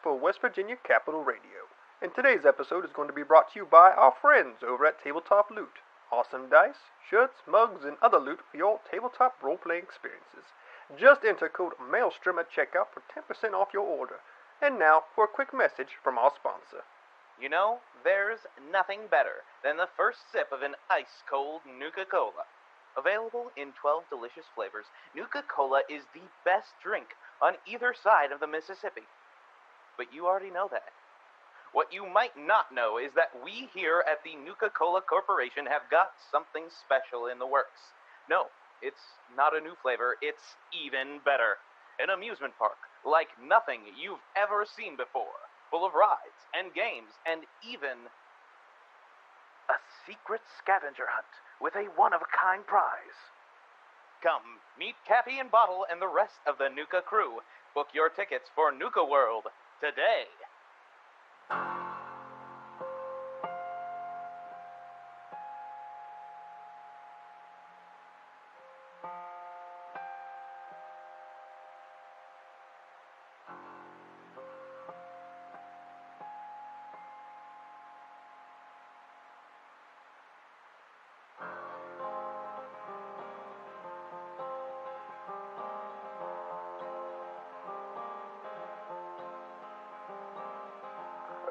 for West Virginia Capital Radio. And today's episode is going to be brought to you by our friends over at Tabletop Loot. Awesome dice, shirts, mugs, and other loot for your tabletop role-playing experiences. Just enter code MAELSTROM at checkout for 10% off your order. And now for a quick message from our sponsor. You know, there's nothing better than the first sip of an ice-cold Nuka-Cola. Available in 12 delicious flavors, Nuka-Cola is the best drink on either side of the Mississippi. But you already know that. What you might not know is that we here at the Nuka-Cola Corporation have got something special in the works. No, it's not a new flavor, it's even better. An amusement park like nothing you've ever seen before, full of rides and games and even a secret scavenger hunt with a one-of-a-kind prize. Come, meet Cappy and Bottle and the rest of the Nuka crew. Book your tickets for Nuka World today.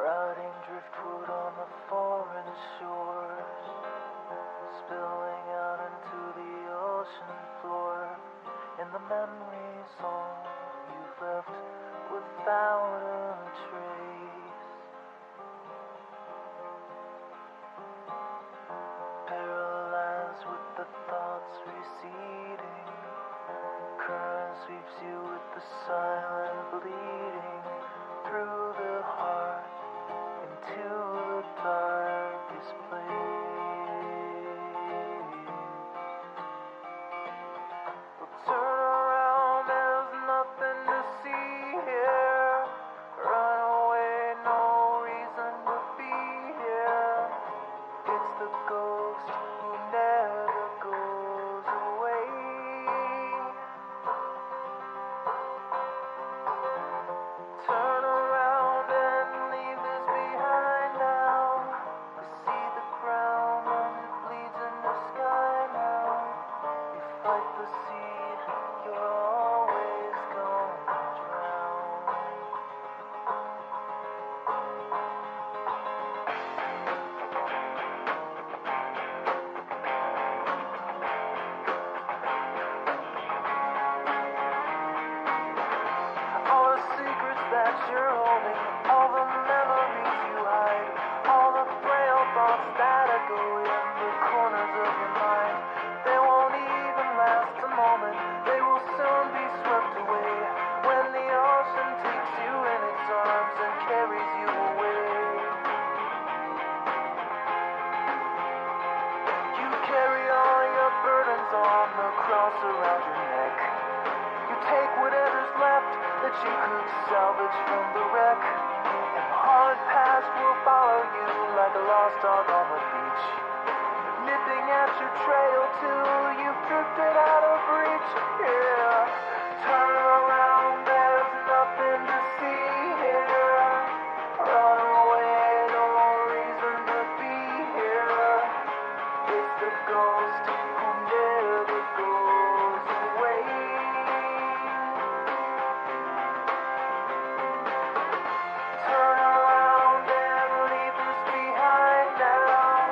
Rotting driftwood on the foreign shores, spilling out into the ocean floor, and the memories all you've left without a trace. Paralyzed with the thoughts receding, current sweeps you with the silent bleeding through the heart into the darkest place. Well, turn around, there's nothing to see here. Run away, no reason to be here. It's the ghost who never goes away. Turn around and leave this behind now. You see the ground as it bleeds in the sky now. You fight the sea, you're always gonna drown. All the secrets that you're holding, all the memories you hide, all the frail thoughts that echo in the corners of your mind, they won't even last a moment, they will soon be swept away when the ocean takes you in its arms and carries you away. You carry all your burdens on the cross around your neck. You take whatever's left that you could salvage from the wreck, and the hard past will follow you like a lost dog on the beach, nipping at your trail till you've drifted out of reach. Yeah, turn around, there's nothing to see here. Run away, no reason to be here. It's the ghost who never goes away. Turn around and leave this behind now.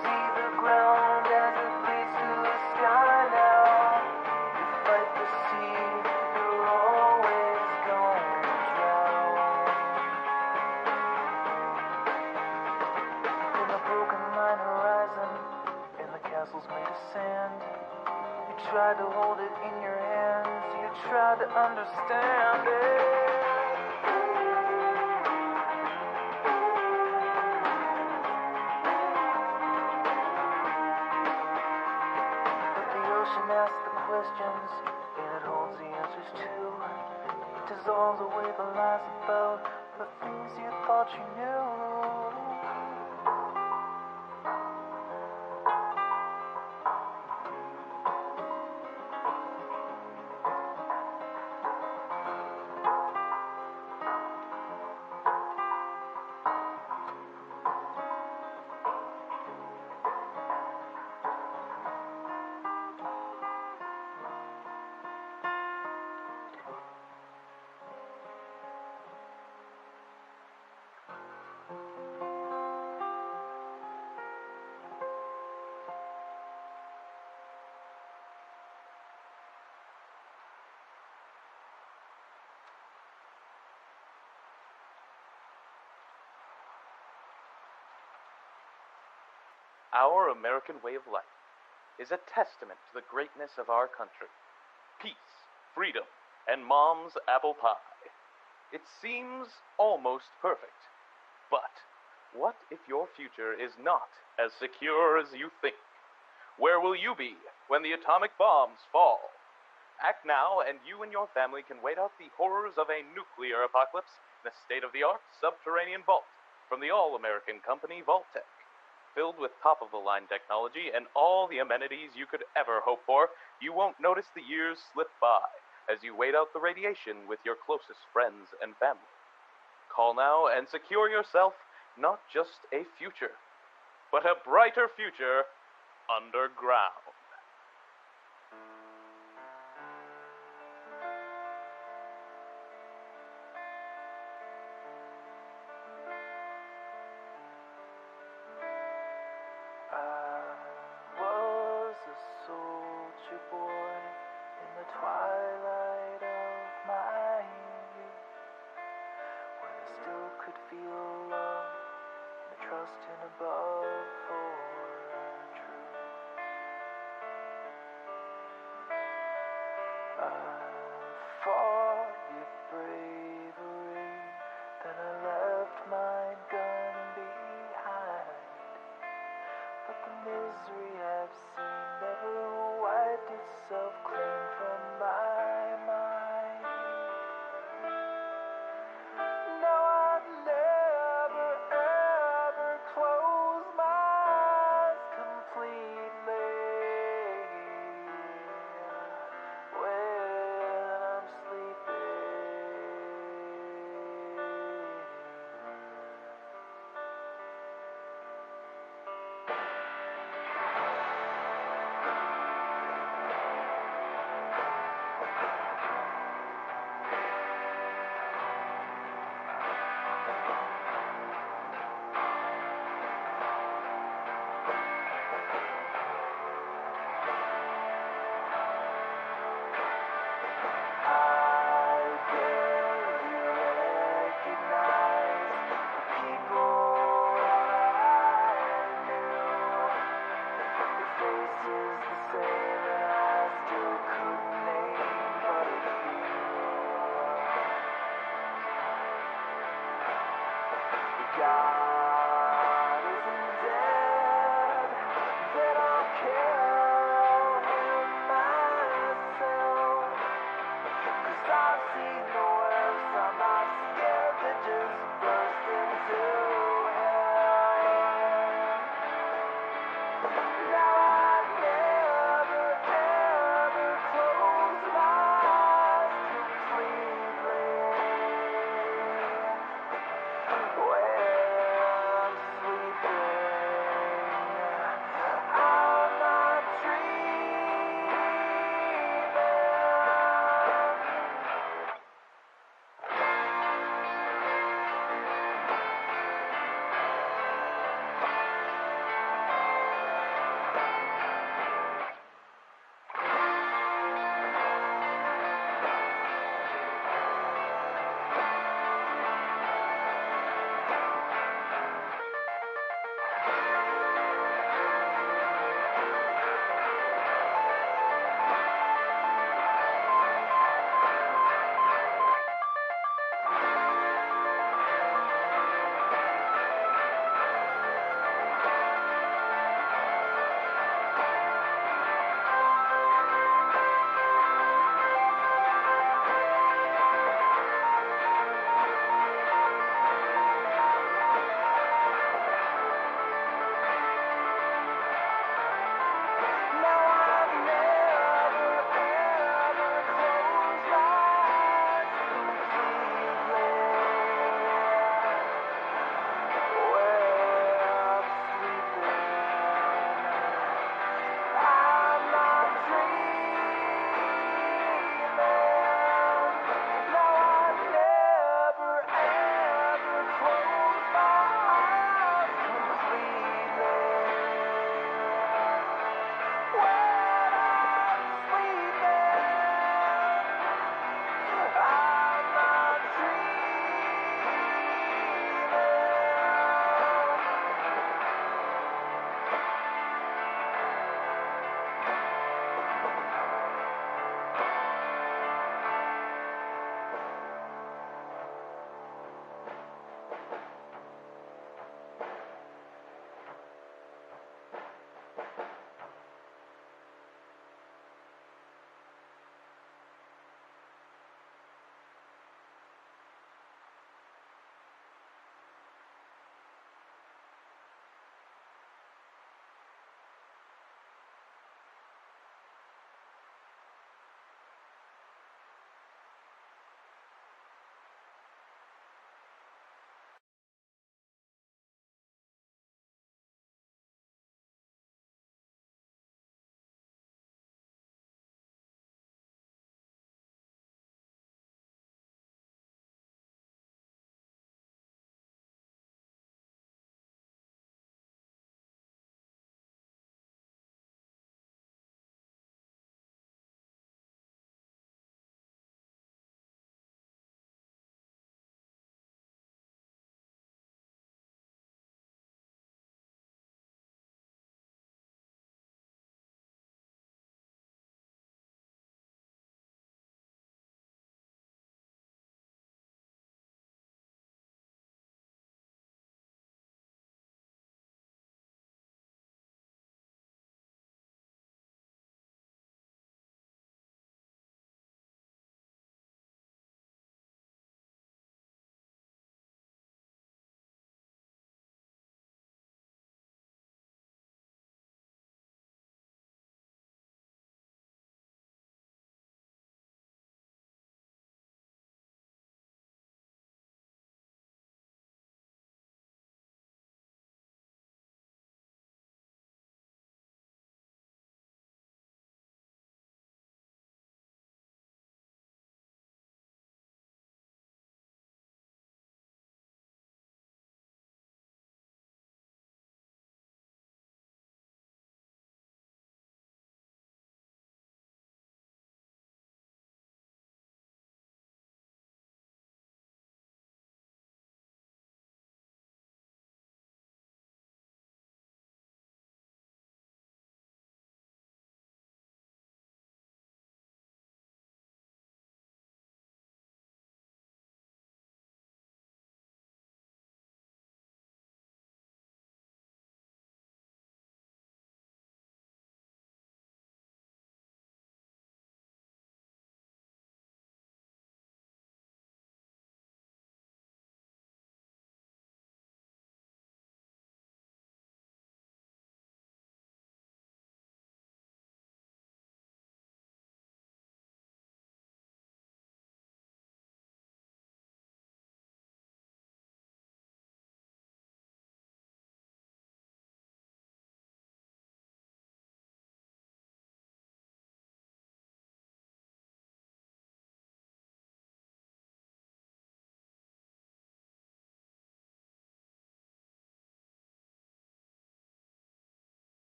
See the ground as it bleeds to the sky now. You fight the sea, you're always gonna drown. In the broken line horizon, in the castles made of sand, you tried to hold it in your hands, you tried to understand it. But the ocean asks the questions, and it holds the answers too. It dissolves away the lies about the things you thought you knew. Our American way of life is a testament to the greatness of our country. Peace, freedom, and mom's apple pie. It seems almost perfect. But what if your future is not as secure as you think? Where will you be when the atomic bombs fall? Act now, and you and your family can wait out the horrors of a nuclear apocalypse in a state-of-the-art subterranean vault from the all-American company Vault-Tec. Filled with top-of-the-line technology and all the amenities you could ever hope for, you won't notice the years slip by as you wait out the radiation with your closest friends and family. Call now and secure yourself not just a future, but a brighter future underground. I was a soldier boy in the twilight of my youth, when I still could feel love and a trust in above for truth. I fought with bravery, then I left my gun behind. But the misery I've seen never wiped itself clean from my mind. Now I never ever close my eyes completely when I'm sleeping. God isn't dead, then I'll kill him myself. 'Cause I've seen the worst, I'm not scared to just burst into hell. Now I never ever close my eyes completely when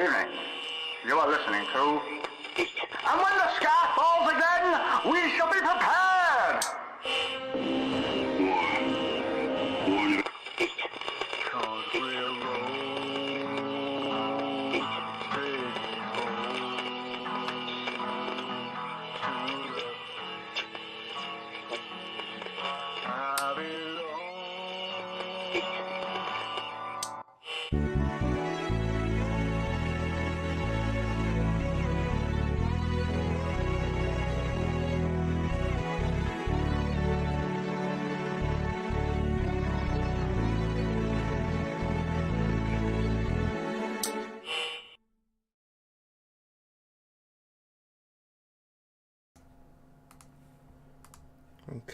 evening. You are listening to... And when the sky falls again, we shall be prepared! Cause we're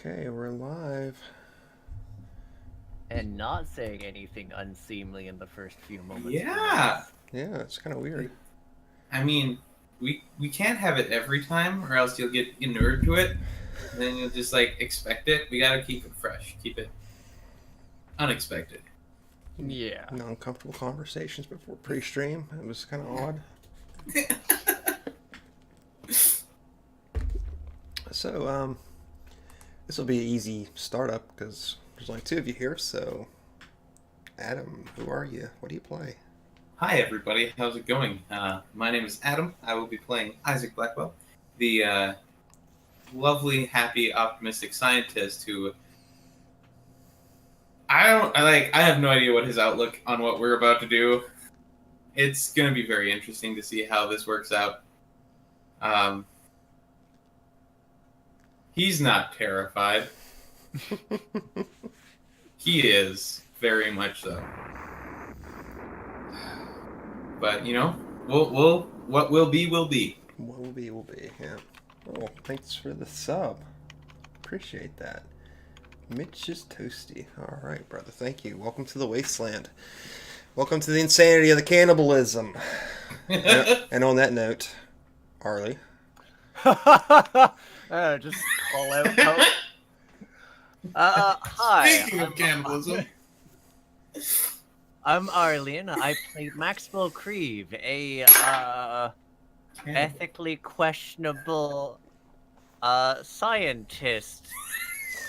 Okay, we're live. And not saying anything unseemly in the first few moments. Yeah. Yeah, it's kind of weird. I mean, we can't have it every time, or else you'll get inured to it, and then you'll just, like, expect it. We gotta keep it fresh. Keep it unexpected. Yeah. Non-comfortable conversations before pre-stream. It was kind of odd. So, this will be an easy startup because there's only two of you here. So, Adam, who are you? What do you play? Hi, everybody. How's it going? My name is Adam. I will be playing Isaac Blackwell, the lovely, happy, optimistic scientist who... I have no idea what his outlook on what we're about to do. It's going to be very interesting to see how this works out. He's not terrified. He is, very much so. But, you know, what will be, will be. What will be, will be, yeah. Oh, thanks for the sub. Appreciate that. Mitch is toasty. All right, brother. Thank you. Welcome to the wasteland. Welcome to the insanity of the cannibalism. And on that note, Arlie. Just call out. Hi. Speaking of cannibalism. I'm Arlyeon. I play Maxwell Creve, a ethically questionable scientist.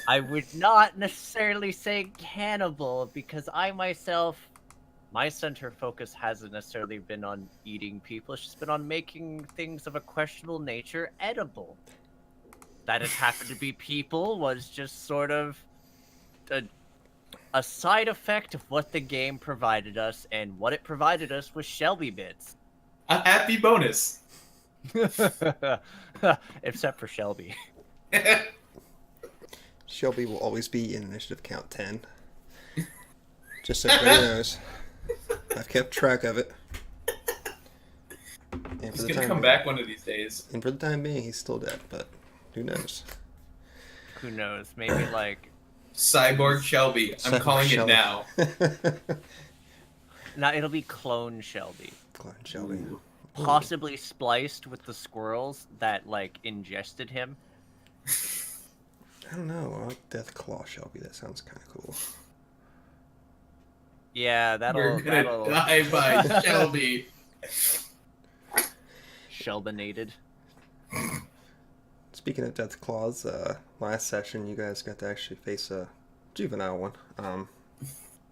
I would not necessarily say cannibal because I myself, my center focus hasn't necessarily been on eating people. It's just been on making things of a questionable nature edible. That it happened to be people was just sort of a side effect of what the game provided us, and what it provided us was Shelby bits. A happy bonus. Except for Shelby. Shelby will always be in initiative count 10. Just so everybody knows. I've kept track of it. And He's gonna come back one of these days. And for the time being, he's still dead, but who knows? Who knows? Maybe like... Cyborg Shelby. I'm calling Shelby. it now. No, it'll be Clone Shelby. Clone Shelby. Ooh. Possibly spliced with the squirrels that, like, ingested him. I don't know. I like Deathclaw Shelby. That sounds kind of cool. Yeah, We're gonna die by Shelby. Shelbinated. Speaking of Deathclaws, last session you guys got to actually face a juvenile one.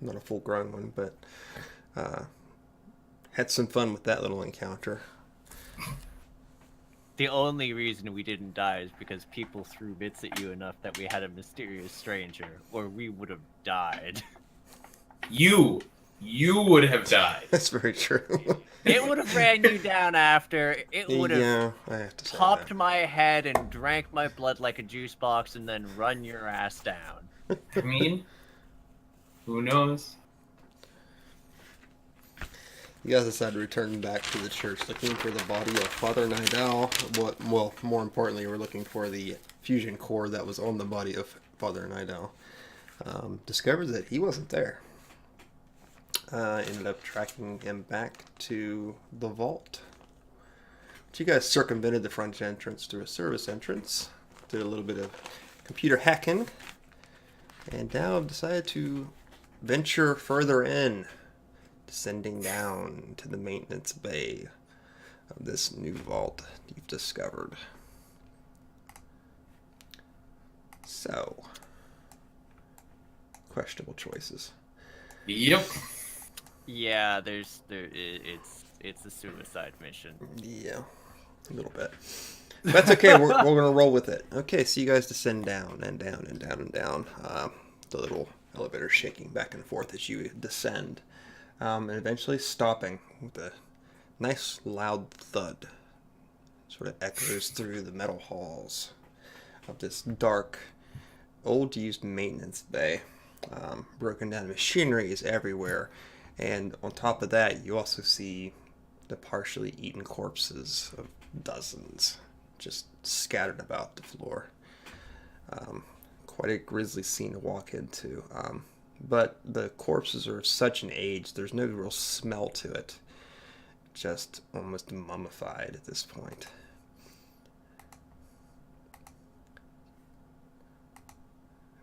Not a full-grown one, but had some fun with that little encounter. The only reason we didn't die is because people threw bits at you enough that we had a mysterious stranger, or we would have died. You would have died. That's very true. It would have ran you down after. It would have Yeah, I have to say popped that. my head and drank my blood like a juice box and then run your ass down. I mean, who knows? You guys decided to return back to the church looking for the body of Father Nidall. Well, more importantly, we're looking for the fusion core that was on the body of Father Nidall. Discovered that he wasn't there. Ended up tracking him back to the vault. But you guys circumvented the front entrance through a service entrance. Did a little bit of computer hacking. And now I've decided to venture further in descending down to the maintenance bay of this new vault you've discovered. So, questionable choices. Yep. Yeah, it's a suicide mission. Yeah, a little bit. But that's okay. We're gonna roll with it. Okay, so you guys descend down and down and down and down. The little elevator shaking back and forth as you descend, and eventually stopping with a nice loud thud. Sort of echoes through the metal halls of this dark, old-used maintenance bay. Broken down machinery is everywhere, and on top of that, you also see the partially eaten corpses of dozens just scattered about the floor. Quite a grisly scene to walk into. But the corpses are of such an age, there's no real smell to it. Just almost mummified at this point.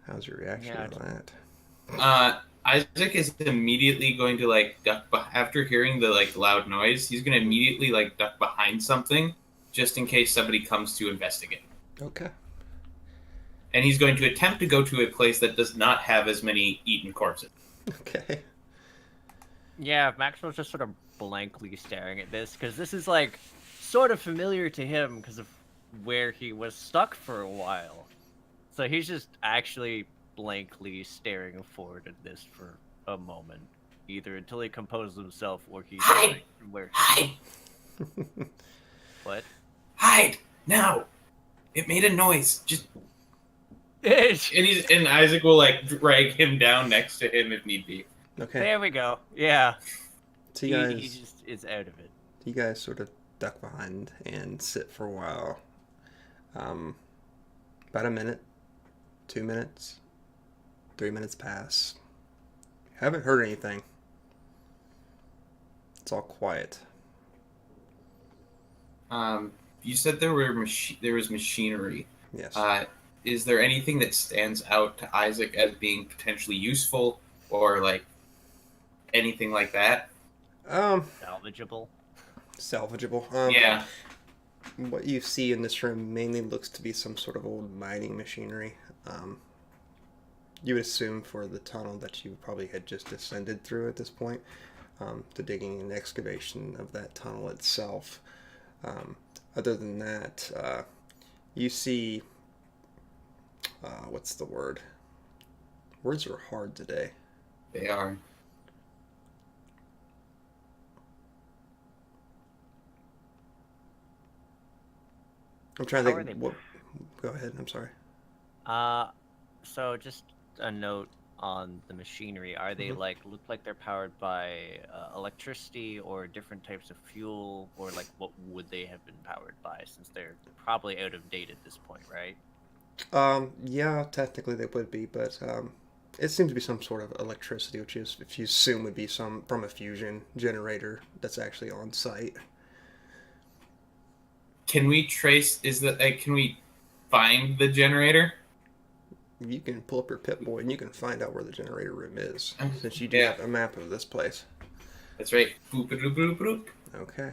How's your reaction to that? Isaac is immediately going to like duck after hearing the like loud noise. He's going to immediately like duck behind something, just in case somebody comes to investigate. Okay. And he's going to attempt to go to a place that does not have as many eaten corpses. Okay. Yeah, Maxwell's just sort of blankly staring at this, because this is, like, sort of familiar to him because of where he was stuck for a while. So he's just actually blankly staring forward at this for a moment, either until he composes himself or he's Hide! where. Hide! What? Hide! Now! It made a noise. Just... And Isaac will, like, drag him down next to him if need be. Okay. There we go. Yeah. So you guys, he just is out of it. you guys sort of duck behind and sit for a while. About a minute, 2 minutes, 3 minutes pass. Haven't heard anything. It's all quiet. You said there was machinery. Yes. Is there anything that stands out to Isaac as being potentially useful, or like anything like that? Salvageable. Yeah. What you see in this room mainly looks to be some sort of old mining machinery. You would assume for the tunnel that you probably had just descended through at this point, the digging and excavation of that tunnel itself. Other than that, you see, what's the word? Words are hard today. They are. I'm trying to think. What? Go ahead. I'm sorry. So just a note on the machinery. Are they look like they're powered by electricity or different types of fuel, or like what would they have been powered by, since they're probably out of date at this point, right? Yeah, technically they would be, but it seems to be some sort of electricity, which is, if you assume, would be some from a fusion generator that's actually on site. Can we trace? Can we find the generator? You can pull up your Pip-Boy and you can find out where the generator room is, since you do Yeah. have a map of this place. That's right. Boop boop boop boop. Okay.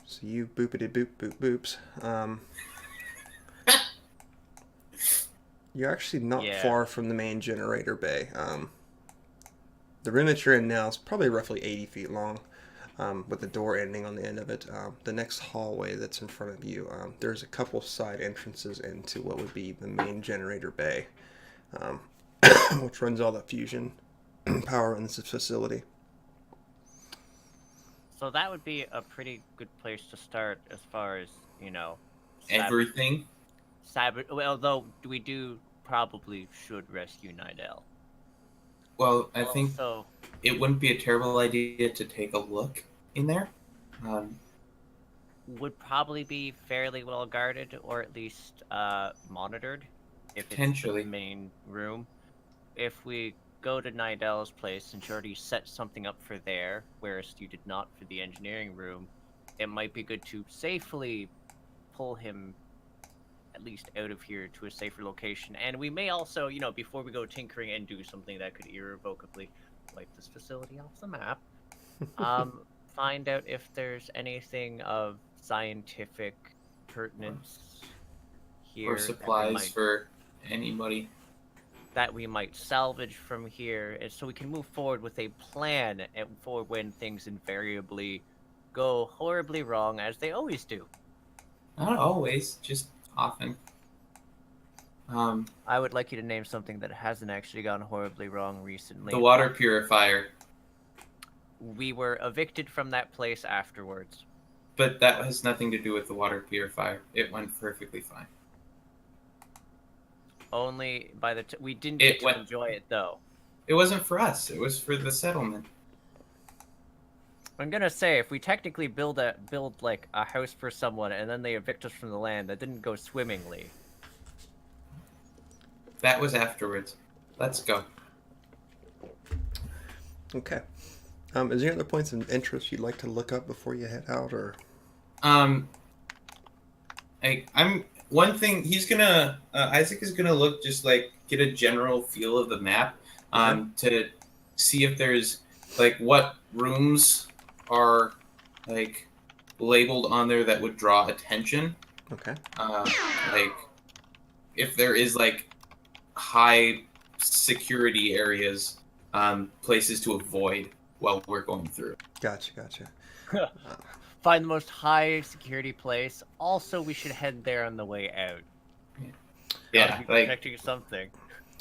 So you boopity boop boop boops. You're actually not far from the main generator bay. The room that you're in now is probably roughly 80 feet long, with the door ending on the end of it. The next hallway that's in front of you, there's a couple side entrances into what would be the main generator bay, which runs all the fusion power in this facility. So that would be a pretty good place to start as far as, Everything. Although we probably should rescue Nidall. Well, I think So it wouldn't be a terrible idea to take a look in there. would probably be fairly well guarded, or at least monitored, if it's Potentially. the main room. If we go to Nidall's place and she already set something up for there, whereas you did not for the engineering room, it might be good to safely pull him at least out of here to a safer location. And we may also, before we go tinkering and do something that could irrevocably wipe this facility off the map, Find out if there's anything of scientific pertinence here Or supplies for anybody. that we might salvage from here, and so we can move forward with a plan for when things invariably go horribly wrong, as they always do. Not always, just often. I would like you to name something that hasn't actually gone horribly wrong recently. The water purifier. We were evicted from that place afterwards. But that has nothing to do with the water purifier. It went perfectly fine. Only by the we didn't get to enjoy it though. It wasn't for us. It was for the settlement. I'm gonna say, if we technically build like a house for someone and then they evict us from the land, that didn't go swimmingly. That was afterwards. Let's go. Okay. Is there any other points of interest you'd like to look up before you head out, or? I'm one thing. He's gonna Isaac is gonna look, just like get a general feel of the map, to see if there's like what rooms are like labeled on there that would draw attention. Okay. Like if there is like high security areas, places to avoid while we're going through. Gotcha. Find the most high security place. Also, we should head there on the way out. Yeah, like protecting something.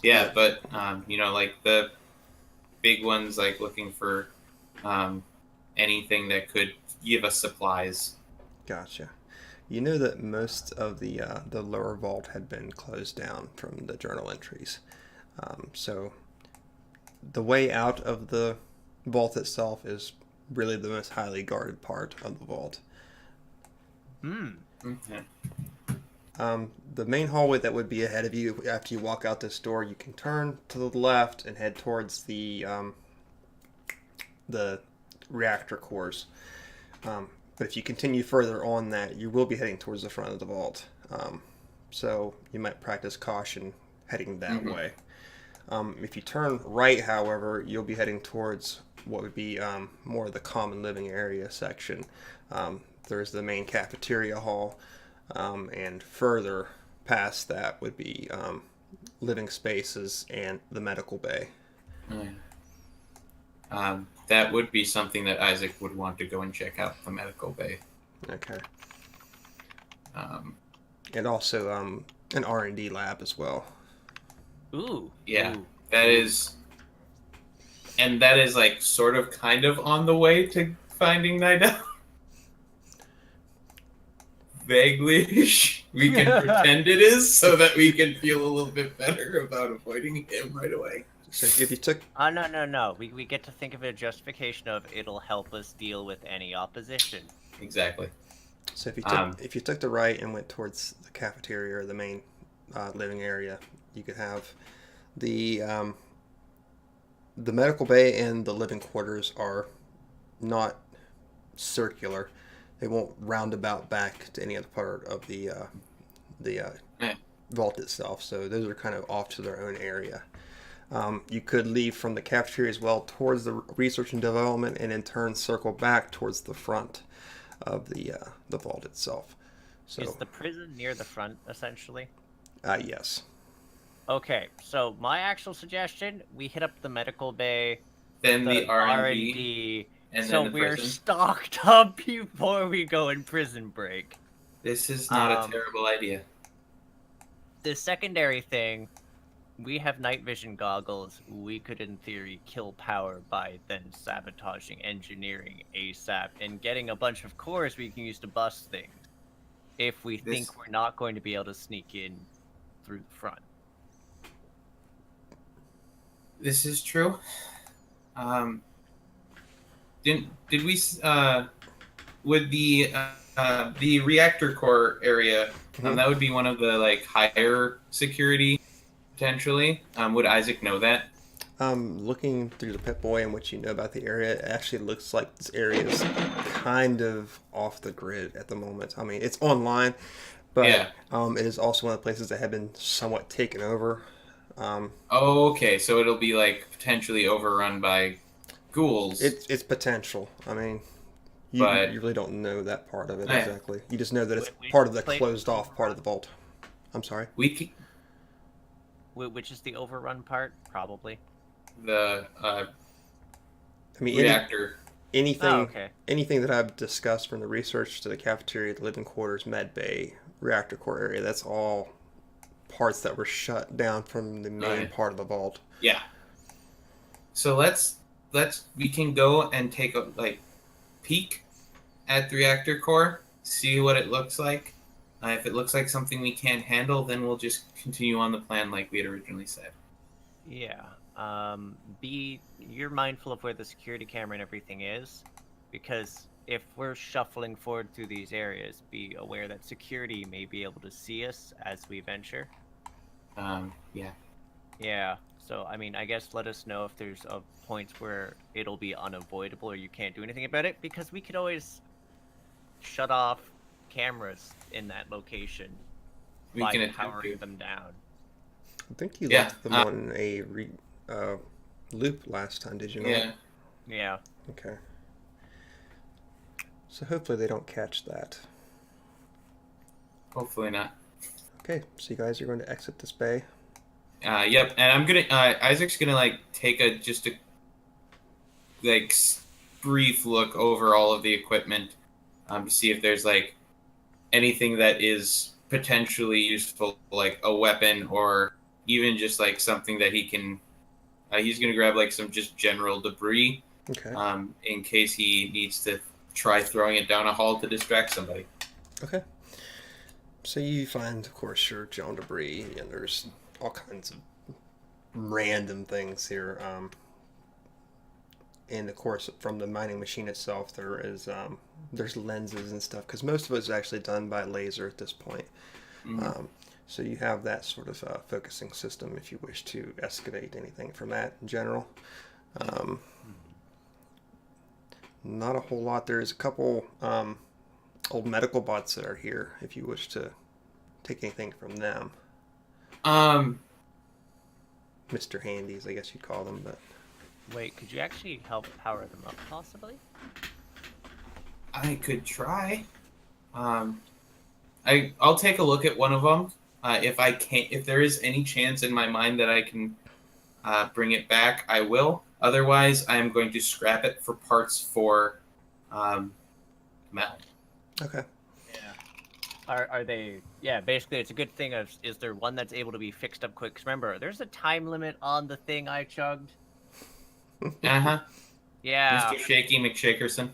Yeah, but like the big ones, like looking for anything that could give us supplies. Gotcha. You know that most of the lower vault had been closed down from the journal entries. So the way out of the vault itself is really the most highly guarded part of the vault. Okay. The main hallway that would be ahead of you after you walk out this door, you can turn to the left and head towards the reactor cores. But if you continue further on that, you will be heading towards the front of the vault. So you might practice caution heading that way. If you turn right, however, you'll be heading towards what would be more of the common living area section. There's the main cafeteria hall, and further past that would be living spaces and the medical bay. That would be something that Isaac would want to go and check out, the medical bay. Okay. And also an R&D lab as well. Ooh. Yeah, Ooh. that is like sort of kind of on the way to finding Nidall. Vaguely, we can pretend it is so that we can feel a little bit better about avoiding him right away. So if you took... No. We get to think of a justification of it'll help us deal with any opposition. Exactly. So if you took the right and went towards the cafeteria or the main living area, you could have the medical bay and the living quarters are not circular. They won't roundabout back to any other part of the vault itself. So those are kind of off to their own area. You could leave from the cafeteria as well towards the research and development, and in turn circle back towards the front of the vault itself. So is the prison near the front, essentially? Yes. Okay, so my actual suggestion: we hit up the medical bay, then the R&D, and so then the we're prison. stocked up before we go in prison break. This is not a terrible idea. The secondary thing, we have night vision goggles. We could, in theory, kill power by then sabotaging engineering ASAP and getting a bunch of cores we can use to bust things. If we think we're not going to be able to sneak in through the front. This is true. Did we with the reactor core area? That would be one of the like higher security potentially. Would Isaac know that? Looking through the Pip-Boy and what you know about the area, it actually looks like this area is kind of off the grid at the moment. I mean, it's online, but it is also one of the places that have been somewhat taken over. Okay, so it'll be like potentially overrun by ghouls. It's potential. I mean, But- you really don't know that part of it I- exactly. You just know that it's Wait, part of the play- closed off part of the vault. I'm sorry. Which is the overrun part? Probably. The I mean, reactor. anything Oh, okay. anything that I've discussed, from the research to the cafeteria, the living quarters, med bay, reactor core area, that's all parts that were shut down from the main Right. part of the vault. Yeah. So we can go and take a peek at the reactor core, see what it looks like. If it looks like something we can't handle, then we'll just continue on the plan like we had originally said. Yeah. You're mindful of where the security camera and everything is, because if we're shuffling forward through these areas, be aware that security may be able to see us as we venture. Yeah. Yeah. So, I mean, I guess let us know if there's a point where it'll be unavoidable or you can't do anything about it, because we could always shut off cameras in that location We by can attempt powering to. them down. I think you Yeah, left them on a loop last time, did you not? Yeah. Yeah. Okay. So hopefully they don't catch that. Hopefully not. Okay, so you guys are going to exit this bay. Yep. And I'm gonna. Isaac's gonna take a brief look over all of the equipment, to see if there's anything that is potentially useful, like a weapon, or even just something that he can. He's gonna grab some just general debris, Okay. in case he needs to try throwing it down a hall to distract somebody. Okay. So you find, of course, your general debris, and there's all kinds of random things here. And of course, from the mining machine itself, there's lenses and stuff, because most of it is actually done by laser at this point. Mm-hmm. So you have that sort of focusing system if you wish to excavate anything from that in general. Not a whole lot. There's a couple old medical bots that are here if you wish to take anything from them. Mr. Handies, I guess you'd call them, but Wait, could you actually help power them up, possibly? I could try. I'll take a look at one of them. If there is any chance in my mind that I can bring it back, I will. Otherwise, I am going to scrap it for parts for metal. okay. Yeah. Are they? Yeah, basically, it's a good thing. Is there one that's able to be fixed up quick? 'Cause remember, there's a time limit on the thing I chugged. Uh-huh. Yeah. Mr. Shaky McShakerson.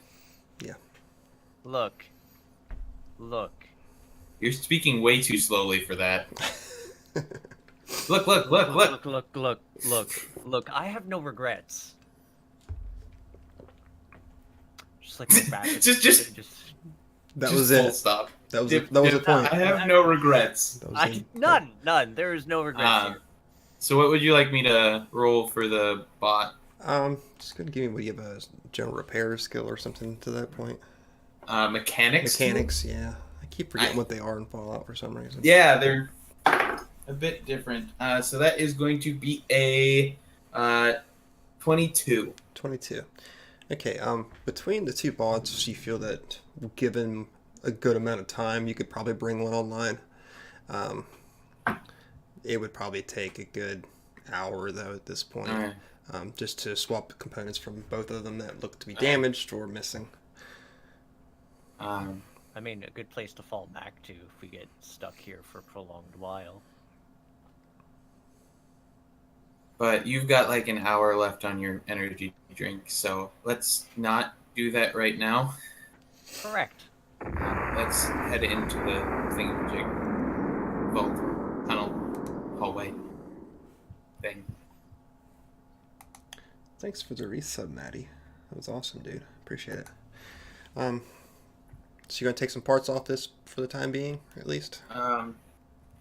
Look. You're speaking way too slowly for that. Look. Look. I have no regrets. Just like look back. Just That just was full it. stop. That was the point. I have no regrets. That was the- None. There is no regrets here. So what would you like me to roll for the bot? Just gonna give me what you have, a general repair skill or something to that point. Mechanics? Mechanics, yeah. I keep forgetting what they are in Fallout for some reason. Yeah, they're a bit different. So that is going to be a 22. 22. Okay, between the two bots, you feel that given a good amount of time, you could probably bring one online. It would probably take a good hour, though, at this point, just to swap components from both of them that look to be damaged or missing. I mean, a good place to fall back to if we get stuck here for a prolonged while. But you've got an hour left on your energy drink, so let's not do that right now. Correct. Let's head into the thingamajig vault, tunnel, hallway thing. Thanks for the resub, Maddie. That was awesome, dude. Appreciate it. So you're gonna take some parts off this for the time being, at least?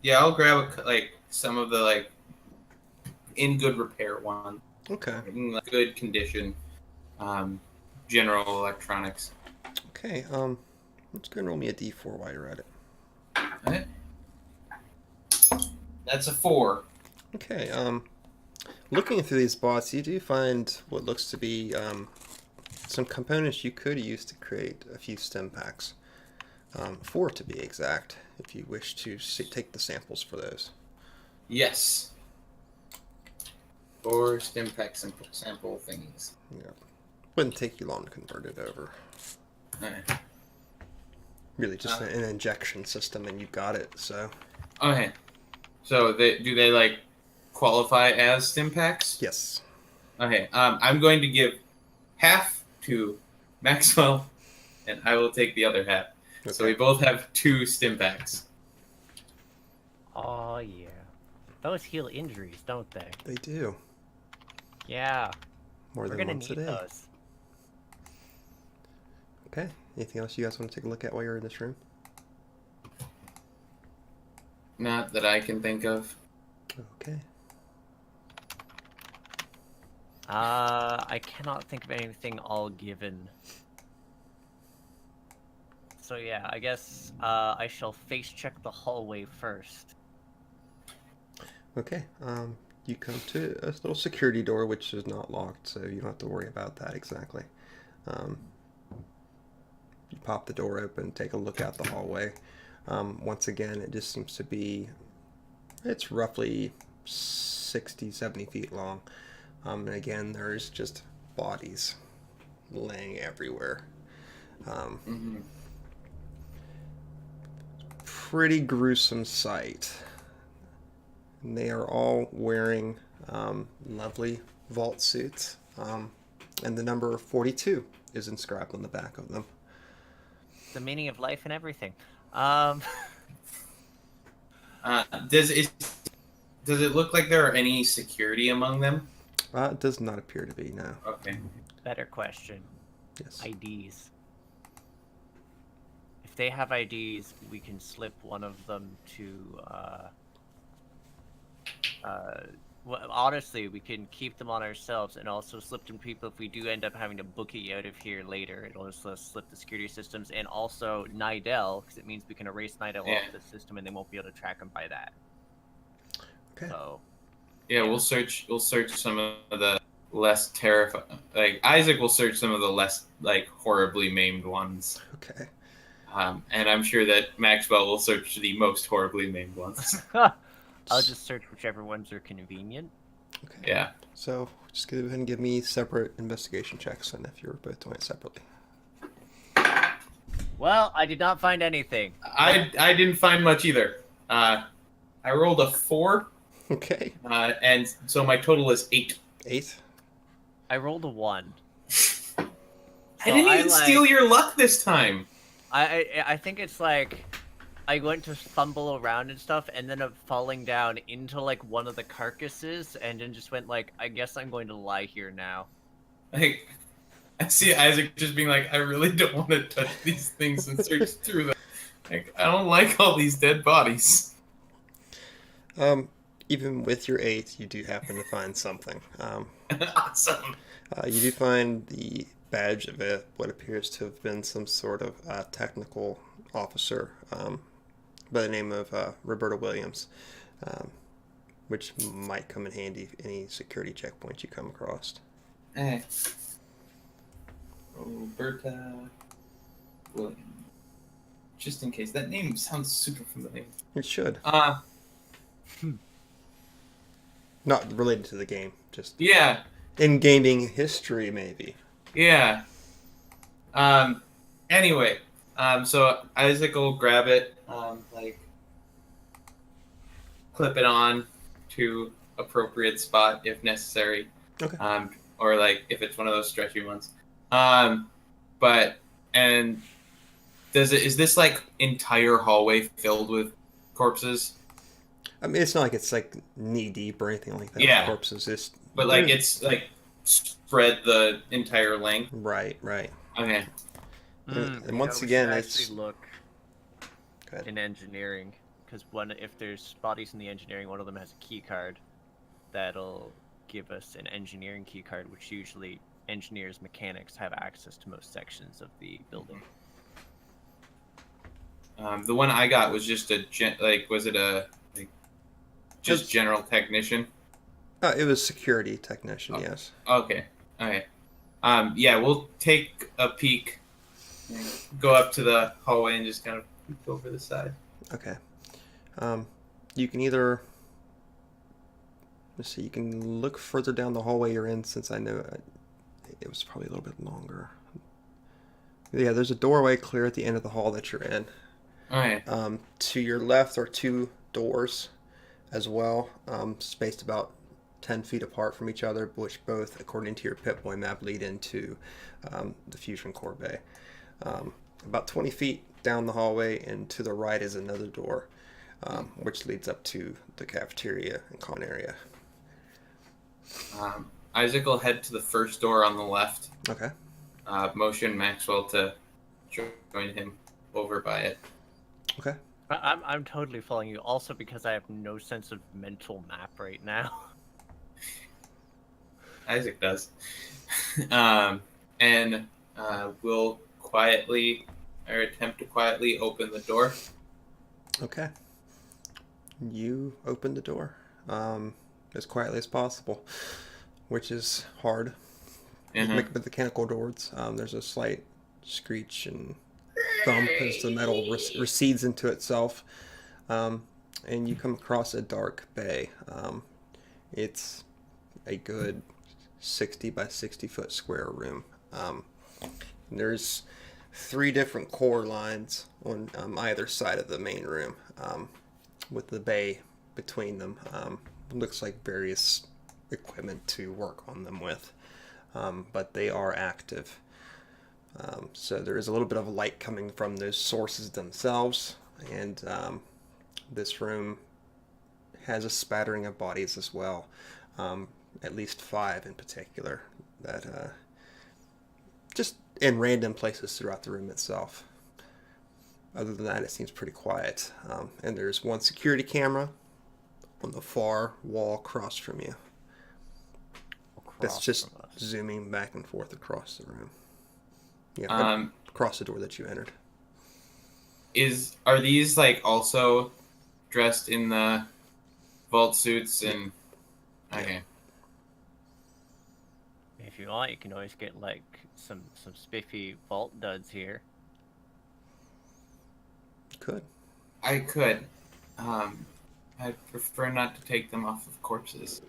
Yeah, I'll grab some of the in good repair one, Okay. in good condition, general electronics. Okay. Let's go and roll me a D4 while you're at it. Alright. That's a 4. Okay. Looking through these bots, you do find what looks to be some components you could use to create a few stim packs. 4 to be exact, if you wish to take the samples for those. Yes. 4 stim pack sample thingies. Yeah. Wouldn't take you long to convert it over. Alright. Really just an injection system and you got it, so. Okay. So do they like qualify as stim packs? Yes. Okay. I'm going to give half to Maxwell, and I will take the other half. Okay. So we both have 2 stim packs. Oh yeah. Those heal injuries, don't they? They do. Yeah. More than once a day. Those. Okay. Anything else you guys want to take a look at while you're in this room? Not that I can think of. Okay. I cannot think of anything all given. So yeah, I guess I shall face check the hallway first. Okay. You come to a little security door, which is not locked, so you don't have to worry about that exactly. You pop the door open, take a look out the hallway. Once again, it just seems to be, it's roughly 60, 70 feet long. And again, there's just bodies laying everywhere. Pretty gruesome sight. And they are all wearing lovely vault suits. And the number 42 is inscribed on the back of them. The meaning of life and everything. Does it look like there are any security among them? It does not appear to be, no. Okay. Better question. Yes. IDs. If they have IDs, we can slip one of them to, well, honestly, we can keep them on ourselves and also slip them to people if we do end up having to book it out of here later. It'll also slip the security systems and also Nidall, because it means we can erase Nidall off the system and they won't be able to track them by that. Okay. So, yeah, we'll search some of the less terrifying. Like Isaac will search some of the less like horribly maimed ones. Okay. And I'm sure that Maxwell will search the most horribly maimed ones. I'll just search whichever ones are convenient. Okay. Yeah. So just go ahead and give me separate investigation checks, and if you're both doing it separately. Well, I did not find anything. I didn't find much either. I rolled a 4. Okay. And so my total is 8. 8? I rolled a 1. I didn't even steal your luck this time. I think it's like I went to fumble around and stuff, and then falling down into like one of the carcasses, and then just went like, I guess I'm going to lie here now. Like, I see Isaac just being like, I really don't want to touch these things and search through them. Like, I don't like all these dead bodies. Even with your 8, you do happen to find something. Awesome. You do find the badge of what appears to have been some sort of technical officer by the name of Roberta Williams, which might come in handy any security checkpoints you come across. Hey. Roberta Williams. Just in case. That name sounds super familiar. It should. Not related to the game, just yeah. In gaming history, maybe. Yeah. Anyway, so Isaac will grab it, like clip it on to appropriate spot if necessary. Okay. Or like if it's one of those stretchy ones. Is this like entire hallway filled with corpses? I mean, it's not like it's like knee deep or anything like that. Yeah. Corpses just. But like it's like spread the entire length. Right. Okay. And once again, it's look in engineering, because if there's bodies in the engineering, one of them has a key card that'll give us an engineering key card, which usually engineers, mechanics have access to most sections of the building. The one I got was just was it a just general technician? It was security technician, Oh. yes. Okay. Okay. Yeah, we'll take a peek. And go up to the hallway and just kind of peek over the side. Okay. You can either... Let's see, you can look further down the hallway you're in, since I know it was probably a little bit longer. Yeah, there's a doorway clear at the end of the hall that you're in. Okay. To your left are two doors as well, spaced about 10 feet apart from each other, which both, according to your Pip-Boy map, lead into the Fusion Core Bay. About 20 feet down the hallway, and to the right is another door, which leads up to the cafeteria and con area. Isaac will head to the first door on the left. Okay. Motion Maxwell to join him over by it. Okay. I'm totally following you. Also because I have no sense of mental map right now. Isaac does. And we'll quietly, or attempt to quietly open the door. Okay. You open the door as quietly as possible, which is hard. Mm-hmm. Mechanical doors. There's a slight screech and thump as the metal recedes into itself, and you come across a dark bay. It's a good 60 by 60 foot square room. There's 3 different core lines on either side of the main room, with the bay between them. Looks like various equipment to work on them with, but they are active. So there is a little bit of light coming from those sources themselves, and this room has a spattering of bodies as well, at least 5 in particular, that just in random places throughout the room itself. Other than that, it seems pretty quiet. And there's one security camera on the far wall across from you. That's just zooming back and forth across the room. Yeah, across the door that you entered. Are these like also dressed in the vault suits and? Okay. If you want, you can always get like some spiffy vault duds here. Could. I could. I'd prefer not to take them off of corpses.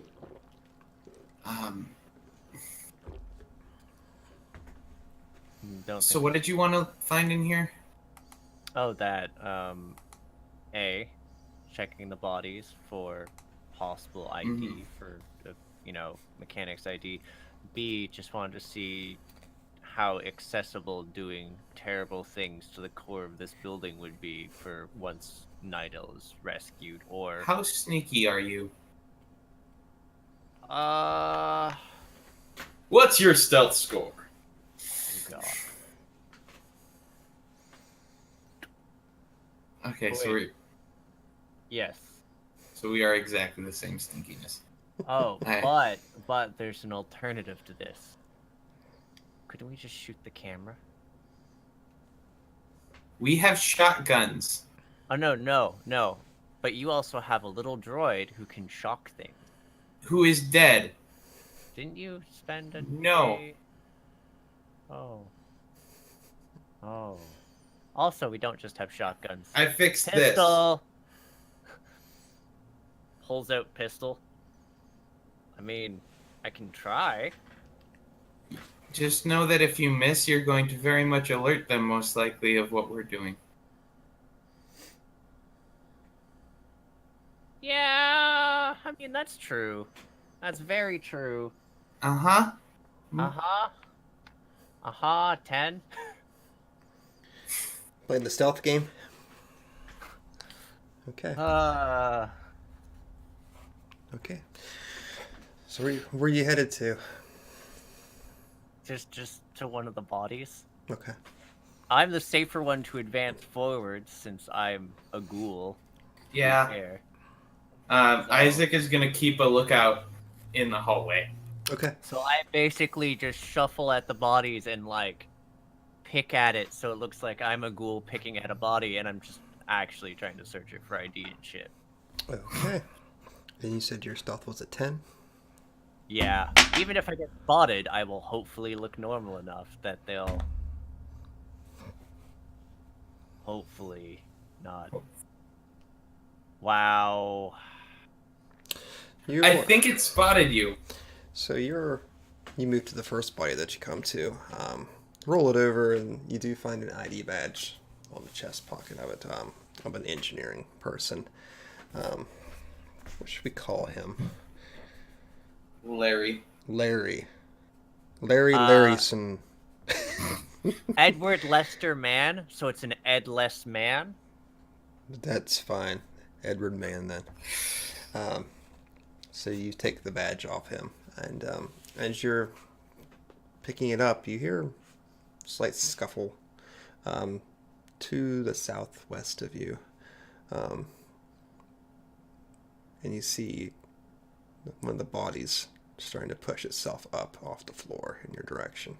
So what did you want to find in here? Oh, that, A, checking the bodies for possible ID for, mechanics ID. B, just wanted to see how accessible doing terrible things to the core of this building would be for once Nidall is rescued, or... How sneaky are you? What's your stealth score? God. Okay, Yes. So we are exactly the same stinkiness. Oh, but there's an alternative to this. Couldn't we just shoot the camera? We have shotguns. Oh, no. But you also have a little droid who can shock things. Who is dead? Didn't you spend a No. day... Oh. Also, we don't just have shotguns. I fixed Pistol! Pulls out pistol. I mean, I can try. this. Just know that if you miss, you're going to very much alert them, most likely, of what we're doing. Yeah, I mean, that's true. That's very true. Uh-huh. 10. Playing the stealth game? Okay. Okay. So where are you headed to? Just to one of the bodies. Okay. I'm the safer one to advance forward since I'm a ghoul. Yeah. Here. Isaac is going to keep a lookout in the hallway. Okay. So I basically just shuffle at the bodies and, like, pick at it so it looks like I'm a ghoul picking at a body, and I'm just actually trying to search it for ID and shit. Okay. And you said your stealth was at 10? Yeah, even if I get spotted, I will hopefully look normal enough that they'll hopefully not. Wow. I think it spotted you. So you move to the first body that you come to. Roll it over, and you do find an ID badge on the chest pocket of it, of an engineering person. What should we call him? Larry. Larryson. Edward Lester Man, so it's an Ed-less man. That's fine. Edward Mann, then. So you take the badge off him, and as you're picking it up, you hear a slight scuffle to the southwest of you. And you see one of the bodies starting to push itself up off the floor in your direction.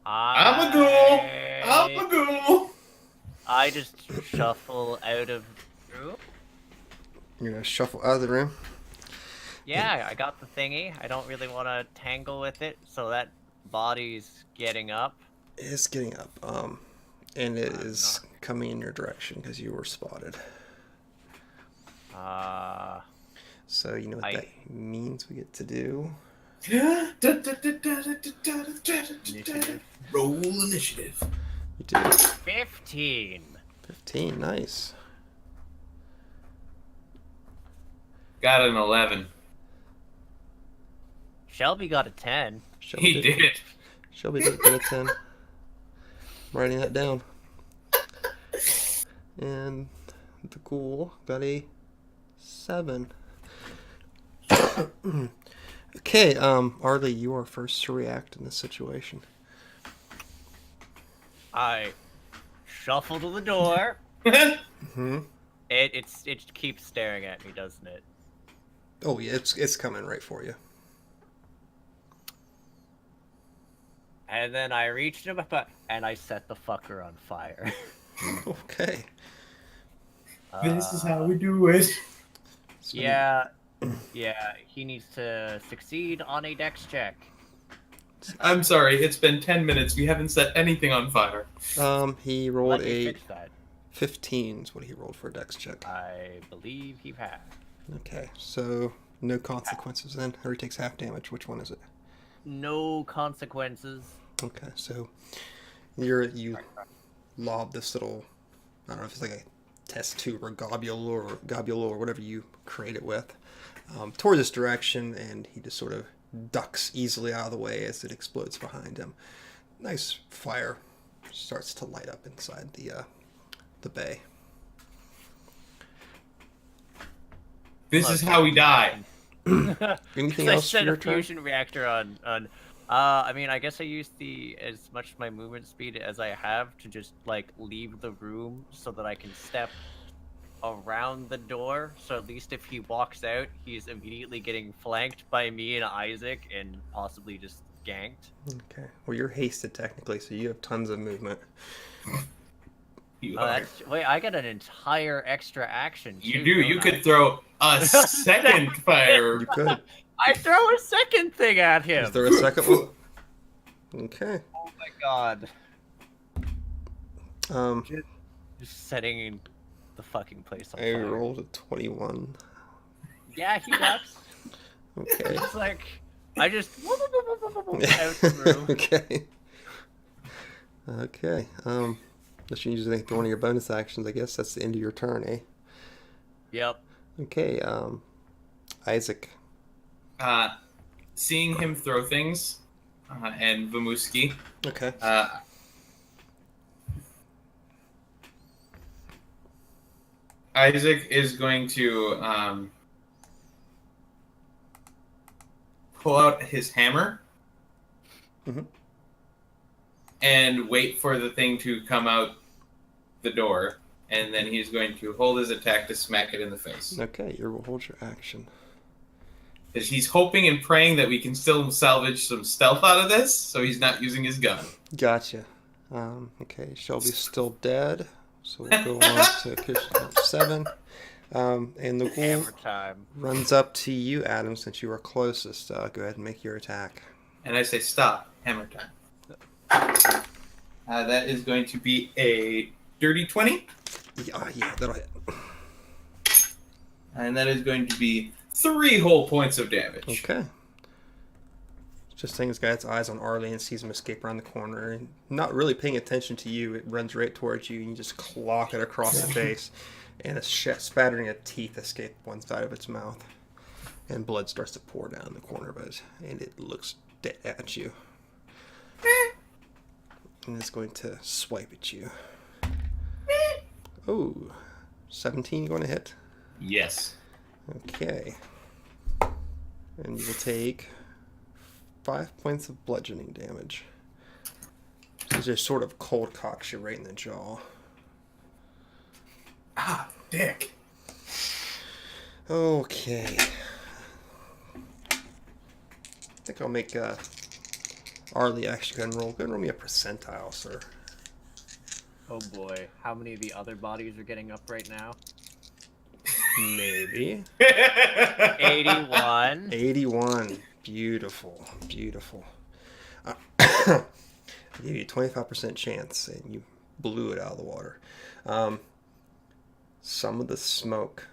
I'm a ghoul. I just shuffle out of the room. You're going to shuffle out of the room? Yeah, I got the thingy. I don't really want to tangle with it, so that body's getting up. It's getting up, and it is coming in your direction because you were spotted. So you know what that means we get to do? Initiative. Roll initiative. You do 15. 15, nice. Got an 11. Shelby got a 10. He did. Shelby did get a 10. I'm writing that down. And the ghoul got a 7. Okay, Arlie, you are first to react in this situation. I shuffle to the door. Mm-hmm. It keeps staring at me, doesn't it? Oh yeah, it's coming right for you. And then I reach him and I set the fucker on fire. Okay. This is how we do it. Yeah, he needs to succeed on a dex check. I'm sorry, it's been 10 minutes. We haven't set anything on fire. He rolled Let me a fix that. 15 is what he rolled for a dex check. I believe he passed. Okay, so no consequences then, or he takes half damage. Which one is it? No consequences. Okay, so you lob this little, I don't know if it's like a test tube or globule or whatever you create it with, toward this direction, and he just sort of ducks easily out of the way as it explodes behind him. Nice fire starts to light up inside the bay. This is how we die. Anything I else for set your a turn? fusion reactor on. I mean, I guess I used as much of my movement speed as I have to just like leave the room so that I can step around the door. So at least if he walks out, he's immediately getting flanked by me and Isaac and possibly just ganked. Okay. Well, you're hasted technically, so you have tons of movement. Wait, I get an entire extra action. You too, do. don't You I? could throw a second fire. You could. I throw a second thing at him. Is there a second one? Okay. Oh my god. Just setting the fucking place on I fire. rolled a 21. Yeah, he ducks. Okay. It's like I just out the room. Okay. Okay. Unless you use one of your bonus actions, I guess that's the end of your turn, eh? Yep. Okay. Isaac. Seeing him throw things, and Vamuski. Okay. Isaac is going to pull out his hammer and wait for the thing to come out the door, and then he's going to hold his attack to smack it in the face. Okay, you hold your action. Because he's hoping and praying that we can still salvage some stealth out of this, so he's not using his gun. Gotcha. Okay, Shelby's still dead, so we'll go on to Kitchen 7. And the ghoul Hammer time. runs up to you, Adam, since you are closest. Go ahead and make your attack. And I say stop. Hammer time. That is going to be a dirty 20. Yeah, that'll hit. And that is going to be 3 whole points of damage. Okay. Just saying, this guy has eyes on Arlyeon and sees him escape around the corner, and not really paying attention to you, it runs right towards you, and you just clock it across the face, and a spattering of teeth escape one side of its mouth, and blood starts to pour down the corner of it, and it looks dead at you. And it's going to swipe at you. Oh, 17 going to hit? Yes. Okay. And you will take 5 points of bludgeoning damage. So just sort of cold cocks you right in the jaw. Ah, dick. Okay. I think I'll make Arlie actually go ahead and roll. Go ahead and roll me a percentile, sir. Oh boy, how many of the other bodies are getting up right now? Maybe. 81. 81. Beautiful. Beautiful. I gave you a 25% chance, and you blew it out of the water. Some of the smoke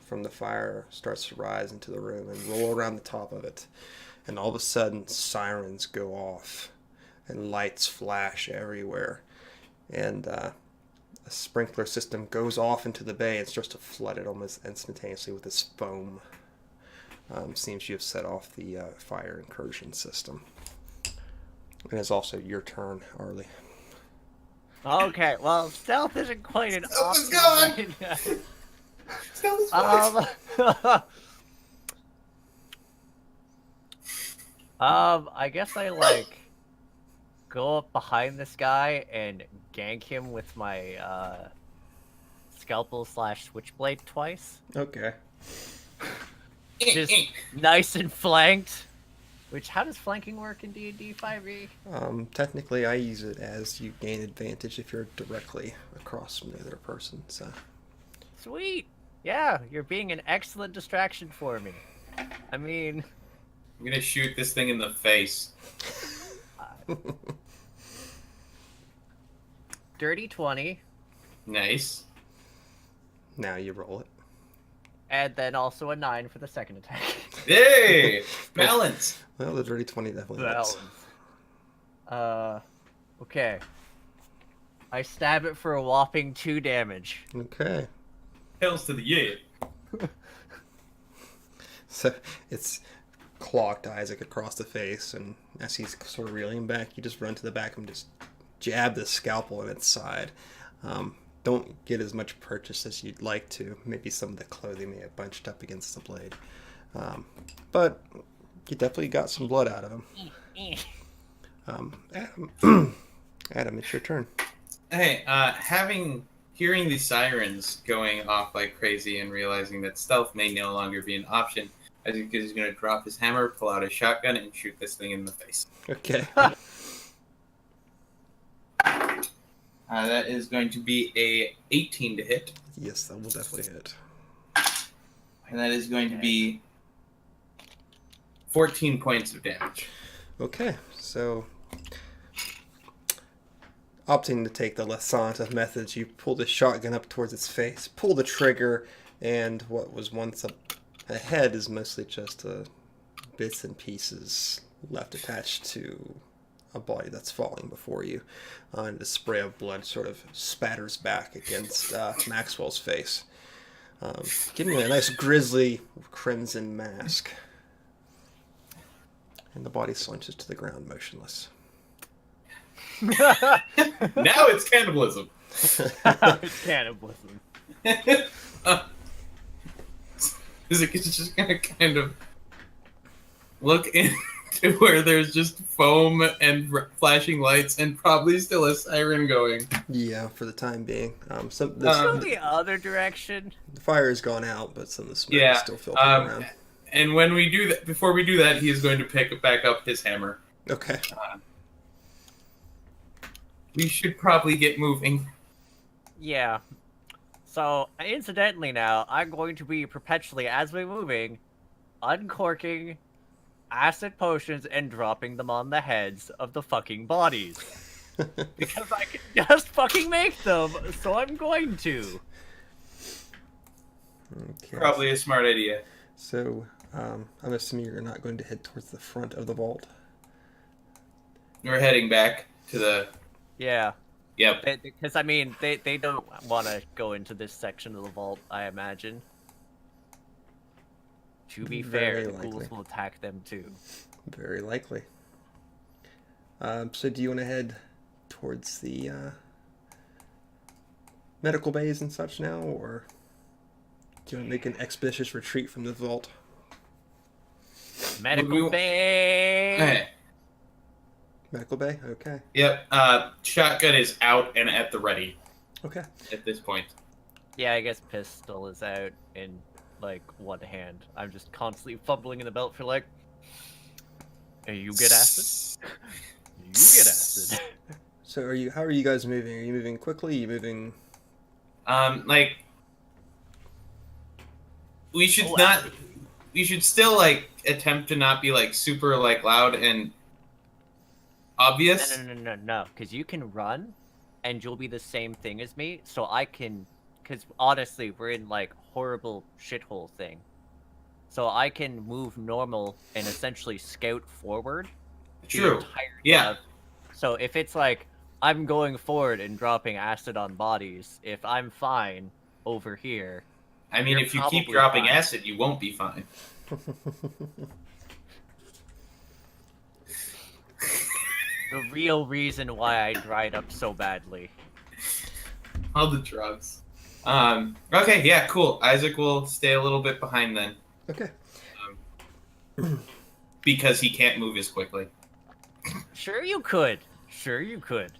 from the fire starts to rise into the room and roll around the top of it. And all of a sudden, sirens go off, and lights flash everywhere. And a sprinkler system goes off into the bay and starts to flood it almost instantaneously with this foam. Seems you have set off the fire incursion system. And it's also your turn, Arlie. Okay, well, stealth isn't quite an Stealth is option. Stealth is fine. I guess I go up behind this guy and gank him with my scalpel / switchblade twice. Okay. Just nice and flanked. Which, how does flanking work in D&D 5e? Technically, I use it as you gain advantage if you're directly across from the other person. So. Sweet. Yeah, you're being an excellent distraction for me. I mean, I'm gonna shoot this thing in the face. dirty 20. Nice. Now you roll it. And then also a 9 for the second attack. Hey! Balance! Well, the dirty 20 definitely hits. Okay. I stab it for a whopping 2 damage. Okay. Hells to the yeah. So it's clocked Isaac across the face, and as he's sort of reeling back, you just run to the back and just jab the scalpel in its side. Don't get as much purchase as you'd like to. Maybe some of the clothing may have bunched up against the blade. But you definitely got some blood out of him. Adam, it's your turn. Hey, hearing the sirens going off like crazy and realizing that stealth may no longer be an option, Isaac is going to drop his hammer, pull out his shotgun, and shoot this thing in the face. Okay. That is going to be a 18 to hit. Yes, that will definitely hit. And that is going to be 14 points of damage. Okay, so opting to take the Lassant of methods, you pull the shotgun up towards its face, pull the trigger, and what was once a head is mostly just bits and pieces left attached to a body that's falling before you. And the spray of blood sort of spatters back against Maxwell's face, giving him a nice grisly crimson mask. And the body slunches to the ground motionless. Now it's cannibalism. It's cannibalism. Isaac is just gonna kind of look into where there's just foam and flashing lights and probably still a siren going. Yeah, for the time being. Go the other direction. The fire has gone out, but some of the smoke is still filtering around. And when we do that, before we do that, he is going to pick back up his hammer. Okay. We should probably get moving. Yeah. So, incidentally now, I'm going to be perpetually, as we're moving, uncorking acid potions and dropping them on the heads of the fucking bodies. Because I can just fucking make them, so I'm going to. Okay. Probably a smart idea. So, I'm assuming you're not going to head towards the front of the vault. We're heading back to the. Yeah. Yep. Because, I mean, they don't want to go into this section of the vault, I imagine. To be fair, the ghouls will attack them too. Very likely. So do you want to head towards the medical bays and such now, or do you want to make an expeditious retreat from the vault? Medical bay! Okay. Medical bay? Okay. Yep. Shotgun is out and at the ready Okay. at this point. Yeah, I guess pistol is out in, like, one hand. I'm just constantly fumbling in the belt for, like, hey, you get acid? You get acid. So how are you guys moving? Are you moving quickly? Are you moving... Like, we should not... We should still, like, attempt to not be, like, super, like, loud and obvious. No, because you can run, and you'll be the same thing as me, so I can... Because, honestly, we're in, like, horrible shithole thing. So I can move normal and essentially scout forward. True. Yeah. So if it's like, I'm going forward and dropping acid on bodies, if I'm fine over here... I mean, if you keep dropping acid, you won't be fine. The real reason why I dried up so badly. All the drugs. Okay, yeah, cool. Isaac will stay a little bit behind then. Okay. Because he can't move as quickly. Sure you could. Sure you could.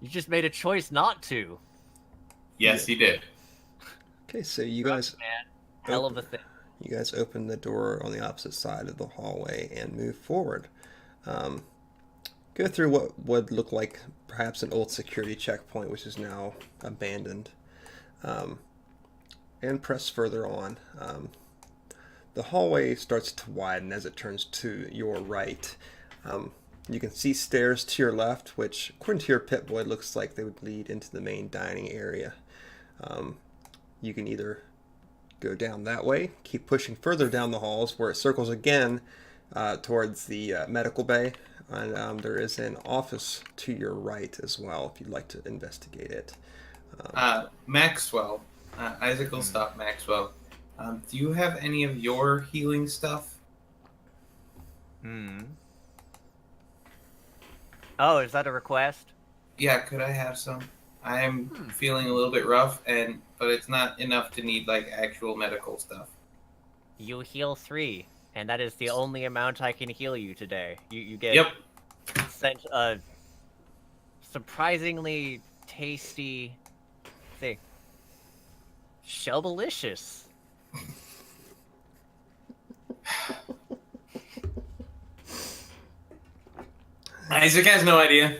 You just made a choice not to. Yes, he did. Okay, so you guys... Man, hell of a thing. You guys open the door on the opposite side of the hallway and move forward. Go through what would look like perhaps an old security checkpoint, which is now abandoned, and press further on. The hallway starts to widen as it turns to your right. You can see stairs to your left, which, according to your Pip-Boy, looks like they would lead into the main dining area. You can either go down that way, keep pushing further down the halls, where it circles again towards the medical bay, and there is an office to your right as well, if you'd like to investigate it. Maxwell. Isaac will stop Maxwell. Do you have any of your healing stuff? Oh, is that a request? Yeah, could I have some? I am feeling a little bit rough, but it's not enough to need, like, actual medical stuff. You heal 3, and that is the only amount I can heal you today. You get sent a surprisingly tasty thing. Shellbalicious. Isaac has no idea.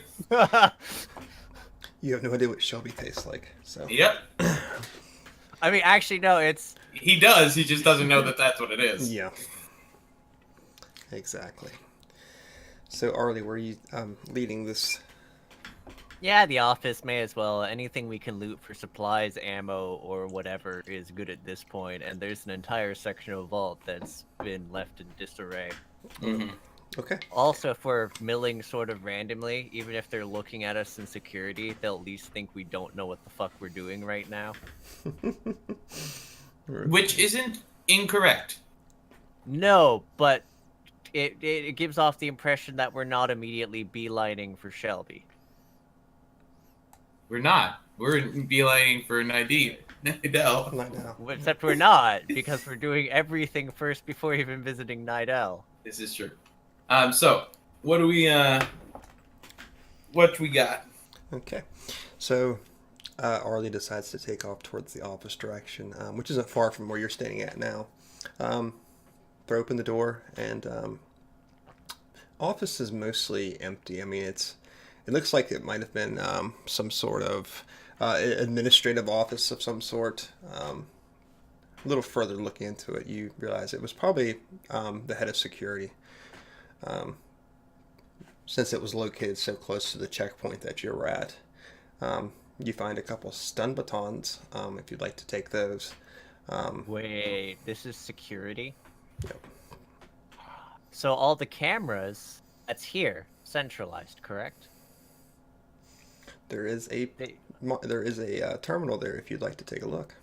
You have no idea what Shelby tastes like, so... Yep. I mean, actually, no, it's... He does, he just doesn't know that that's what it is. Yeah. Exactly. So, Arlie, were you leading this? Yeah, the office may as well. Anything we can loot for supplies, ammo, or whatever is good at this point, and there's an entire section of vault that's been left in disarray. Mm-hmm. Okay. Also, if we're milling sort of randomly, even if they're looking at us in security, they'll at least think we don't know what the fuck we're doing right now. Which isn't incorrect. No, but it gives off the impression that we're not immediately beelining for Shelby. We're not. We're beelining for Nidall. Not now. Except we're not, because we're doing everything first before even visiting Nidall. This is true. So, what do we got? Okay. So, Arlie decides to take off towards the office direction, which isn't far from where you're standing at now. Throw open the door, and office is mostly empty. I mean, it looks like it might have been some sort of administrative office of some sort. A little further looking into it, you realize it was probably the head of security, since it was located so close to the checkpoint that you were at. You find a couple stun batons, if you'd like to take those. Wait, this is security? Yep. So all the cameras, that's here, centralized, correct? There is a terminal there if you'd like to take a look.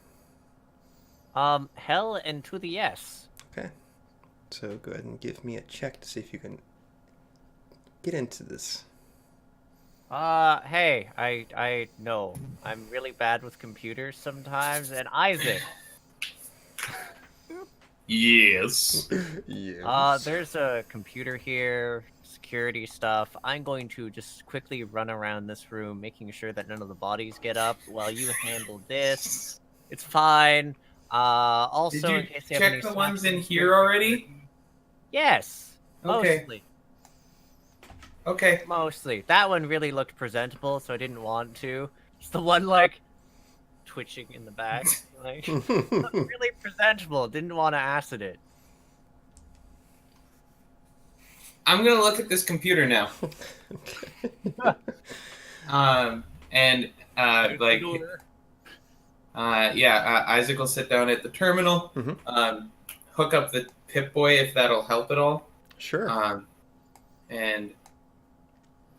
Hell and to the yes. Okay. So go ahead and give me a check to see if you can get into this. Hey, I know. I'm really bad with computers sometimes, and Isaac. Yes. Yes. There's a computer here, security stuff. I'm going to just quickly run around this room, making sure that none of the bodies get up while you handle this. It's fine. Also, Did in you case you have any check the ones in snacks- here already? Yes, Okay. mostly. Okay. Mostly. That one really looked presentable, so I didn't want to. It's the one, like, twitching in the back. Like, looked really presentable. Didn't want to acid it. I'm gonna look at this computer now. Isaac will sit down at the terminal, hook up the Pip-Boy if that'll help at all, Sure. and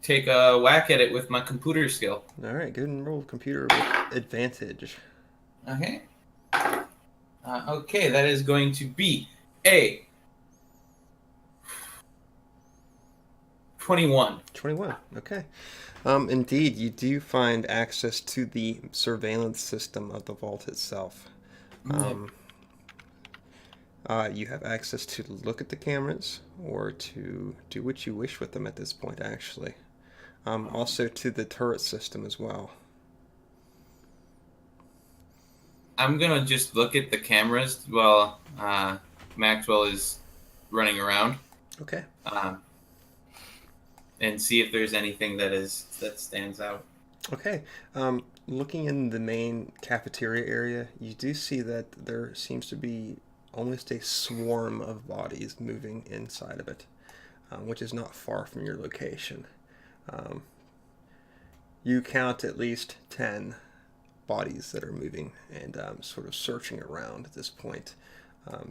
take a whack at it with my computer skill. All right, good and roll computer with advantage. Okay. Okay, that is going to be a 21. 21. Okay. Indeed, you do find access to the surveillance system of the vault itself. You have access to look at the cameras or to do what you wish with them at this point, actually. Also to the turret system as well. I'm going to just look at the cameras while Maxwell is running around. Okay. And see if there's anything that stands out. Okay. Looking in the main cafeteria area, you do see that there seems to be almost a swarm of bodies moving inside of it, which is not far from your location. You count at least 10 bodies that are moving and sort of searching around at this point,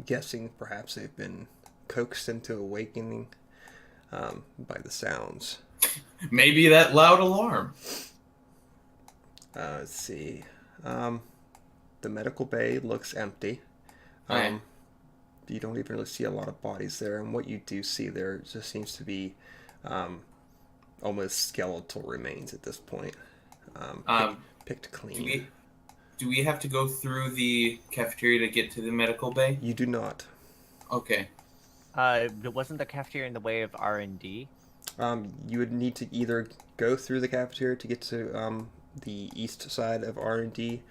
guessing perhaps they've been coaxed into awakening by the sounds. Maybe that loud alarm. Let's see. The medical bay looks empty. Right. You don't even really see a lot of bodies there, and what you do see there just seems to be almost skeletal remains at this point. Picked clean. Do we have to go through the cafeteria to get to the medical bay? You do not. Okay. Wasn't the cafeteria in the way of R&D? You would need to either go through the cafeteria to get to the east side of R&D,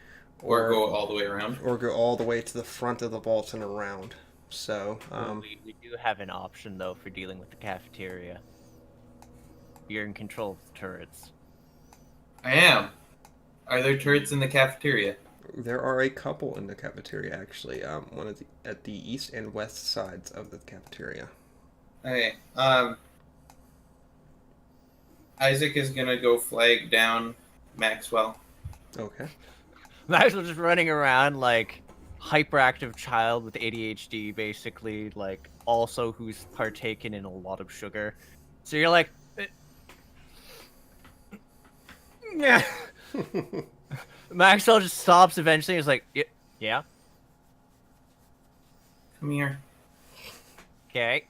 or go all the way around. Or go all the way to the front of the vault and around. So, we do have an option, though, for dealing with the cafeteria. You're in control of the turrets. I am. Are there turrets in the cafeteria? There are a couple in the cafeteria, actually. One at the east and west sides of the cafeteria. Okay. Isaac is gonna go flag down Maxwell. Okay. Maxwell just running around like hyperactive child with ADHD, basically, like also who's partaken in a lot of sugar. So you're like, yeah. Maxwell just stops eventually. He's like, yeah. Come here. Okay.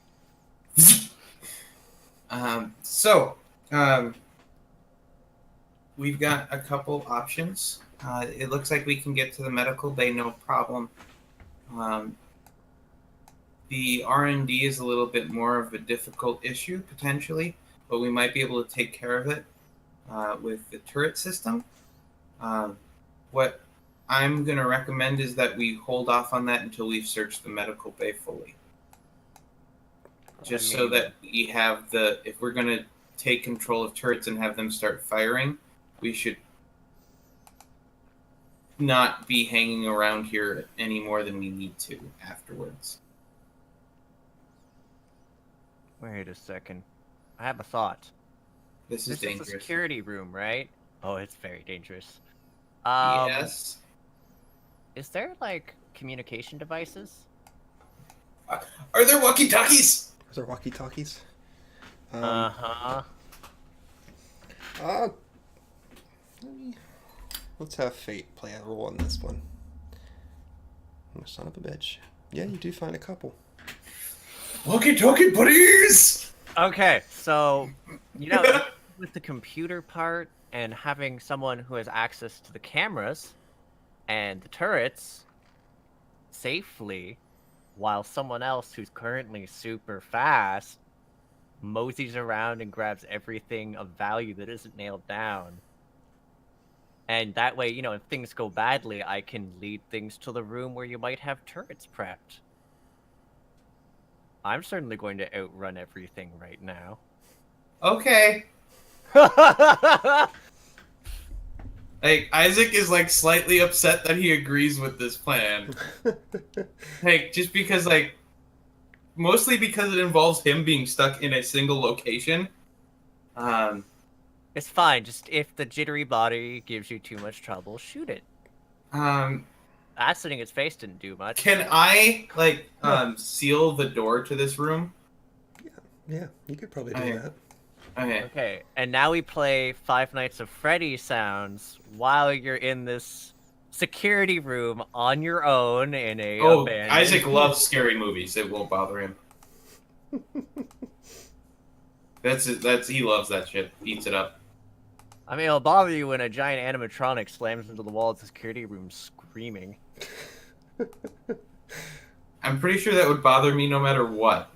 We've got a couple options. It looks like we can get to the medical bay, no problem. The R&D is a little bit more of a difficult issue, potentially, but we might be able to take care of it with the turret system. What I'm going to recommend is that we hold off on that until we've searched the medical bay fully. Just so that we have if we're going to take control of turrets and have them start firing, we should not be hanging around here any more than we need to afterwards. Wait a second. I have a thought. This is This dangerous. is a security room, right? Oh, it's very dangerous. Yes. Is there, like, communication devices? Are there walkie-talkies? Are there walkie-talkies? Uh-huh. Let's have Fate play a role on this one. Oh, son of a bitch. Yeah, you do find a couple. Walkie-talkie buddies! Okay, so, with the computer part and having someone who has access to the cameras and the turrets safely, while someone else who's currently super fast moseys around and grabs everything of value that isn't nailed down. And that way, if things go badly, I can lead things to the room where you might have turrets prepped. I'm certainly going to outrun everything right now. Okay. Like, Isaac is, like, slightly upset that he agrees with this plan. Like, just because, like, mostly because it involves him being stuck in a single location. It's fine, just if the jittery body gives you too much trouble, shoot it. Aciding its face didn't do much. Can I, like, seal the door to this room? Yeah, you could probably do that. Okay, and now we play Five Nights at Freddy's sounds while you're in this security room on your own in a abandoned... Isaac loves scary movies. It won't bother him. He loves that shit. Eats it up. I mean, it'll bother you when a giant animatronic slams into the wall of the security room screaming. I'm pretty sure that would bother me no matter what.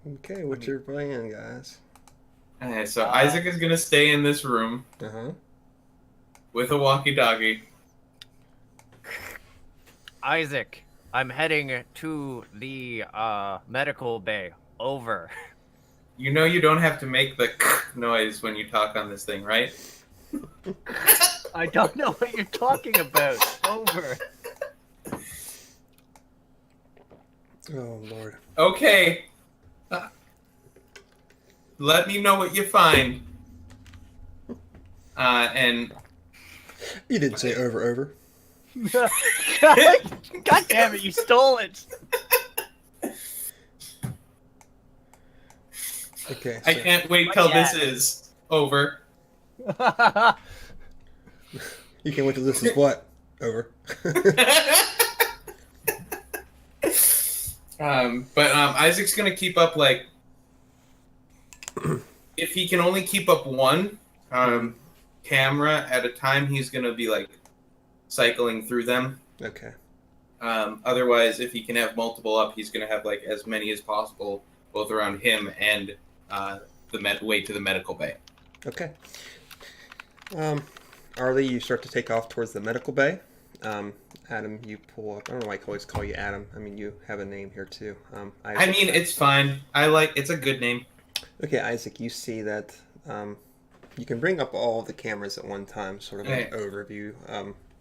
Okay, what's your plan, guys? Okay, so Isaac is gonna stay in this room with a walkie-talkie. Isaac, I'm heading to the medical bay. Over. You know you don't have to make the noise when you talk on this thing, right? I don't know what you're talking about. Over. Oh, Lord. Okay. Let me know what you find. And... You didn't say over. God damn it, you stole it! Okay. I can't wait till this is over. You can't wait till this is what? Over. But Isaac's gonna keep up, like, if he can only keep up one camera at a time, he's gonna be, like, cycling through them. Okay. Otherwise, if he can have multiple up, he's gonna have, like, as many as possible, both around him and the way to the medical bay. Okay. Arlie, you start to take off towards the medical bay. Adam, you pull up. I don't know why I always call you Adam. I mean, you have a name here too. I mean, it's fine. It's a good name. Okay, Isaac, you see that you can bring up all the cameras at one time, sort of an overview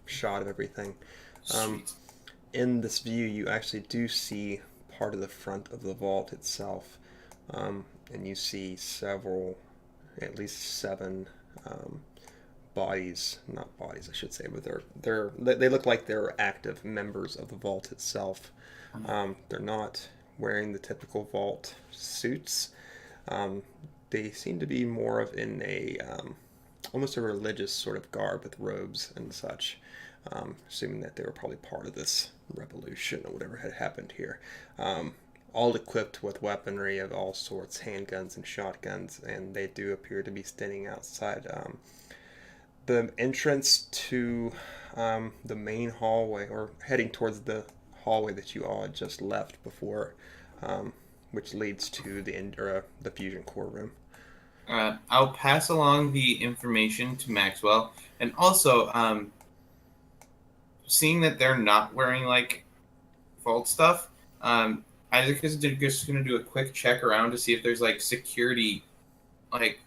shot of everything. In this view, you actually do see part of the front of the vault itself, and you see at least 7 bodies, not bodies, I should say, but they look like they're active members of the vault itself. They're not wearing the typical vault suits. They seem to be more of in a almost a religious sort of garb with robes and such, assuming that they were probably part of this revolution or whatever had happened here. All equipped with weaponry of all sorts, handguns and shotguns, and they do appear to be standing outside the entrance to the main hallway, or heading towards the hallway that you all had just left before, which leads to the fusion core room. I'll pass along the information to Maxwell, and also, seeing that they're not wearing, like, vault stuff, Isaac is just going to do a quick check around to see if there's, like, security, like,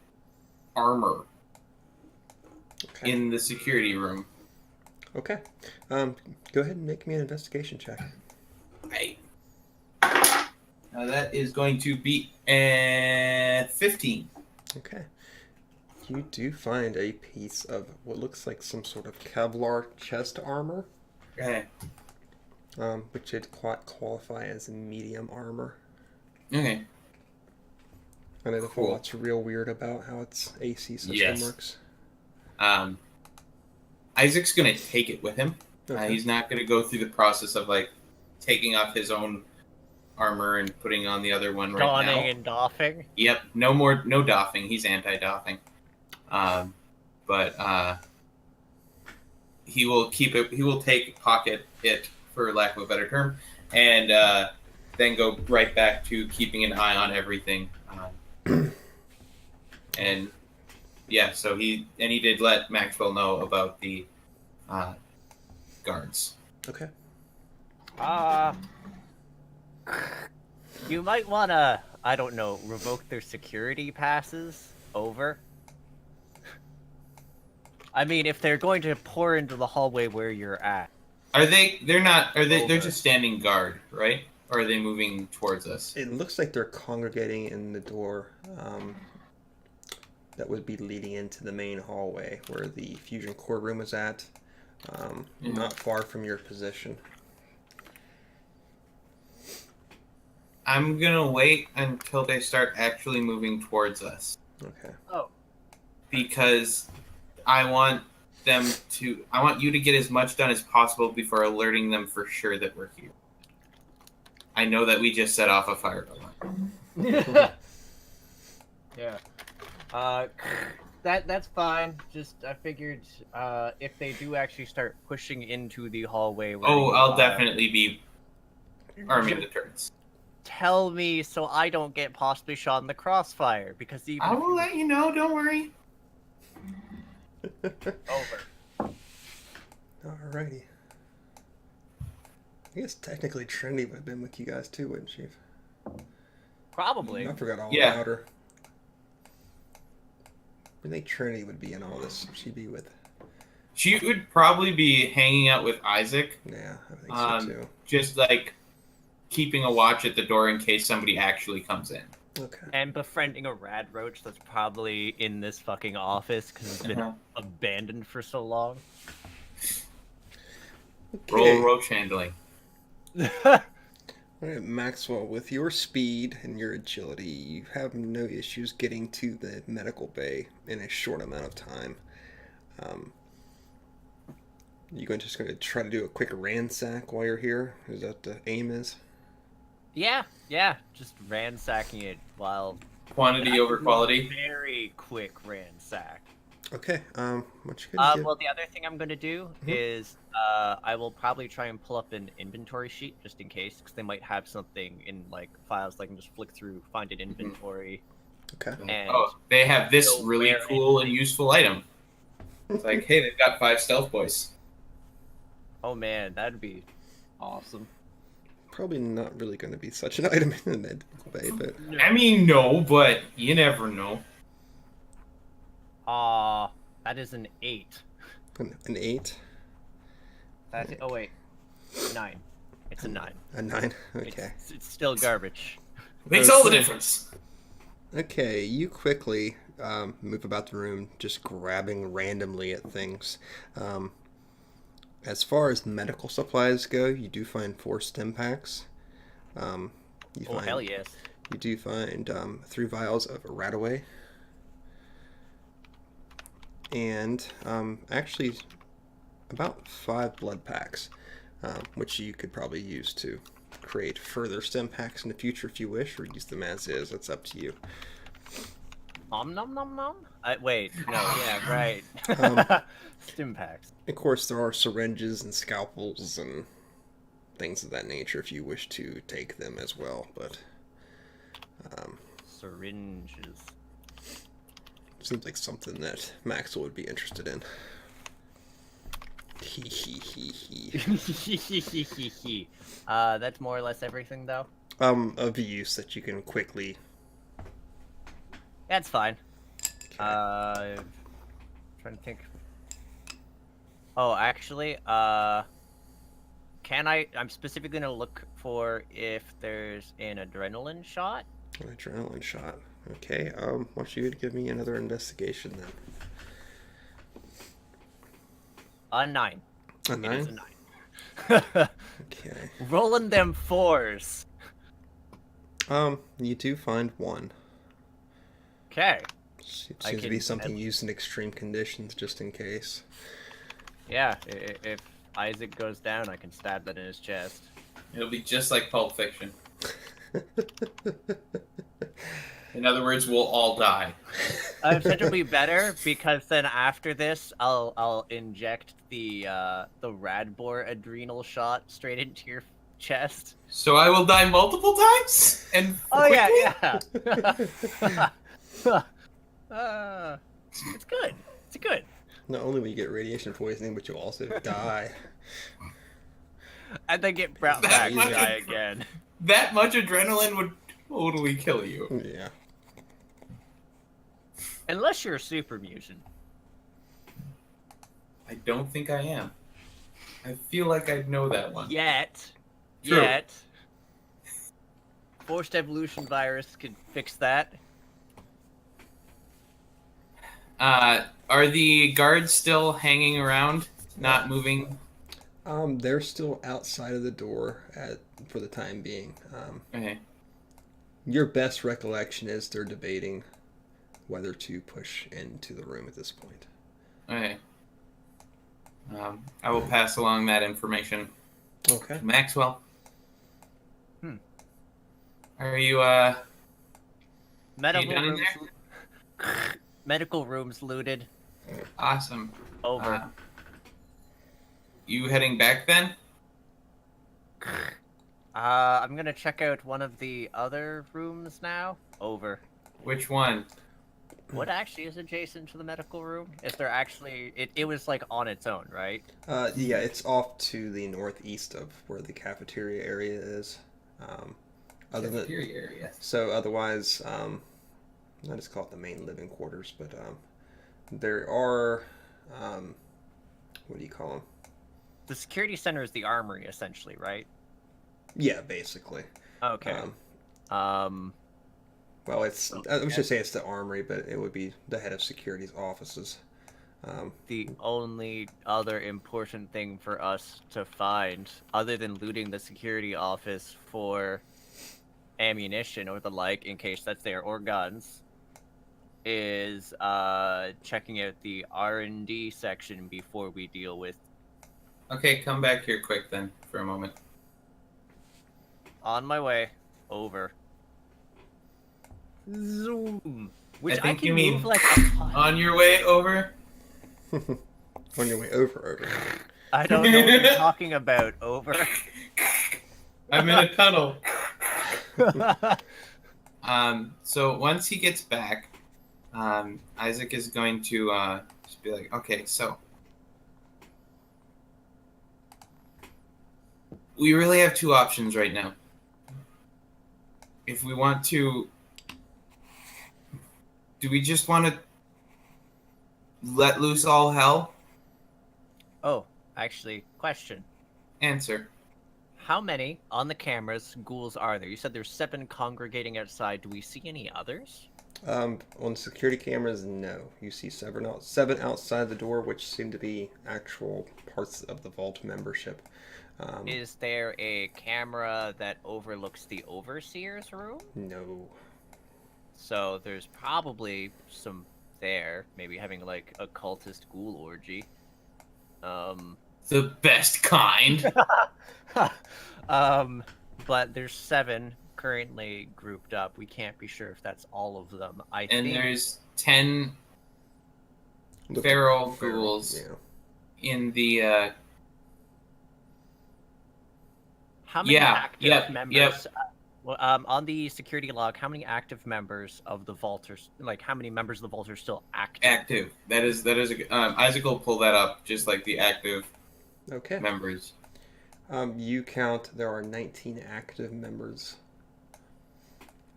armor in the security room. Okay. Go ahead and make me an investigation check. Right. Now that is going to be 15. Okay. You do find a piece of what looks like some sort of Kevlar chest armor, Okay. which would qualify as medium armor. Okay. I know the Cool. Fallout's real weird about how its AC system Yes. works. Isaac's gonna take it with him. Okay. He's not gonna go through the process of like taking off his own armor and putting on the other one right Donning now. and doffing. Yep. No doffing. He's anti-doffing. But he will keep it. He will pocket it, for lack of a better term, and then go right back to keeping an eye on everything. And yeah, so he did let Maxwell know about the guards. Okay. You might want to, I don't know, revoke their security passes. Over. I mean, if they're going to pour into the hallway where you're at. Are they? They're not. Are they? They're Over. just standing guard, right? Or are they moving towards us? It looks like they're congregating in the door that would be leading into the main hallway where the fusion core room is at, not far from your position. I'm gonna wait until they start actually moving towards us. Okay. Oh. Because I want you to get as much done as possible before alerting them for sure that we're here. I know that we just set off a fire alarm. Yeah. That's fine. Just I figured if they do actually start pushing into the hallway. Where I'll definitely be arming the turrets. Tell me so I don't get possibly shot in the crossfire because even I will let you know. Don't worry. over. Alrighty. I guess technically Trinity would have been with you guys too, wouldn't she? Probably. I forgot all Yeah. about her. I think Trinity would be in all this. She'd be with. She would probably be hanging out with Isaac, Yeah, I think so too. just like keeping a watch at the door in case somebody actually comes in. Okay. And befriending a rad roach that's probably in this fucking office because it's been abandoned for so long. Roll roach handling. Alright, Maxwell, with your speed and your agility, you have no issues getting to the medical bay in a short amount of time. Just going to try to do a quick ransack while you're here? Is that the aim is? Yeah, just ransacking it while... Quantity over quality. Very quick ransack. Okay, what you gonna do? Well, the other thing I'm going to do is I will probably try and pull up an inventory sheet just in case, because they might have something in like files that I can just flick through, find an inventory. Okay. And They have this So really where- cool and useful item. It's like, hey, they've got 5 stealth boys. oh man, that'd be awesome. Probably not really going to be such an item in the medical bay, but I mean, no, but you never know. That is an 8. an 8? That's oh wait, 9. It's a 9. A 9? Okay. It's still garbage. Makes all the difference. Okay, you quickly move about the room, just grabbing randomly at things. As far as medical supplies go, you do find 4 stim packs. Hell yes. You do find 3 vials of Radaway. And actually about 5 blood packs, which you could probably use to create further stim packs in the future if you wish, or use them as is. That's up to you. Nom nom nom nom. Wait, no, yeah, right. Stim packs. Of course, there are syringes and scalpels and things of that nature if you wish to take them as well, but Syringes. seems like something that Maxwell would be interested in. That's more or less everything, though. Of use that you can quickly. That's fine. Trying to think. Oh, actually, can I'm specifically gonna look for if there's an adrenaline shot. An adrenaline shot. Okay, why don't you give me another investigation then? A 9. A It is 9? a 9. Okay. Rolling them 4s. You do find one. Okay. It I seems to can be something used in extreme conditions, just in case. Yeah, if Isaac goes down, I can stab that in his chest. It'll be just like Pulp Fiction. In other words, we'll all die. It'll be better because then after this, I'll inject the Radbor adrenal shot straight into your chest. So I will die multiple times? And Oh quickly? yeah. It's good. It's good. Not only will you get radiation poisoning, but you'll also die. And then get brought back and die again. That much adrenaline would totally kill you. Yeah. Unless you're a super mutant. I don't think I am. I feel like I know that one. Yet. True. Forced evolution virus could fix that. Are the guards still hanging around, not moving? They're still outside of the door for the time being. Okay. Your best recollection is they're debating whether to push into the room at this point. Okay. I will pass along that information. Okay. Maxwell. Are you, Medical done in rooms. Medical rooms looted. Awesome. Over. You heading back then? I'm gonna check out one of the other rooms now. Over. Which one? What actually is adjacent to the medical room? Is there actually... It was, like, on its own, right? Yeah, it's off to the northeast of where the cafeteria area is. Cafeteria area. So otherwise, I just call it the main living quarters, but there are... what do you call them? The security center is the armory, essentially, right? Yeah, basically. Okay. Well, it's I should say it's the armory, but it would be the head of security's offices. The only other important thing for us to find, other than looting the security office for ammunition or the like, in case that's there, or guns, is checking out the R&D section before we deal with... Okay, come back here quick then, for a moment. On my way. Over. Zoom. Which I think can you mean move like a on your way over? On your way over. I don't know what you're talking about. Over. I'm in a tunnel. So once he gets back, Isaac is going to just be like, okay, so we really have two options right now. If we want to, do we just want to let loose all hell? Oh, actually, question. Answer. How many, on the cameras, ghouls are there? You said there's 7 congregating outside. Do we see any others? On security cameras, no. You see 7 outside the door, which seem to be actual parts of the vault membership. Is there a camera that overlooks the overseer's room? No. So there's probably some there, maybe having like a cultist ghoul orgy. The best kind. But there's 7 currently grouped up. We can't be sure if that's all of them. And there's 10 feral ghouls in the how many active members? Yep. On the security log, how many active members of the vault are how many members of the vault are still active? Active. That is Isaac will pull that up, just like the active members. You count there are 19 active members.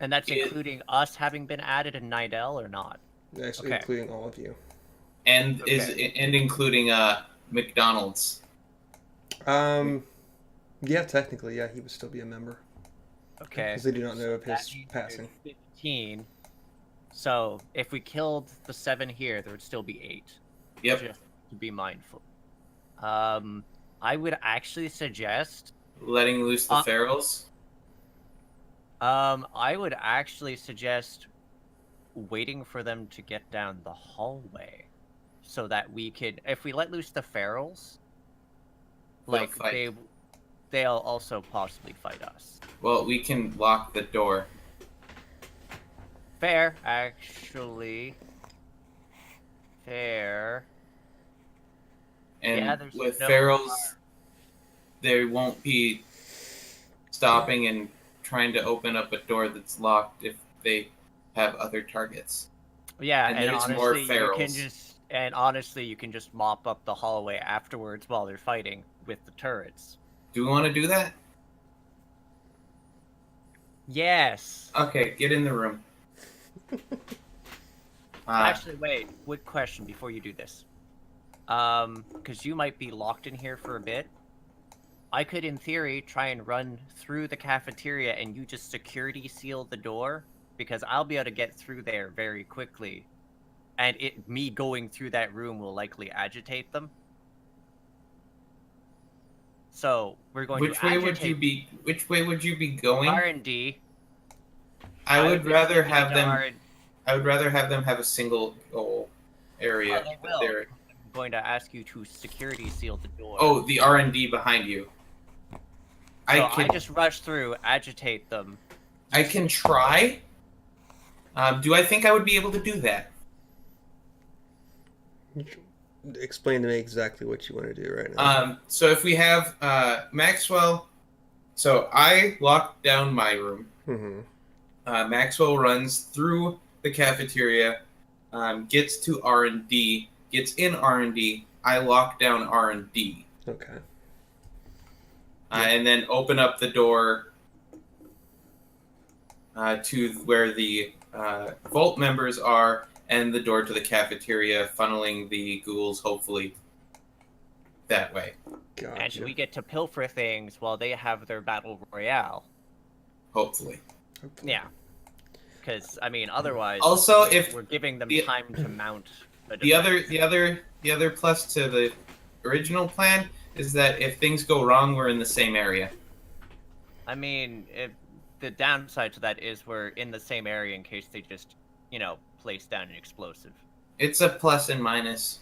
And that's including us having been added in Nidall or not? Actually, including all of you. And including McDonald's? Yeah, technically, yeah, he would still be a member. Okay. Because they do not know of That his means passing. there's 15. So if we killed the 7 here, there would still be 8. Yep. Just to be mindful. I would actually suggest. Letting loose the ferals? I would actually suggest waiting for them to get down the hallway, so that we could, if we let loose the ferals, like they'll also possibly fight us. Well, we can lock the door. Fair, actually. Fair. And yeah, there's with no ferals, they won't be stopping and trying to open up a door that's locked if they have other targets. Yeah, and and there's honestly, more you ferals. can just mop up the hallway afterwards while they're fighting with the turrets. Do we want to do that? Yes. Okay, get in the room. Actually, wait. Quick question before you do this. Because you might be locked in here for a bit. I could, in theory, try and run through the cafeteria and you just security seal the door, because I'll be able to get through there very quickly. And me going through that room will likely agitate them. So, we're going Which to way would you be going? R&D. I would rather have them have a single goal area. They will. I'm going to ask you to security seal the door. Oh, the R&D behind you. I just rush through, agitate them. I can try. Do I think I would be able to do that? Explain to me exactly what you want to do right now. So if we have Maxwell, so I locked down my room. Mm-hmm. Maxwell runs through the cafeteria, gets to R&D, gets in R&D. I lock down R&D. Okay. And then open up the door to where the Vault members are, and the door to the cafeteria, funneling the ghouls, hopefully, that way. Gotcha. And we get to pilfer things while they have their battle royale. Hopefully. Yeah. Because, I mean, otherwise, also, if we're giving them time to mount a the other plus to the original plan is that if things go wrong, we're in the same area. I mean, the downside to that is we're in the same area in case they just, place down an explosive. It's a plus and minus.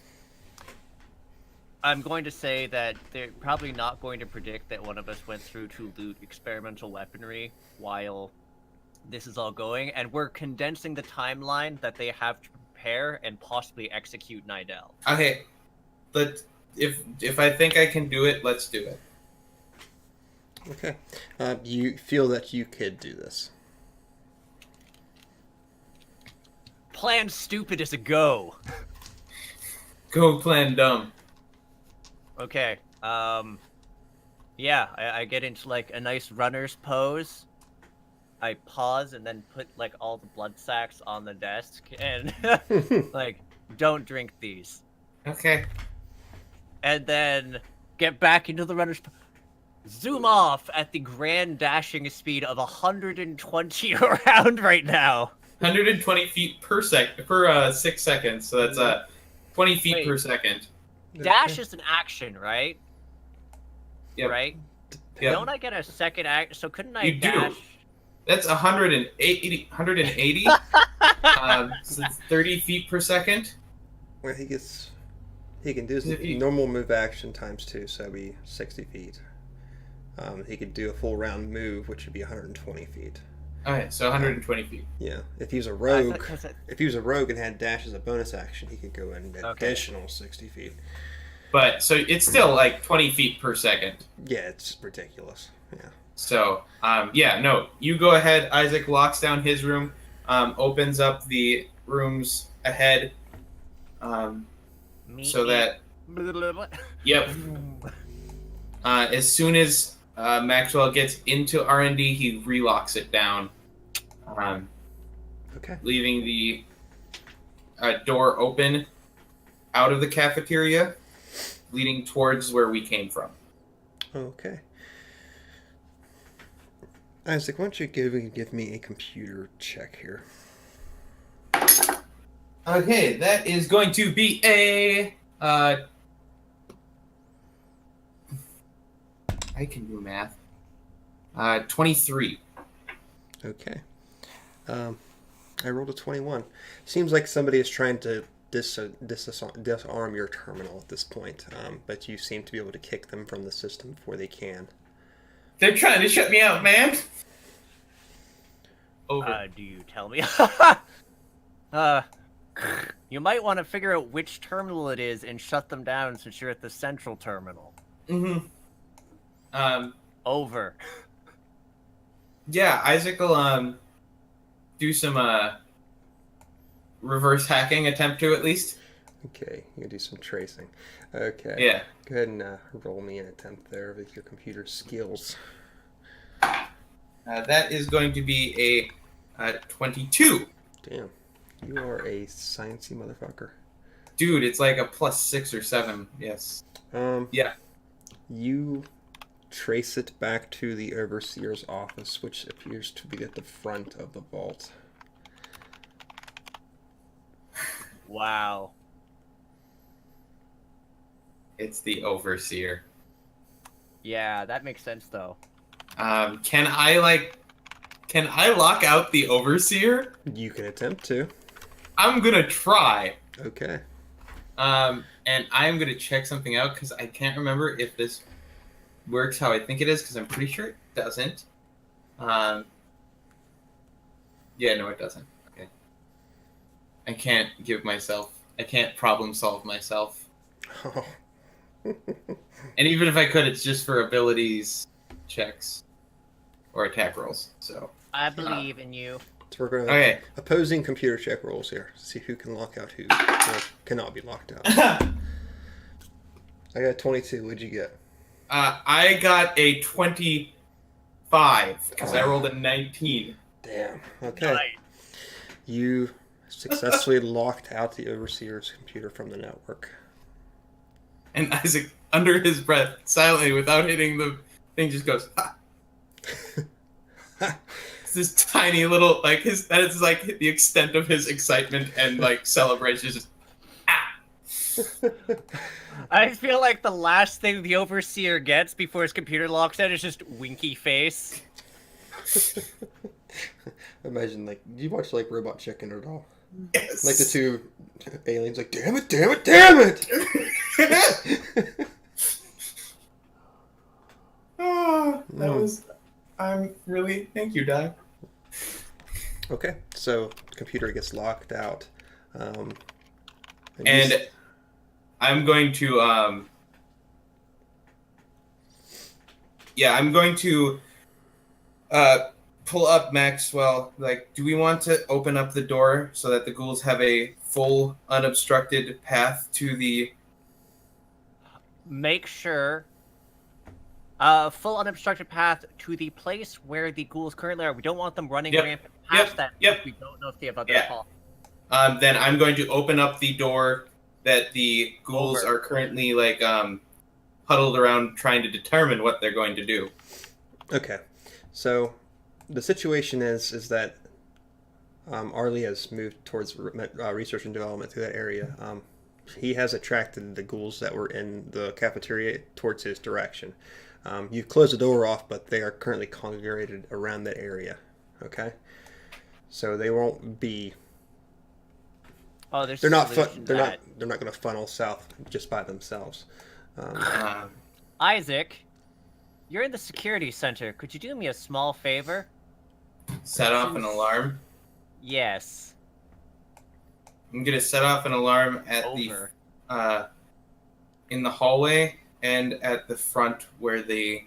I'm going to say that they're probably not going to predict that one of us went through to loot experimental weaponry while this is all going, and we're condensing the timeline that they have to prepare and possibly execute Nidall. Okay, but if I think I can do it, let's do it. Okay. You feel that you could do this. Plan stupid is a go. Go plan dumb. Okay. Yeah, I get into like a nice runner's pose. I pause and then put like all the blood sacks on the desk and like, don't drink these. Okay. And then get back into the runner's pose. Zoom off at the grand dashing speed of 120 around right now. 120 feet per 6 seconds, so that's 20 feet per second. Dash is an action, right? Yep. Right? Yep. Don't I get a second act? So couldn't I You dash? do. That's 180. So it's 30 feet per second. Well, he can do his normal move action times 2, so that'd be 60 feet. He could do a full round move, which would be 120 feet. Alright, so 120 feet. Yeah, if he was a rogue, and had dash as a bonus action, he could go an additional 60 feet. But so it's still like 20 feet per second. Yeah, it's ridiculous. Yeah. So you go ahead. Isaac locks down his room, opens up the rooms ahead, so that. Yep. As soon as Maxwell gets into R&D, he relocks it down, leaving the door open out of the cafeteria leading towards where we came from. Okay. Isaac, why don't you give me a computer check here? Okay, that is going to be a... I can do math. 23. Okay. I rolled a 21. Seems like somebody is trying to disarm your terminal at this point, but you seem to be able to kick them from the system before they can. They're trying to shut me out, man! Over. Do you tell me? You might want to figure out which terminal it is and shut them down since you're at the central terminal. Mm-hmm. Over. Yeah, Isaac will, do some, reverse hacking attempt to, at least. Okay, you can do some tracing. Okay. Yeah. Go ahead and roll me an attempt there with your computer skills. That is going to be a 22. Damn. You are a sciencey motherfucker. Dude, it's like a +6 or 7, yes. Yeah. You trace it back to the Overseer's office, which appears to be at the front of the vault. Wow. It's the Overseer. Yeah, that makes sense though. Can I lock out the Overseer? You can attempt to. I'm gonna try. Okay. And I'm gonna check something out because I can't remember if this works how I think it is because I'm pretty sure it doesn't. Yeah, no, it doesn't. Okay. I can't problem solve myself. Oh. And even if I could, it's just for abilities checks or attack rolls. So I believe in you. So we're going to opposing computer check rolls here. See who can lock out who. Or cannot be locked out. I got 22. What'd you get? I got a 25 because I rolled a 19. Damn. Okay. You successfully locked out the Overseer's computer from the network. And Isaac, under his breath, silently, without hitting the thing, just goes, ha! It's this tiny little, that is the extent of his excitement and, celebration. Just, ah! I feel like the last thing the Overseer gets before his computer locks out is just winky face. Imagine, do you watch, Robot Chicken at all? Yes! The two aliens, damn it, damn it, damn it! Oh, I'm really, thank you, Di. Okay, so the computer gets locked out. And I'm going to, I'm going to, pull up Maxwell. Do we want to open up the door so that the ghouls have a full, unobstructed path to the... Make sure... full unobstructed path to the place where the ghouls currently are. We don't want them running rampant past that. Yep. We don't know if they have other calls. Then I'm going to open up the door that the ghouls are currently, huddled around trying to determine what they're going to do. Okay. So, the situation is that Arlie has moved towards research and development through that area. He has attracted the ghouls that were in the cafeteria towards his direction. You've closed the door off, but they are currently congregated around that area. Okay, so they won't be. Oh, there's. They're not. They're not going to funnel south just by themselves. Isaac, you're in the security center. Could you do me a small favor? Set off an alarm. Yes. I'm gonna set off an alarm at in the hallway and at the front where the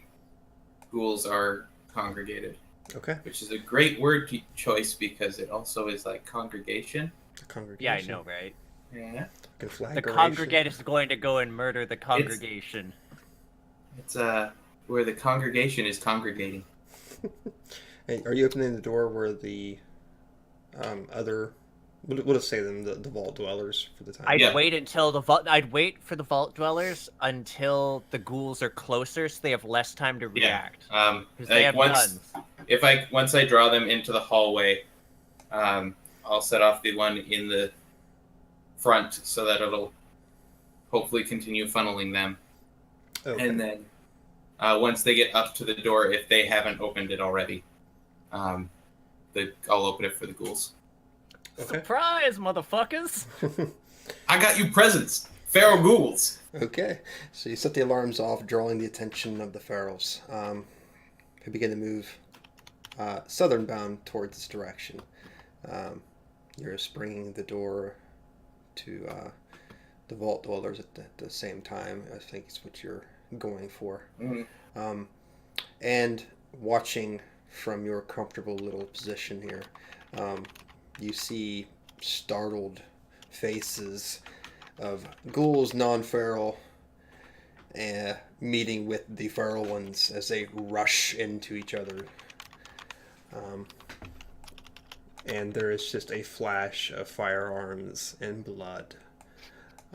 ghouls are congregated. Okay. Which is a great word choice because it also is congregation. The congregation. Yeah, I know, right? Yeah. The congregate is going to go and murder the congregation. It's where the congregation is congregating. Hey, are you opening the door where the other We'll just say them the vault dwellers for the time. I'd wait for the vault dwellers until the ghouls are closer, so they have less time to react. Because they have guns. Once I draw them into the hallway, I'll set off the one in the front so that it'll hopefully continue funneling them. Okay. And then once they get up to the door, if they haven't opened it already, I'll open it for the ghouls. Okay. Surprise, motherfuckers! I got you presents, feral ghouls. Okay, so you set the alarms off, drawing the attention of the ferals. They begin to move southern bound towards this direction. You're springing the door to the vault dwellers at the same time. I think it's what you're going for. Mm-hmm. And watching from your comfortable little position here, you see startled faces of ghouls, non-feral, meeting with the feral ones as they rush into each other. And there is just a flash of firearms and blood.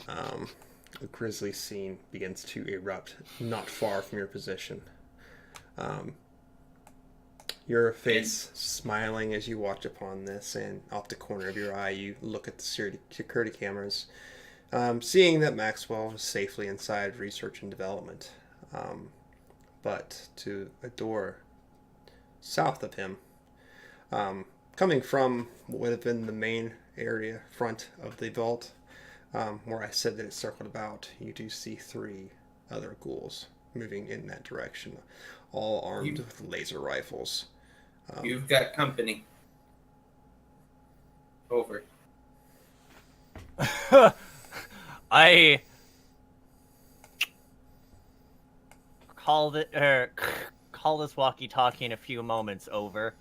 A grisly scene begins to erupt not far from your position. Your face smiling as you watch upon this, and off the corner of your eye you look at the security cameras, seeing that Maxwell is safely inside research and development. But to a door south of him, coming from what would have been the main area front of the vault, where I said that it circled about, you do see 3 other ghouls moving in that direction, all armed with laser rifles. You've got company. Over. I call this walkie-talkie in a few moments. Over.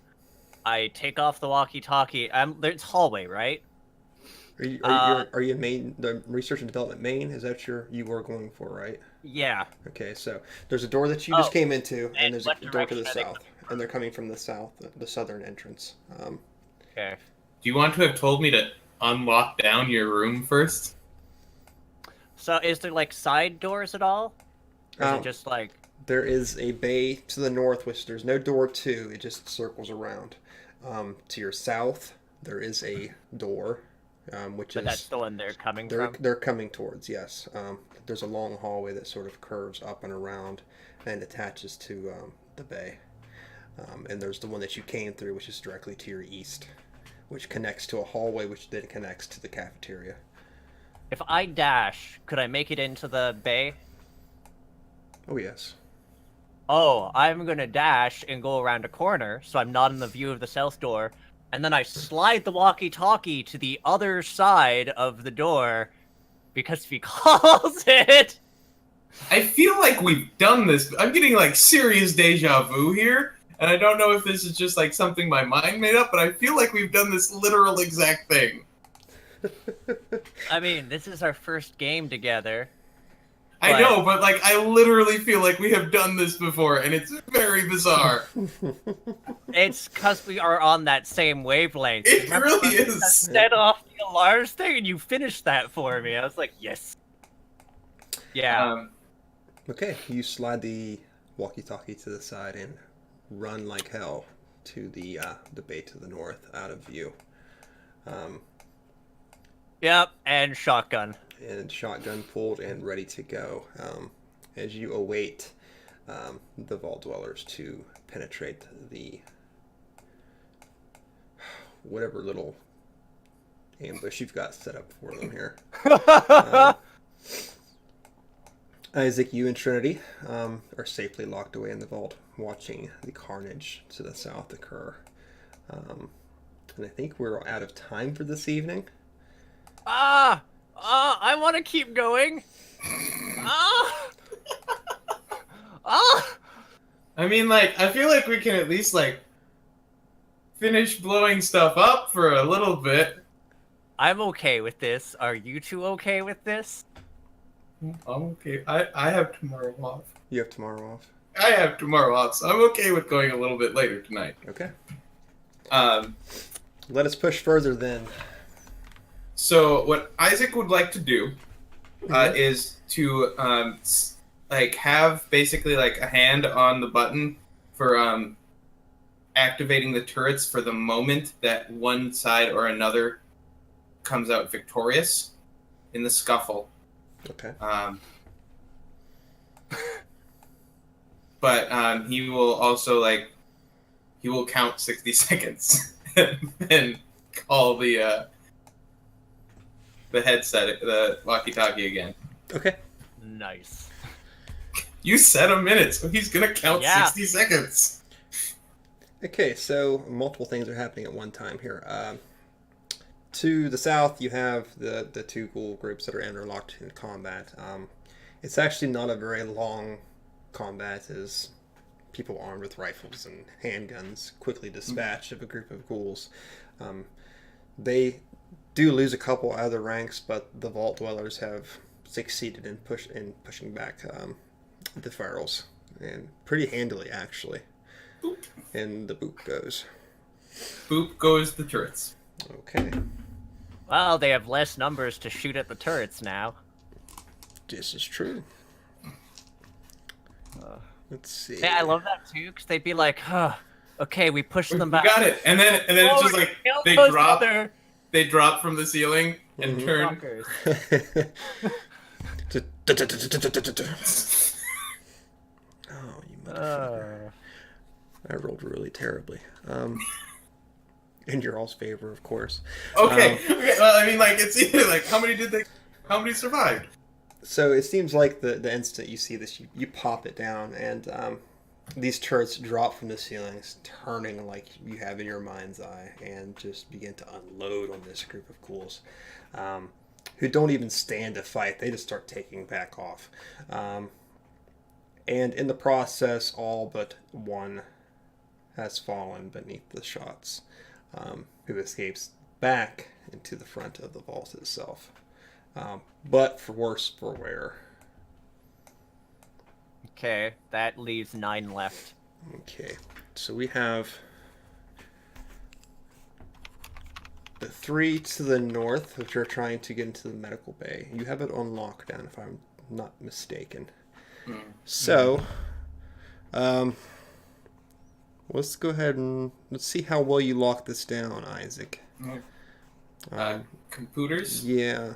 I take off the walkie-talkie. It's hallway, right? Are you main, the research and development main? Is that you were going for, right? Yeah. Okay, so there's a door that you just came into, and there's a door to the direction south, and they're coming from the south, the southern entrance. Do Okay. you want to have told me to unlock down your room first? So, is there like side doors at all? Or is it just like? There is a bay to the north, which there's no door to. It just circles around. To your south, there is a door. But that's the one they're coming from? They're coming towards, yes. There's a long hallway that sort of curves up and around and attaches to the bay. And there's the one that you came through, which is directly to your east, which connects to a hallway, which then connects to the cafeteria. If I dash, could I make it into the bay? Oh, yes. Oh, I'm going to dash and go around a corner, so I'm not in the view of the south door. And then I slide the walkie-talkie to the other side of the door, because if he calls it... I feel like we've done this. I'm getting, like, serious deja vu here, and I don't know if this is just, like, something my mind made up, but I feel like we've done this literal exact thing. I mean, this is our first game together. I know, but, like, I literally feel like we have done this before, and it's very bizarre. It's because we are on that same wavelength. It really is. Set off the alarms thing, and you finished that for me. I was like, yes. Yeah. Okay, you slide the walkie-talkie to the side and run like hell to the bay to the north, out of view. Yep, and shotgun. And shotgun pulled and ready to go, as you await the vault dwellers to penetrate the whatever little ambush you've got set up for them here. Isaac, you and Trinity are safely locked away in the vault, watching the carnage to the south occur. And I think we're out of time for this evening. I want to keep going. I mean, like, I feel like we can at least, like, finish blowing stuff up for a little bit. I'm okay with this. Are you two okay with this? I'm okay. I have tomorrow off. You have tomorrow off? I have tomorrow off, so I'm okay with going a little bit later tonight. Okay. Let us push further then. So what Isaac would like to do is to have basically like a hand on the button for activating the turrets for the moment that one side or another comes out victorious in the scuffle. Okay. But he will also he will count 60 seconds and call the headset, the walkie-talkie again. Okay. Nice. You said a minute, so he's gonna count 60 seconds. Okay, so multiple things are happening at one time here. To the south, you have the two ghoul groups that are interlocked in combat. It's actually not a very long combat, as people armed with rifles and handguns quickly dispatch of a group of ghouls. They do lose a couple other ranks, but the Vault Dwellers have succeeded in pushing back the ferals, and pretty handily, actually. Boop. And the boop goes. Boop goes the turrets. Okay. Well, they have less numbers to shoot at the turrets now. This is true. Let's see. Yeah, I love that too, because they'd be like, okay, we pushed them back. We got it, and then it's just like they drop from the ceiling and turn. Oh, you motherfucker. I rolled really terribly. In your all's favor, of course. Okay. Well, I mean, it's either how many survived? So it seems like the instant you see this, you pop it down, and these turrets drop from the ceilings, turning like you have in your mind's eye, and just begin to unload on this group of ghouls, who don't even stand to fight. They just start taking back off. And in the process, all but one has fallen beneath the shots, who escapes back into the front of the vault itself. But for worse for wear. Okay, that leaves 9 left. Okay, so we have the 3 to the north, which are trying to get into the medical bay. You have it on lockdown, if I'm not mistaken. So, let's go ahead and let's see how well you lock this down, Isaac. Computers? Yeah.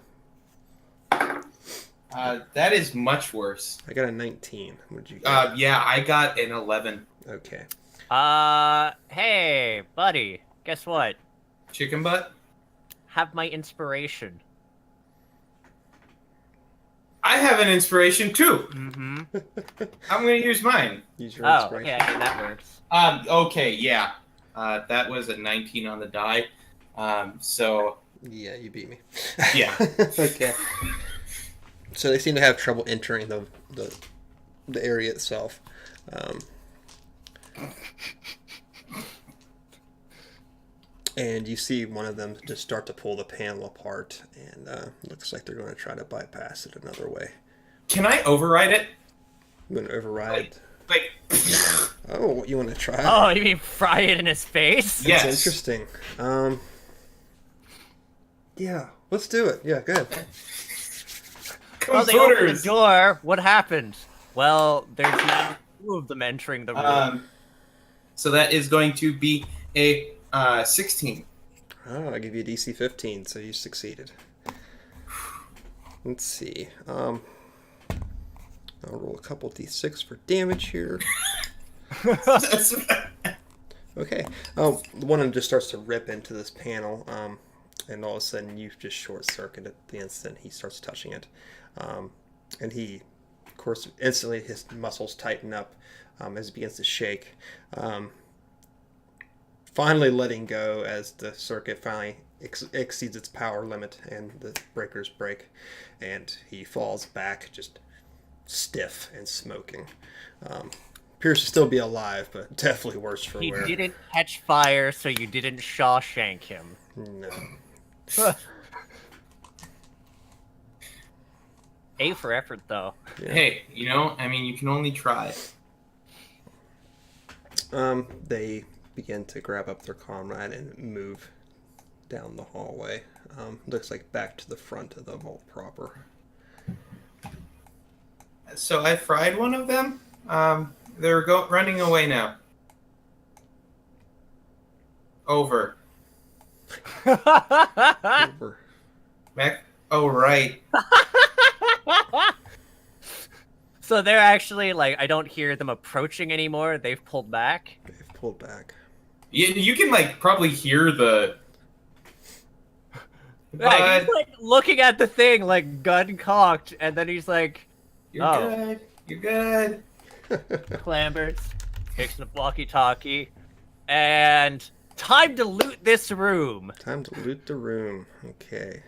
That is much worse. I got a 19. What did you get? Yeah, I got an 11. Okay. Hey, buddy, guess what? Chicken butt? Have my inspiration. I have an inspiration too. Mm-hmm. I'm gonna use mine. Use your Oh, inspiration. yeah, that works. Okay, yeah. That was a 19 on the die. So. Yeah, you beat me. Yeah. Okay. So they seem to have trouble entering the area itself. And you see one of them just start to pull the panel apart, and looks like they're going to try to bypass it another way. Can I override it? I'm going to override. Like. Oh, you want to try? Oh, you mean fry it in his face? Yes. That's interesting. Yeah, let's do it. Yeah, good. Well, they opened the door. What happened? Well, there's now 2 of them entering the room. So that is going to be a 16. Oh, I give you a DC 15, so you succeeded. Let's see. I'll roll a couple D6 for damage here. Okay. Oh, one of them just starts to rip into this panel, and all of a sudden you just short-circuit the instant he starts touching it. And he, of course, instantly his muscles tighten up as he begins to shake. Finally letting go as the circuit finally exceeds its power limit and the breakers break, and he falls back just stiff and smoking. Appears to still be alive, but definitely worse for wear. He didn't catch fire, so you didn't Shawshank him. No. A for effort, though. Yeah. Hey, you can only try. They begin to grab up their comrade and move down the hallway. Looks like back to the front of the vault proper. So I fried one of them. They're running away now. Over. Over. Oh, right. So they're actually, like, I don't hear them approaching anymore. They've pulled back. They've pulled back. You can, like, probably hear the... Yeah, he's, like, looking at the thing, like, gun cocked, and then he's like, You're good. You're good. clambers, picks the walkie-talkie, and time to loot this room. Time to loot the room. Okay.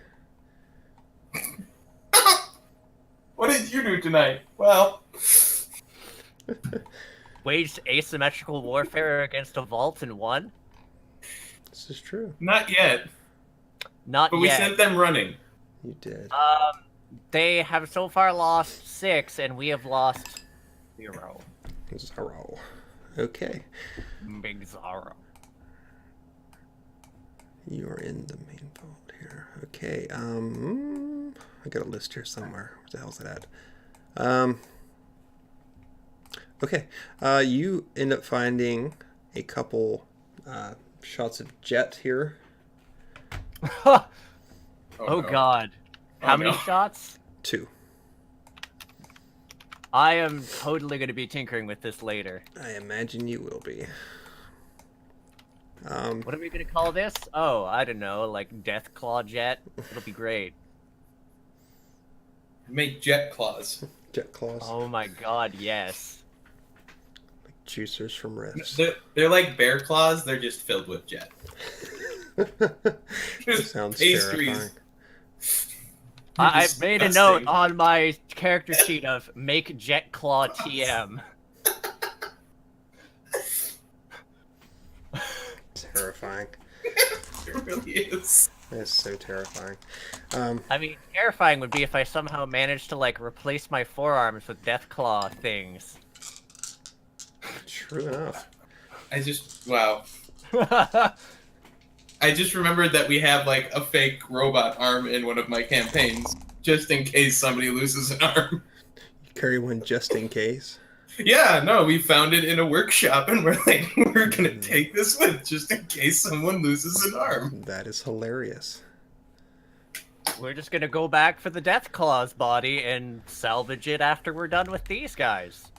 What did you do tonight? Well... Waged asymmetrical warfare against a vault and won? This is true. Not yet. Not But we yet. sent them running. You did. They have so far lost 6, and we have lost 0. Zero. Okay. Big Zaro. You are in the main vault here. Okay. I got a list here somewhere. Where the hell's it at? Okay. You end up finding a couple shots of jet here. Oh no. god. Oh, How many no. shots? 2. I am totally going to be tinkering with this later. I imagine you will be. What are we going to call this? Oh, I don't know, like Death Claw Jet? It'll be great. Make jet claws. Jet claws. Oh my god, yes. Like juicers from Rifts. They're like bear claws, they're just filled with jet. Just Sounds pastries. terrifying. I've made a note Disgusting. on my character sheet of make Jet Claw TM. Terrifying. It really is. That's so terrifying. I mean, terrifying would be if I somehow managed to, like, replace my forearms with Death Claw things. True enough. Wow. I just remembered that we have like a fake robot arm in one of my campaigns, just in case somebody loses an arm. You carry one just in case. Yeah, no, we found it in a workshop, and we're like, we're gonna take this with just in case someone loses an arm. That is hilarious. We're just gonna go back for the Death Claw's body and salvage it after we're done with these guys.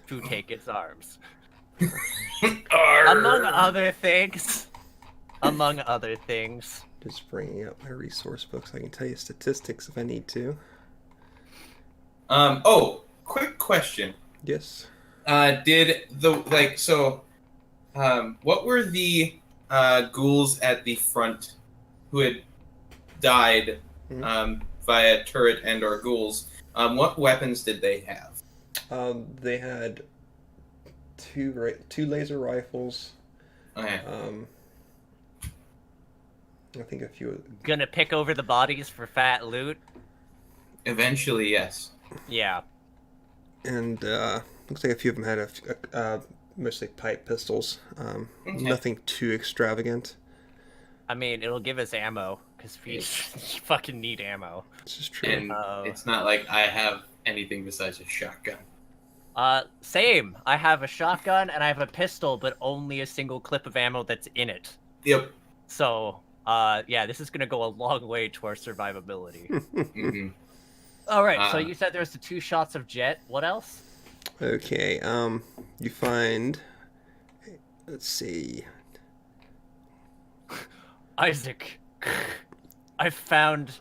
To take its arms. Among other things. Among other things. Just bringing up my resource books. I can tell you statistics if I need to. Oh, quick question. Yes. What were the ghouls at the front who had died via turret and or ghouls? What weapons did they have? They had two laser rifles. Okay. I think a few. Gonna pick over the bodies for fat loot? Eventually, yes. Yeah. And looks like a few of them had mostly pipe pistols. Nothing too extravagant. I mean, it'll give us ammo, because we fucking need ammo. This is true. And it's not like I have anything besides a shotgun. Same. I have a shotgun and I have a pistol, but only a single clip of ammo that's in it. Yep. So, yeah, this is gonna go a long way towards survivability. Mm-hmm. Alright, so you said there's the 2 shots of jet. What else? Okay, you find, let's see. Isaac. I found,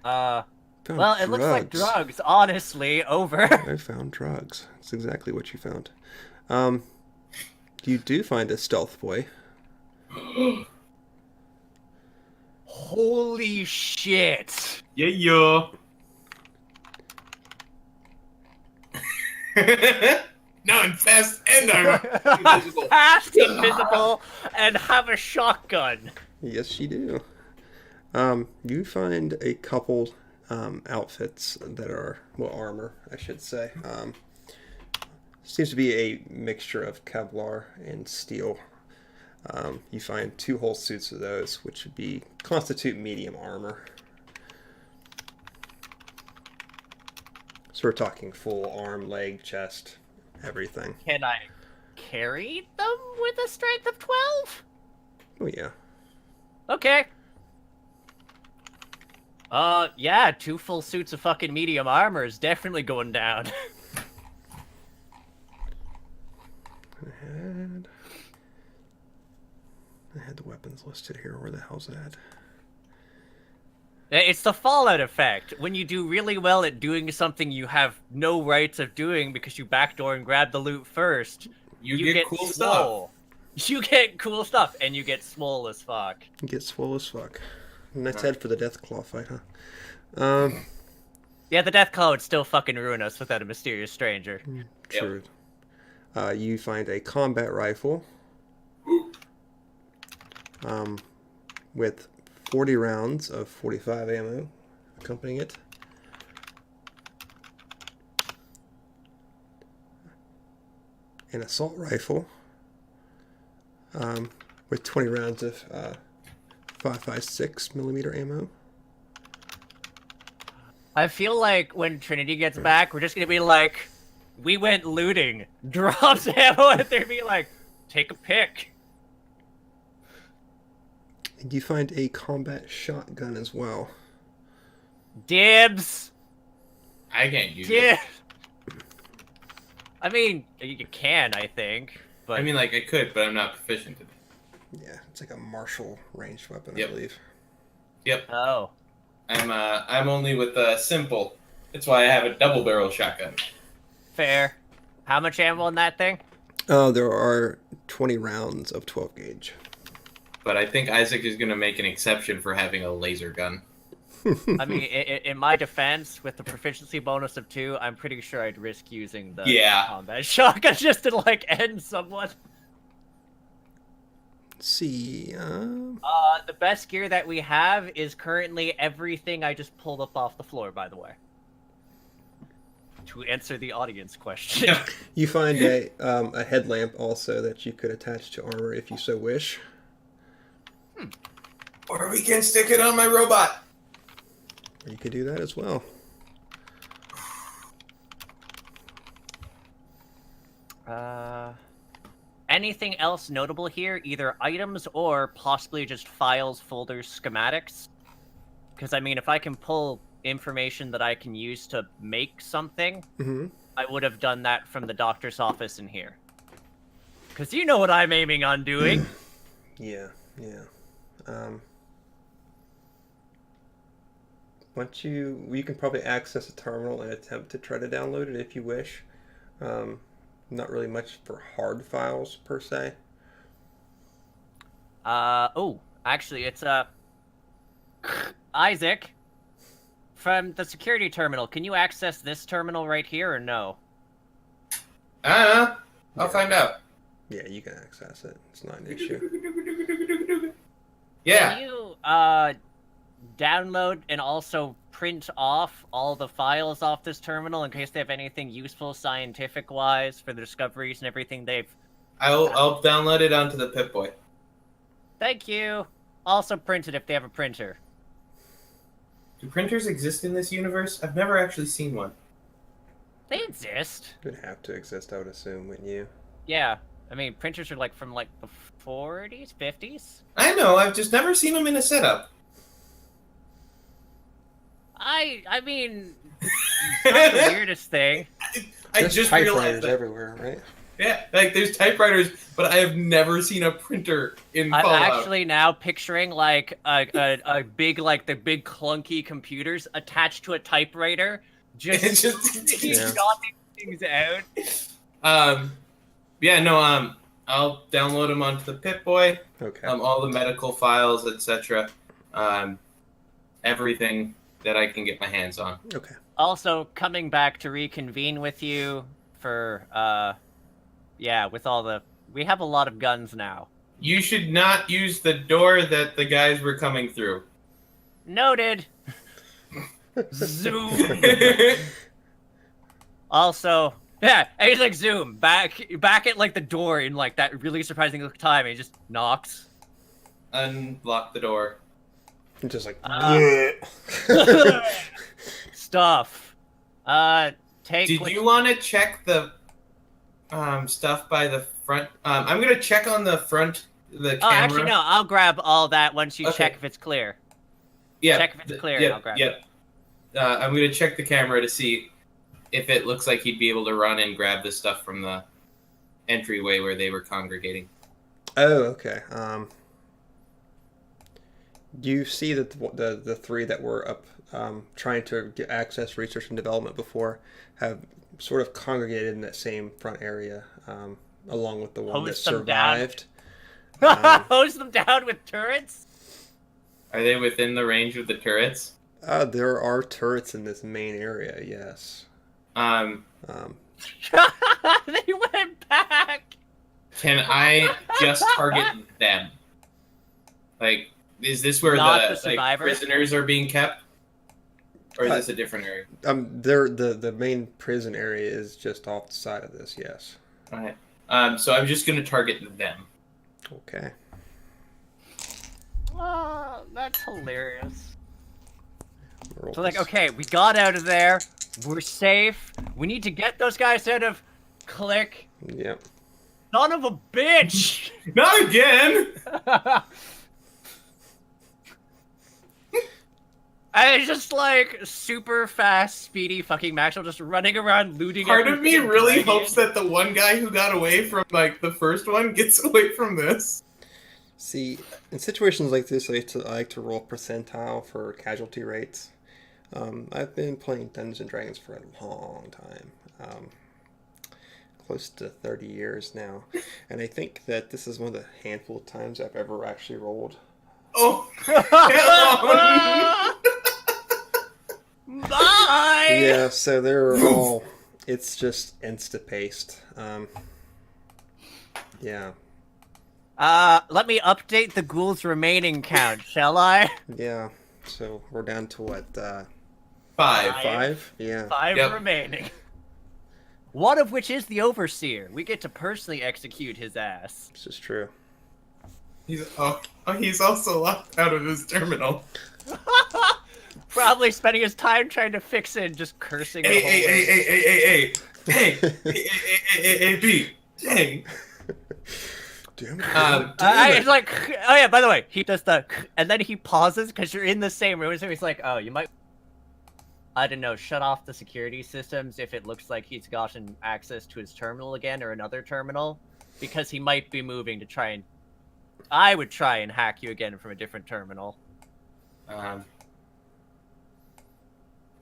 Found well, it looks like drugs, honestly. Over. I found drugs. That's exactly what you found. You do find a stealth boy. Holy shit. Yeah. Now I'm fast and I'm invisible. Fast, invisible, and have a shotgun. Yes, you do. You find a couple outfits that are, well, armor, I should say. Seems to be a mixture of Kevlar and steel. You find 2 whole suits of those, which would constitute medium armor. So we're talking full arm, leg, chest, everything. Can I carry them with a strength of 12? Oh yeah. Okay. Yeah, 2 full suits of fucking medium armor is definitely going down. I had the weapons listed here. Where the hell's that? It's the Fallout effect. When you do really well at doing something you have no rights of doing because you backdoor and grab the loot first, You get cool swole. You get cool stuff, and you get swole as fuck. You get swole as fuck. Nice head for the Deathclaw fight, huh? Yeah, the Deathclaw would still fucking ruin us without a mysterious stranger. True. You find a combat rifle with 40 rounds of 45 ammo accompanying it. An assault rifle with 20 rounds of 5.56 millimeter ammo. I feel like when Trinity gets back, we're just gonna be like, we went looting, drops ammo, and they're be like, take a pick. And you find a combat shotgun as well. Dibs. I can't use it. I mean, you can, I think. But I mean, like, I could, but I'm not proficient in it. Yeah, it's like a martial ranged weapon, Yep. I believe. Yep. Oh. I'm only with simple. That's why I have a double barrel shotgun. Fair. How much ammo in that thing? There are 20 rounds of 12 gauge. But I think Isaac is going to make an exception for having a laser gun. I mean, in my defense, with the proficiency bonus of 2, I'm pretty sure I'd risk using the combat shotgun just to, like, end someone. Let's see. The best gear that we have is currently everything I just pulled up off the floor, by the way. To answer the audience question. You find a headlamp also that you could attach to armor if you so wish. Or we can stick it on my robot. You could do that as well. Anything else notable here? Either items or possibly just files, folders, schematics? Because, I mean, if I can pull information that I can use to make something, I would have done that from the doctor's office in here. Because you know what I'm aiming on doing. Yeah. Once you can probably access a terminal and attempt to try to download it if you wish. Not really much for hard files per se. Actually, it's Isaac from the security terminal. Can you access this terminal right here or no? I don't know. I'll find out. Yeah, you can access it. It's not an issue. Yeah. Can you download and also print off all the files off this terminal in case they have anything useful scientific-wise for the discoveries and everything they've... I'll download it onto the Pip-Boy. Thank you. Also print it if they have a printer. Do printers exist in this universe? I've never actually seen one. They exist. It would have to exist, I would assume, wouldn't you? Yeah. I mean, printers are like from like the 40s, 50s? I know, I've just never seen them in a setup. I mean, it's not the weirdest thing. I There's just typewriters realized that. everywhere, right? Yeah, like there's typewriters, but I have never seen a printer in I'm Fallout. actually now picturing like a big, like the big clunky computers attached to a typewriter, just jotting things out. I'll download them onto the Pip-Boy. Okay. All the medical files, etc. Everything that I can get my hands on. Okay. Also, coming back to reconvene with you for, with all the... We have a lot of guns now. You should not use the door that the guys were coming through. Noted! Zoom! Also, Yeah, and he's like, zoom, back at, like, the door in, like, that really surprising time, and he just knocks. Unlock the door. Just like... Stuff. Take... Did you want to check the stuff by the front? I'm going to check on the front, the camera. Oh, actually, no, I'll grab all that once you check if it's clear. Yeah. Check if it's clear, and I'll grab it. I'm going to check the camera to see if it looks like he'd be able to run and grab the stuff from the entryway where they were congregating. Oh, okay. You see that the three that were up trying to get access research and development before have sort of congregated in that same front area, along with the one that survived. Hose them down with turrets? Are they within the range of the turrets? There are turrets in this main area, yes. They went back! Can I just target them? Like, is this where the prisoners are being kept? Or is this a different area? The main prison area is just off the side of this, yes. Alright. So I'm just going to target them. Okay. That's hilarious. Roll So, like, this. okay, we got out of there. We're safe. We need to get those guys out of Click. Yep. Son of a bitch! Not again! And it's just like super fast, speedy fucking Maxwell just running around looting. Part of me everything really dragging hopes that the one guy who got away from, like, the first one gets away from this. See, in situations like this, I like to roll percentile for casualty rates. I've been playing Dungeons and Dragons for a long time, close to 30 years now, and I think that this is one of the handful of times I've ever actually rolled. Oh! Bye! Yeah, so they're all... It's just insta-paced. Yeah. Let me update the ghouls' remaining count, shall I? Yeah, so we're down to what, 5. 5? Yeah. 5 Yep. remaining. One of which is the Overseer. We get to personally execute his ass. This is true. He's also locked out of his terminal. Probably spending his time trying to fix it and just cursing the whole way. Hey, B. Dang. Damn It's like, oh yeah, by the way, he does the, and then he pauses because you're in the same room, so he's like, oh, you might, I don't know, shut off the security systems if it looks like he's gotten access to his terminal again or another terminal, because he might be moving to try and, I would try and hack you again from a different terminal.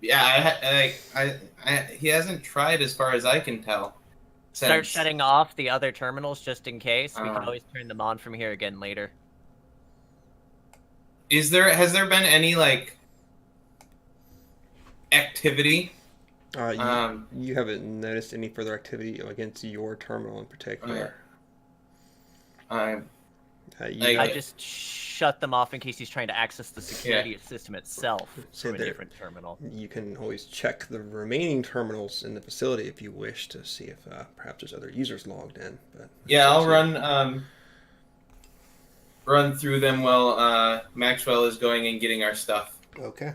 Yeah, he hasn't tried as far as I can tell. Start shutting off the other terminals just in case. We can always turn them on from here again later. Has there been any, like, activity? You haven't noticed any further activity against your terminal in particular. I just shut them off in case he's trying to access the security system itself from a different terminal. You can always check the remaining terminals in the facility if you wish to see if perhaps there's other users logged in. But yeah, I'll run through them while Maxwell is going and getting our stuff. Okay.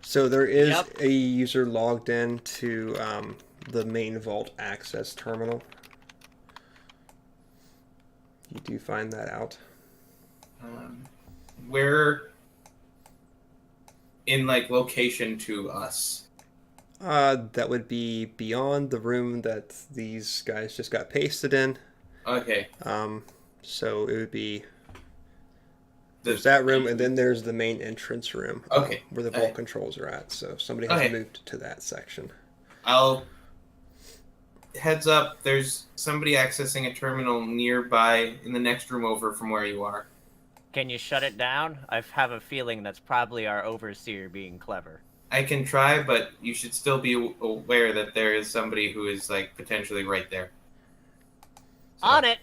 So there is a user logged in to the main vault access terminal. You do find that out. Where in, like, location to us? That would be beyond the room that these guys just got pasted in. Okay. So it would be... There's that room, and then there's the main entrance room. Okay. Where the vault controls are at. So somebody has moved to that section. Heads up, there's somebody accessing a terminal nearby in the next room over from where you are. Can you shut it down? I have a feeling that's probably our Overseer being clever. I can try, but you should still be aware that there is somebody who is, like, potentially right there. So. On it!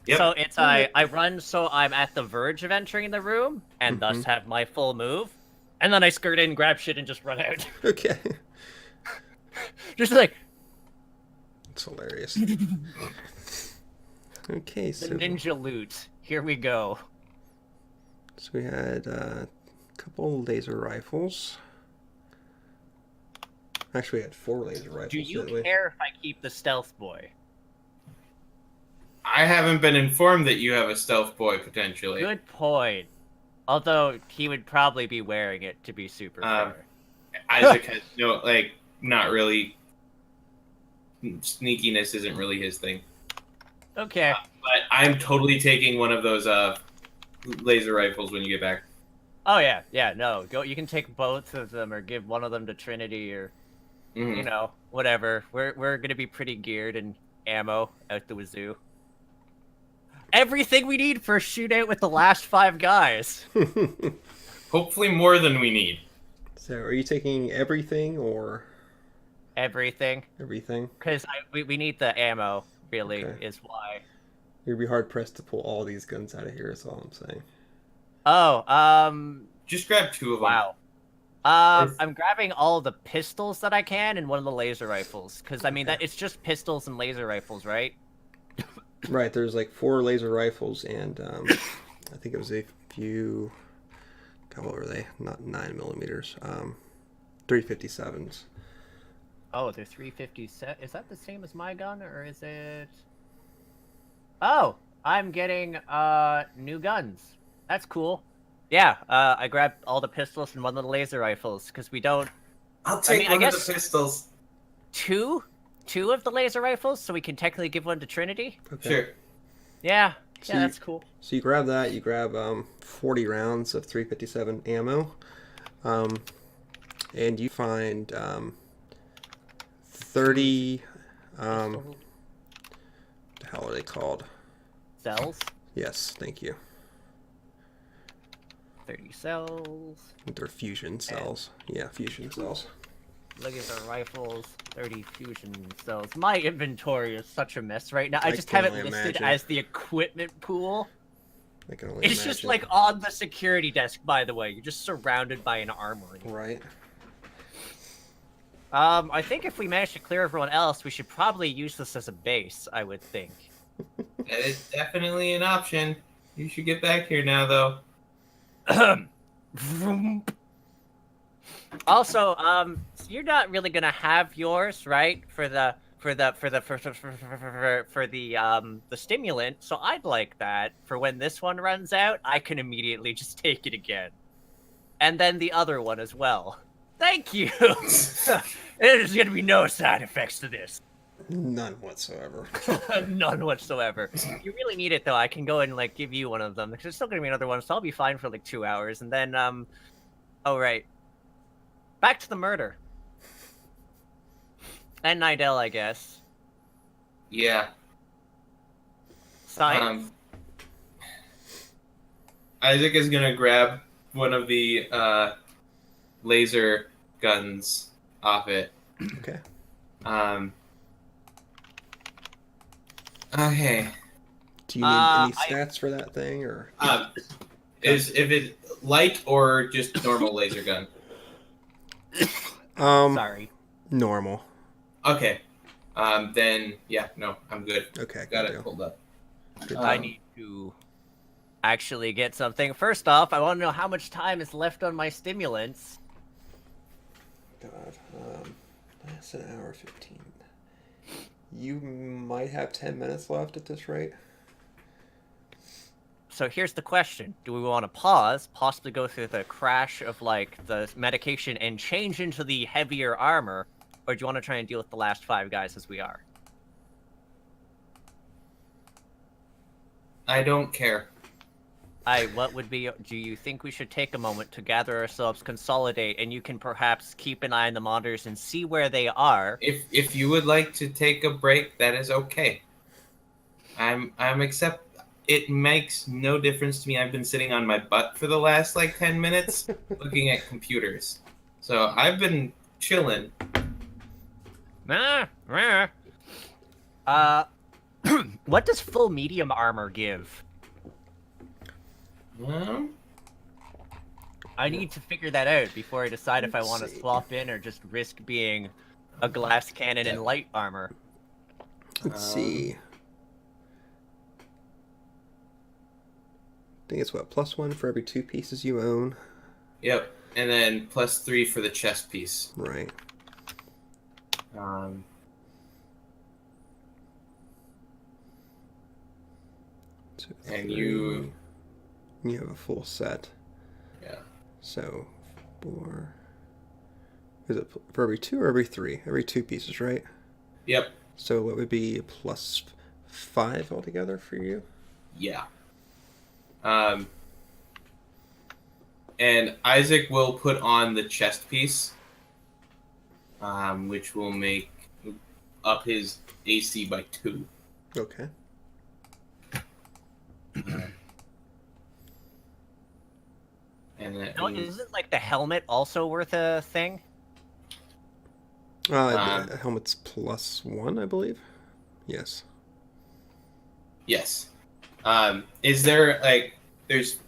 Yep. So it's I run so I'm at the verge of entering the room, and thus have my full move, and then I skirt in, grab shit, and just run out. Okay. Just like, That's hilarious. Okay, The so ninja loot. Here we go. we had a couple laser rifles. Actually, we had 4 laser rifles. Do you didn't we? care if I keep the stealth boy? I haven't been informed that you have a stealth boy potentially. Good point. Although he would probably be wearing it to be super fair. Isaac has no, like, not really. Sneakiness isn't really his thing. Okay. But I'm totally taking one of those laser rifles when you get back. Oh yeah, yeah. No, go. You can take both of them, or give one of them to Trinity, or you know, whatever. We're gonna be pretty geared and ammo out the wazoo. Everything we need for a shootout with the last 5 guys. Hopefully more than we need. So, are you taking everything or Everything. everything? Because we need the ammo. Really, Okay. is why. You'd be hard pressed to pull all these guns out of here. Is all I'm saying. Oh, Just grab 2 of them. wow. I'm grabbing all the pistols that I can and one of the laser rifles. Because, I mean, that it's just pistols and laser rifles, right? Right. There's like 4 laser rifles, and I think it was a few. God, what were they? Not 9mm. 357s. Oh, they're 357. Is that the same as my gun, or is it? Oh, I'm getting new guns. That's cool. Yeah, I grabbed all the pistols and one of the laser rifles because we don't. I'll take I one of guess the pistols. Two of the laser rifles, so we can technically give one to Trinity. Okay. Sure. Yeah, So yeah, you- that's cool. So you grab that. You grab 40 rounds of 357 ammo, and you find 30. What the hell are they called? Cells. Yes, thank you. 30 cells. They're fusion cells. Yeah, fusion cells. Laser rifles. 30 fusion cells. My inventory is such a mess right now. I I just can have it only listed imagine. as the equipment pool. I can only It's just imagine. like on the security desk, by the way. You're just surrounded by an armory. Right. I think if we manage to clear everyone else, we should probably use this as a base, I would think. That is definitely an option. You should get back here now, though. Also, you're not really gonna have yours, right? For the stimulant, so I'd like that for when this one runs out, I can immediately just take it again. And then the other one as well. Thank you! There's gonna be no side effects to this. None whatsoever. None whatsoever. You really need it though. I can go and like give you one of them because there's still gonna be another one, so I'll be fine for like 2 hours, and then oh right, back to the murder and Nidall, I guess. Yeah. Science. Isaac is gonna grab one of the laser guns off it. Okay. Okay. Do you need any I- stats for that thing, or? Is if it's light or just normal laser gun? Sorry. Normal. Okay. Then yeah, no, I'm good. Okay. Got good it deal. pulled up. Good I deal. need to actually get something. First off, I want to know how much time is left on my stimulants. God. That's an hour 15. You might have 10 minutes left at this rate. So here's the question. Do we want to pause, possibly go through the crash of, like, the medication and change into the heavier armor, or do you want to try and deal with the last 5 guys as we are? I don't care. What would be... Do you think we should take a moment to gather ourselves, consolidate, and you can perhaps keep an eye on the monitors and see where they are? If you would like to take a break, that is okay. I'm accept. It makes no difference to me. I've been sitting on my butt for the last like 10 minutes looking at computers. So I've been chilling. What does full medium armor give? I need to figure that out before I decide if I want to see. swap in or just risk being a glass cannon in light armor. Let's see. I think it's what, +1 for every 2 pieces you own. Yep, and then +3 for the chest piece. Right. And you have a full set. Yeah. So 4. Is it for every 2 or every 3? Every 2 pieces, right? Yep. So what would be +5 altogether for you? Yeah. And Isaac will put on the chest piece, which will make up his AC by 2. Okay. And that Isn't like the helmet also worth a thing? The helmet's +1, I believe. Yes. Yes. Is there there's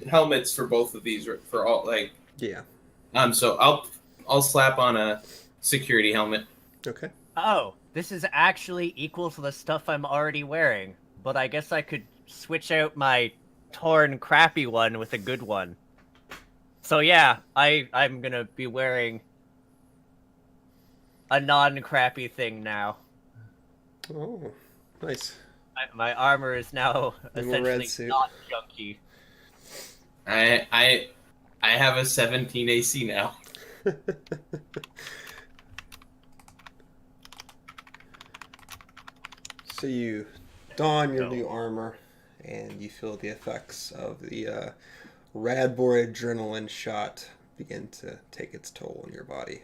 helmets for both of these for all Yeah. So I'll slap on a security helmet. Okay. Oh, this is actually equal to the stuff I'm already wearing, but I guess I could switch out my torn crappy one with a good one. So yeah, I'm gonna be wearing a non-crappy thing now. Oh, nice. My armor is now essentially not junky. I have a 17 AC now. So you don your new armor, and you feel the effects of the rad boy adrenaline shot begin to take its toll on your body.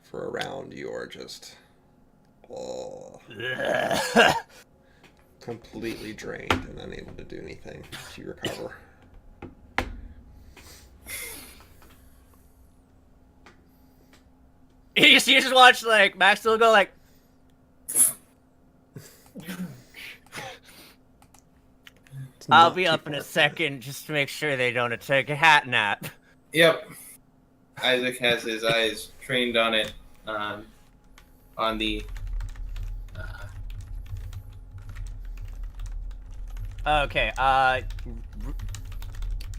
For a round, you are just completely drained and unable to do anything to recover. You just watch Maxwell go I'll be up in a second just to make sure they don't take a hat nap. Yep. Isaac has his eyes trained on it, on the... Okay,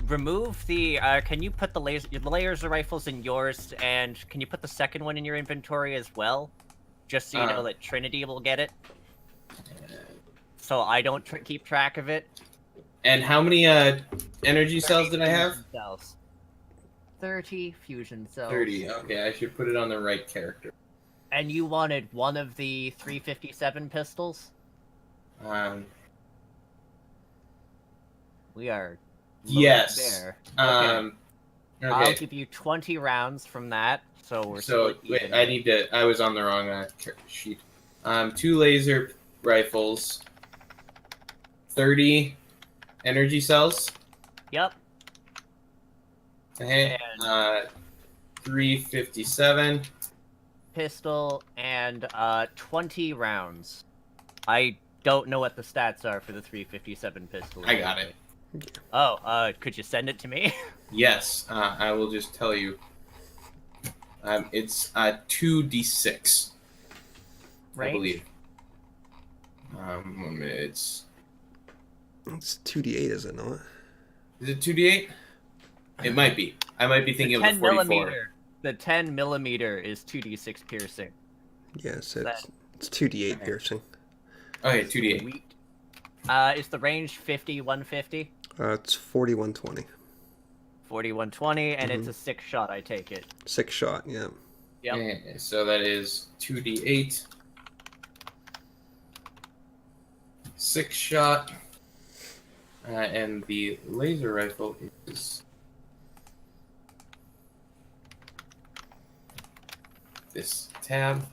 remove the, can you put the laser rifles in yours, and can you put the second one in your inventory as well? Just so you know that Triniti will get it. So I don't keep track of it. And how many energy cells did I have? 30 fusion cells. 30, okay, I should put it on the right character. And you wanted one of the 357 pistols? We are yes. there. Okay. I'll give you 20 rounds from that, so we're So, wait, I was on the wrong sheet. 2 laser rifles, 30 energy cells. Yep. Okay. 357 pistol and 20 rounds. I don't know what the stats are for the 357 pistol. I got it. Oh, could you send it to me? Yes, I will just tell you. It's 2d6. Range? I believe. 1 minute. It's 2d8, is it not? Is it 2d8? It might be. I might be thinking of the 44. Millimeter. The 10 millimeter is 2d6 piercing. Yes, it's 2d8 piercing. Okay, 2d8. Sweet. Is the range 50, 150? It's 4120. 4120, and it's a 6 shot, I take it. 6 shot, yeah. Yep. Okay, so that is 2d8. 6 shot. And the laser rifle is this tab.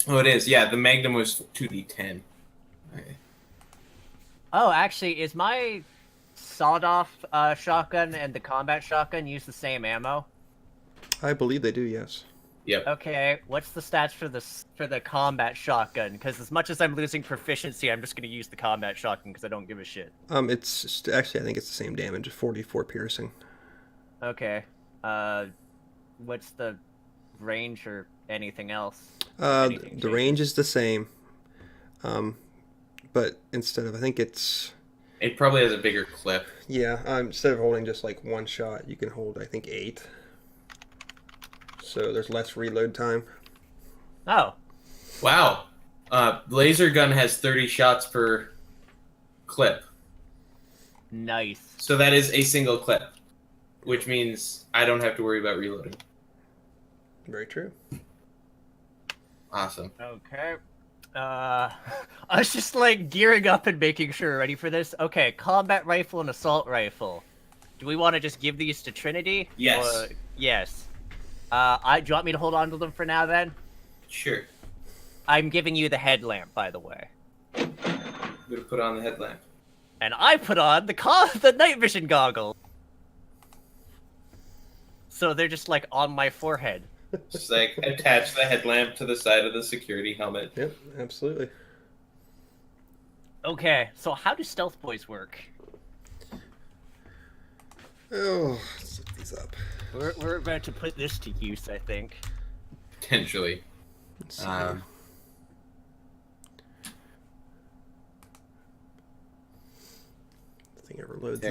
Oh, it is. Yeah, the Magnum was 2d10. Okay. Oh, actually, is my sawed-off shotgun and the combat shotgun use the same ammo? I believe they do, yes. Yep. Okay, what's the stats for the combat shotgun? Because as much as I'm losing proficiency, I'm just going to use the combat shotgun because I don't give a shit. It's just, actually, I think it's the same damage, 44 piercing. Okay. What's the range or anything else? The range is the same, but instead of, I think it's... It probably has a bigger clip. Yeah, instead of holding just like one shot, you can hold, I think, 8. So there's less reload time. Oh. Wow. Laser gun has 30 shots per clip. Nice. So that is a single clip, which means I don't have to worry about reloading. Very true. Awesome. Okay. I was just like gearing up and making sure we're ready for this. Okay, combat rifle and assault rifle. Do we want to just give these to Trinity? Yes. Yes. Do you want me to hold on to them for now then? Sure. I'm giving you the headlamp, by the way. I'm gonna put on the headlamp. And I put on the night vision goggles. So they're just like on my forehead. Just like attach the headlamp to the side of the security helmet. Yep, absolutely. Okay, so how do stealth boys work? Oh, let's look these up. We're about to put this to use, I think. Potentially. Let's see. Nothing ever loads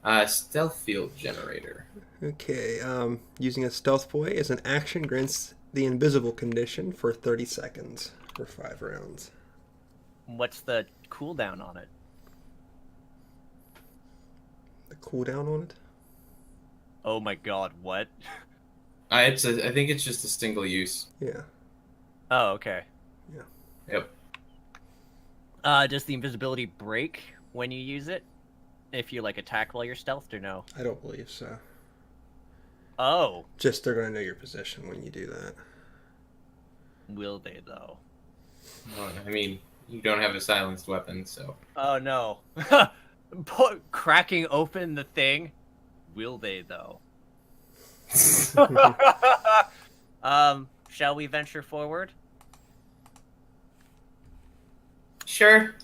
up. Stealth field generator. Okay, using a stealth boy as an action grants the invisible condition for 30 seconds for 5 rounds. What's the cooldown on it? The cooldown on it? Oh my god, what? I think it's just a single use. Yeah. Oh, okay. Yeah. Yep. Does the invisibility break when you use it? If you, like, attack while you're stealthed, or no? I don't believe so. Oh. Just they're going to know your position when you do that. Will they, though? Well, I mean, you don't have a silenced weapon, so... Oh, no. Cracking open the thing? Will they, though? Shall we venture forward? Sure.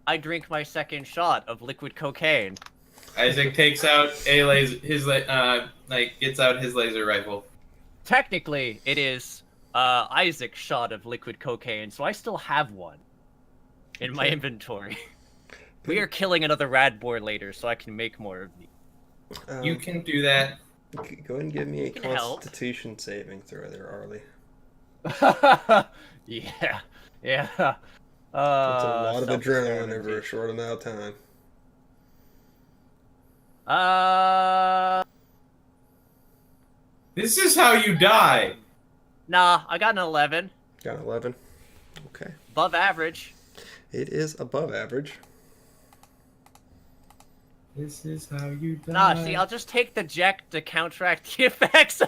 I drink my second shot of liquid cocaine. Isaac takes out gets out his laser rifle. Technically, it is Isaac's shot of liquid cocaine, so I still have one in my inventory. We are killing another rad boar later, so I can make more of these. You can do that. Go ahead and give me a can help. Constitution saving throw there, Arlie. Yeah. That's a lot of adrenaline self-experiment. over a short amount of time. This is how you die. Nah, I got an 11. Got an 11. Okay. Above average. It is above average. This is how you die. Nah, see, I'll just take the Jack to counteract the effects.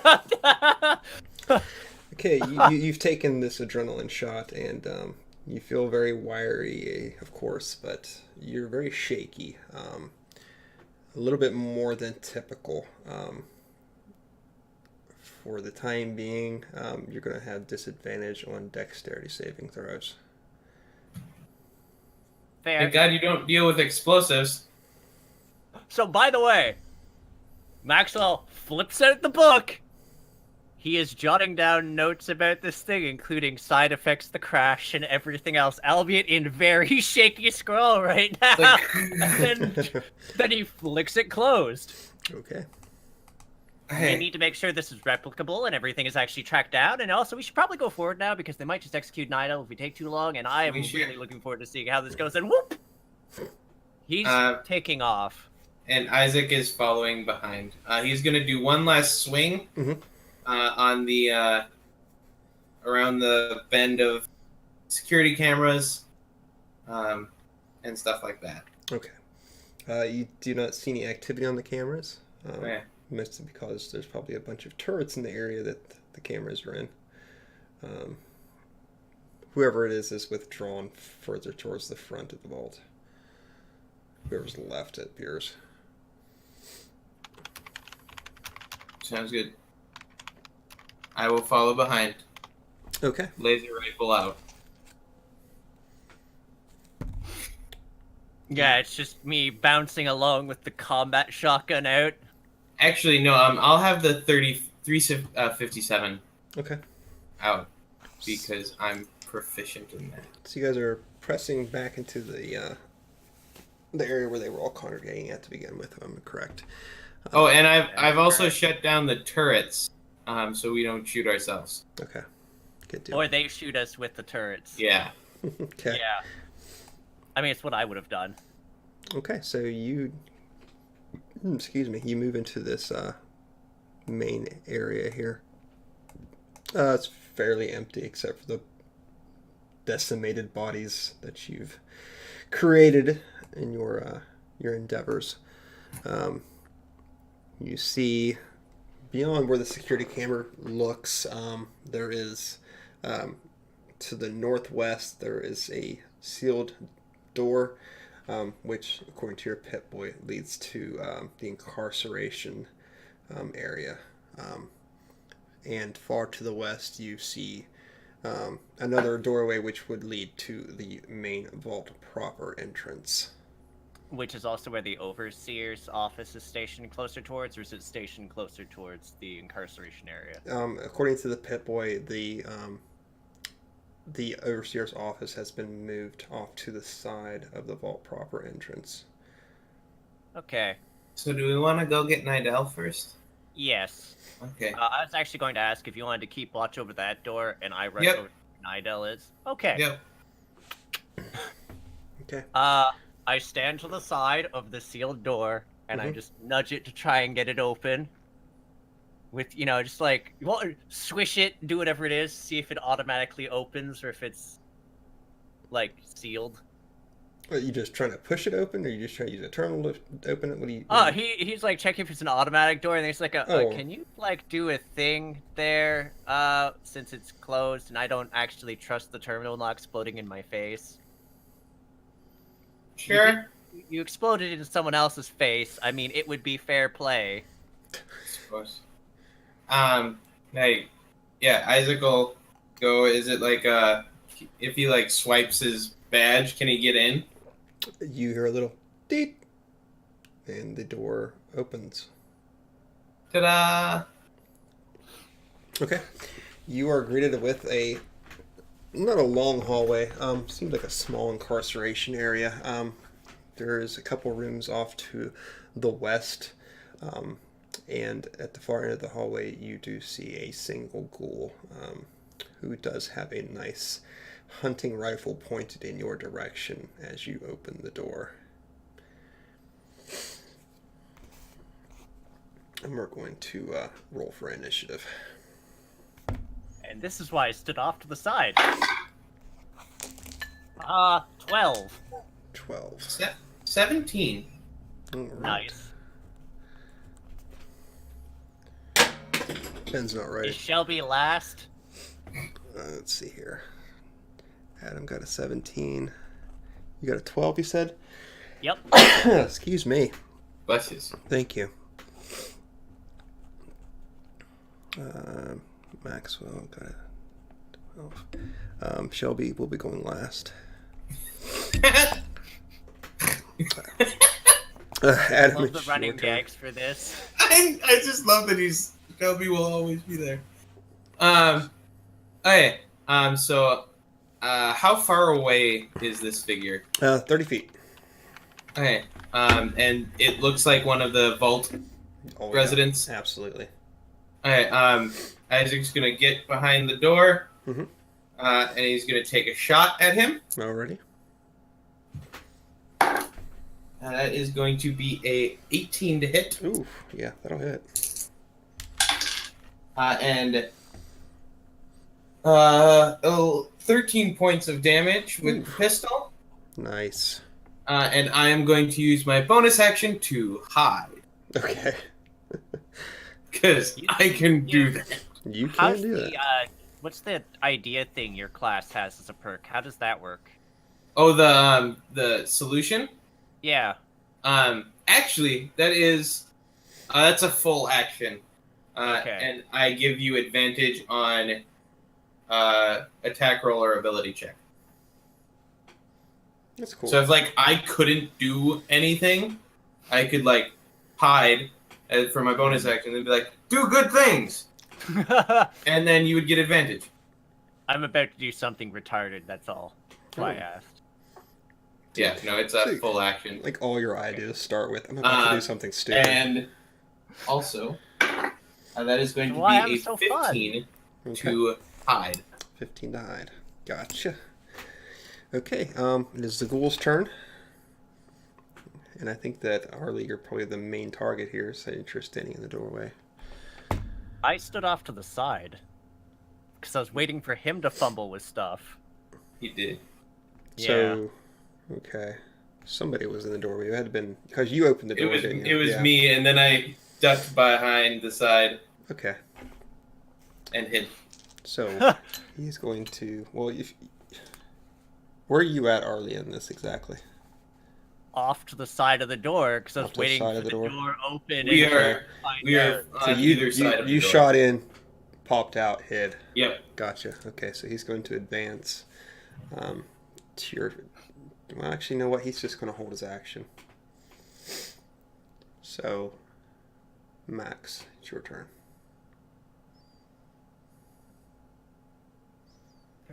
Okay, you've taken this adrenaline shot, and you feel very wiry, of course, but you're very shaky. A little bit more than typical. For the time being, you're going to have disadvantage on dexterity saving throws. Fair. Thank God you don't deal with explosives. So, by the way, Maxwell flips out the book. He is jotting down notes about this thing, including side effects, the crash, and everything else, albeit in very shaky scroll right now. And then he flicks it closed. Okay. We need to make sure this is replicable and everything is actually tracked down. And also, we should probably go forward now because they might just execute Nidall if we take too long. And I am really looking forward to seeing how this goes. And whoop! He's taking off. And Isaac is following behind. He's going to do one last swing on the around the bend of security cameras and stuff like that. Okay. You do not see any activity on the cameras. Yeah. Mostly because there's probably a bunch of turrets in the area that the cameras are in. Whoever it is withdrawn further towards the front of the vault. Whoever's left, it appears. Sounds good. I will follow behind. Okay. Laser rifle out. Yeah, it's just me bouncing along with the combat shotgun out. Actually, no. I'll have the 357 Okay. out because I'm proficient in that. So you guys are pressing back into the area where they were all congregating at to begin with, if I'm correct. Oh, and I've also shut down the turrets, so we don't shoot ourselves. Okay. Good deal. Or they shoot us with the turrets. Yeah. Okay. Yeah. I mean, it's what I would have done. Okay, so you move into this main area here. It's fairly empty except for the decimated bodies that you've created in your endeavors. You see beyond where the security camera looks, there is to the northwest there is a sealed door, which, according to your pit boy, leads to the incarceration area. And far to the west, you see another doorway which would lead to the main vault proper entrance. Which is also where the overseer's office is stationed closer towards, or is it stationed closer towards the incarceration area? According to the pit boy, the overseer's office has been moved off to the side of the vault proper entrance. Okay. So do we want to go get Nidall first? Yes. Okay. I was actually going to ask if you wanted to keep watch over that door, and I rush Yep. over to where Nidall is. Okay. Yep. Okay. I stand to the side of the sealed door, and I Mhm. just nudge it to try and get it open. With, just like, you want swish it, do whatever it is, see if it automatically opens, or if it's, like, sealed. Are you just trying to push it open, or are you just trying to use a terminal to open it? What do you... He's like checking if it's an automatic door, and he's like, can you like do a thing there, since it's closed, and I don't actually trust the terminal not exploding in my face. Sure. You exploded into someone else's face. I mean, it would be fair play. I suppose. Hey, yeah, Isaac will go. Is it like if he like swipes his badge, can he get in? You hear a little deet, and the door opens. Ta-da! Okay. You are greeted with not a long hallway. Seems like a small incarceration area. There's a couple rooms off to the west, and at the far end of the hallway, you do see a single ghoul who does have a nice hunting rifle pointed in your direction as you open the door. And we're going to roll for initiative. And this is why I stood off to the side. 12. 12. 17. All right. Nice. Ben's not Is right. Shelby last? Let's see here. Adam got a 17. You got a 12, you said? Yep. Excuse me. Bless you. Thank you. Maxwell got a 12. Shelby will be going last. Adam, Love the it's running your turn. gags for this. I just love that Shelby will always be there. Okay. So, how far away is this figure? 30 feet. Okay. And it looks like one of the vault Oh, residents. yeah, absolutely. Okay. Isaac's gonna get behind the door, Mhm. And he's gonna take a shot at him. Already? That is going to be a 18 to hit. Ooh, yeah, that'll hit. And 13 points of damage with the pistol. Nice. And I am going to use my bonus action to hide. Okay. Because I can do that. You can How's do the, that. what's the idea thing your class has as a perk? How does that work? Oh, the solution? Yeah. Actually, that's a full action. Okay. And I give you advantage on attack roll or ability check. That's cool. So if I couldn't do anything, I could hide for my bonus action and be like, do good things. and then you would get advantage. I'm about to do something retarded, that's all. That's why I asked. Yeah, no, it's a full action. Like all your ideas start with, I'm about to do something stupid. And also, that is going to Why be I'm a so 15 to hide. 15 to hide. Gotcha. Okay, it is the ghoul's turn. And I think that Arlie, you're probably the main target here, so you're standing in the doorway. I stood off to the side. Because I was waiting for him to fumble with stuff. He did. So, okay. Somebody was in the doorway. It had been... Because you opened the door, didn't you? It was me, and then I ducked behind the side. Okay. And hid. So, he's going to... Well, where are you at, Arlie, in this exactly? Off to the side of the door, because I was waiting for the door open. We are on either side of the door. You shot in, popped out, hid. Yep. Gotcha. Okay, so he's going to advance to your... Well, actually, you know what? He's just going to hold his action. So, Max, it's your turn.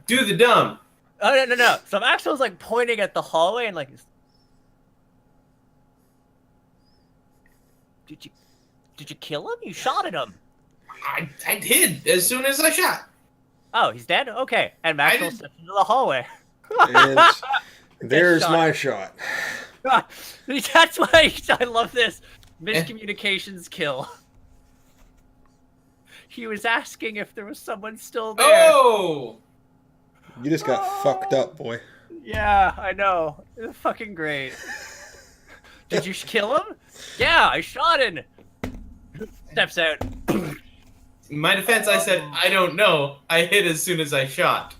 Do the dumb. Oh, no. So Maxwell's like pointing at the hallway and like... Did you kill him? You shot at him. I hid as soon as I shot. Oh, he's dead? Okay. And Maxwell steps into the hallway. And there's my shot. That's why I love this. Miscommunications kill. He was asking if there was someone still there. Oh! You just got fucked up, boy. Yeah, I know. It's fucking great. Did you kill him? Yeah, I shot him. Steps out. In my defense, I said, I don't know. I hit as soon as I shot.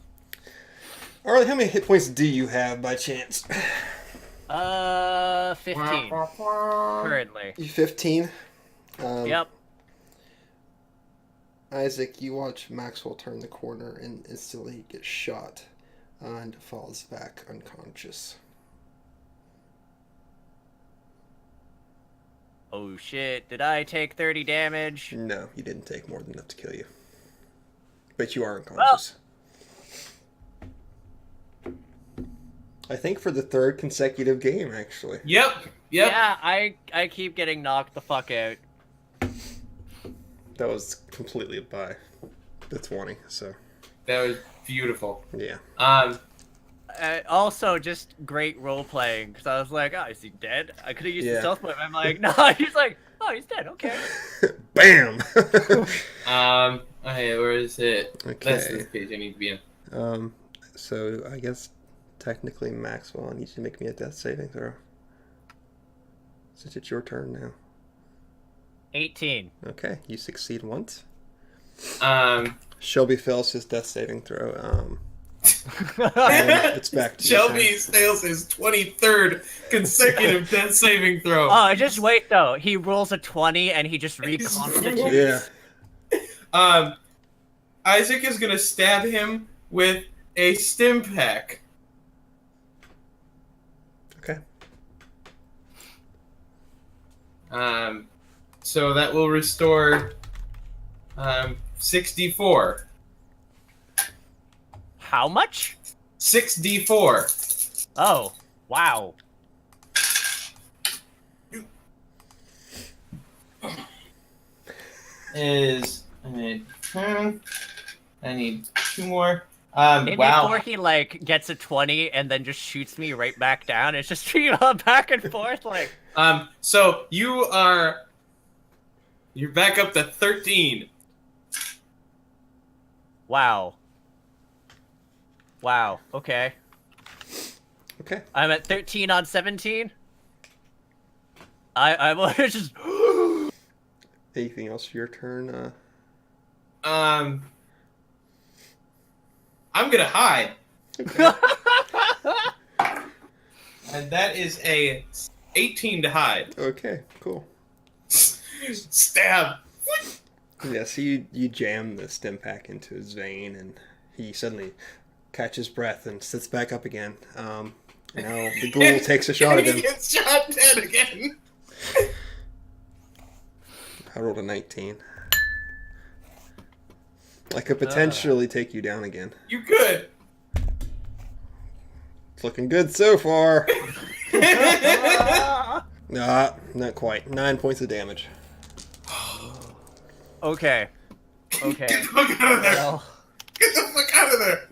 Arlie, how many hit points do you have by chance? 15. Currently. You 15? Yep. Isaac, you watch Maxwell turn the corner and instantly get shot and falls back unconscious. Oh shit, did I take 30 damage? No, you didn't take more than enough to kill you. But you are unconscious. Well. I think for the third consecutive game, actually. Yep. Yeah, I keep getting knocked the fuck out. That was completely by the 20, so. That was beautiful. Yeah. Also, just great role playing because I was like, "Oh, is he dead?" I could have used the stealth point. I'm like, "No." He's like, "Oh, he's dead." Okay. Bam. Okay, where is it? Okay. That's the page I need to be in. So I guess technically Maxwell, I need you to make me a death saving throw. Since it's your turn now. 18. Okay, you succeed once. Shelby Shelby fails his death saving throw. It's back to Shelby fails his 23rd consecutive death saving throw. Oh, just wait though. He rolls a 20 and he just reconstitutes. Yeah. Isaac is gonna stab him with a stim pack. Okay. So that will restore 6d4. How much? 6d4. Oh, wow. I need 2 more. Maybe Wow. before he like gets a 20 and then just shoots me right back down. It's just back and forth like. So you're back up to 13. Wow. Wow. Okay. Okay. I'm at 13 on 17. I want to just. Anything else for your turn? I'm gonna hide. Okay. And that is a 18 to hide. Okay, cool. Stab. Yeah, so you jam the stim pack into his vein, and he suddenly catches breath and sits back up again. Now the ghoul takes a shot at him. He gets shot dead again. I rolled a 19. I could potentially take you down again. You could. It's looking good so far. Nah, not quite. 9 points of damage. Okay. Get the fuck out of there. Well, Get the fuck out of there.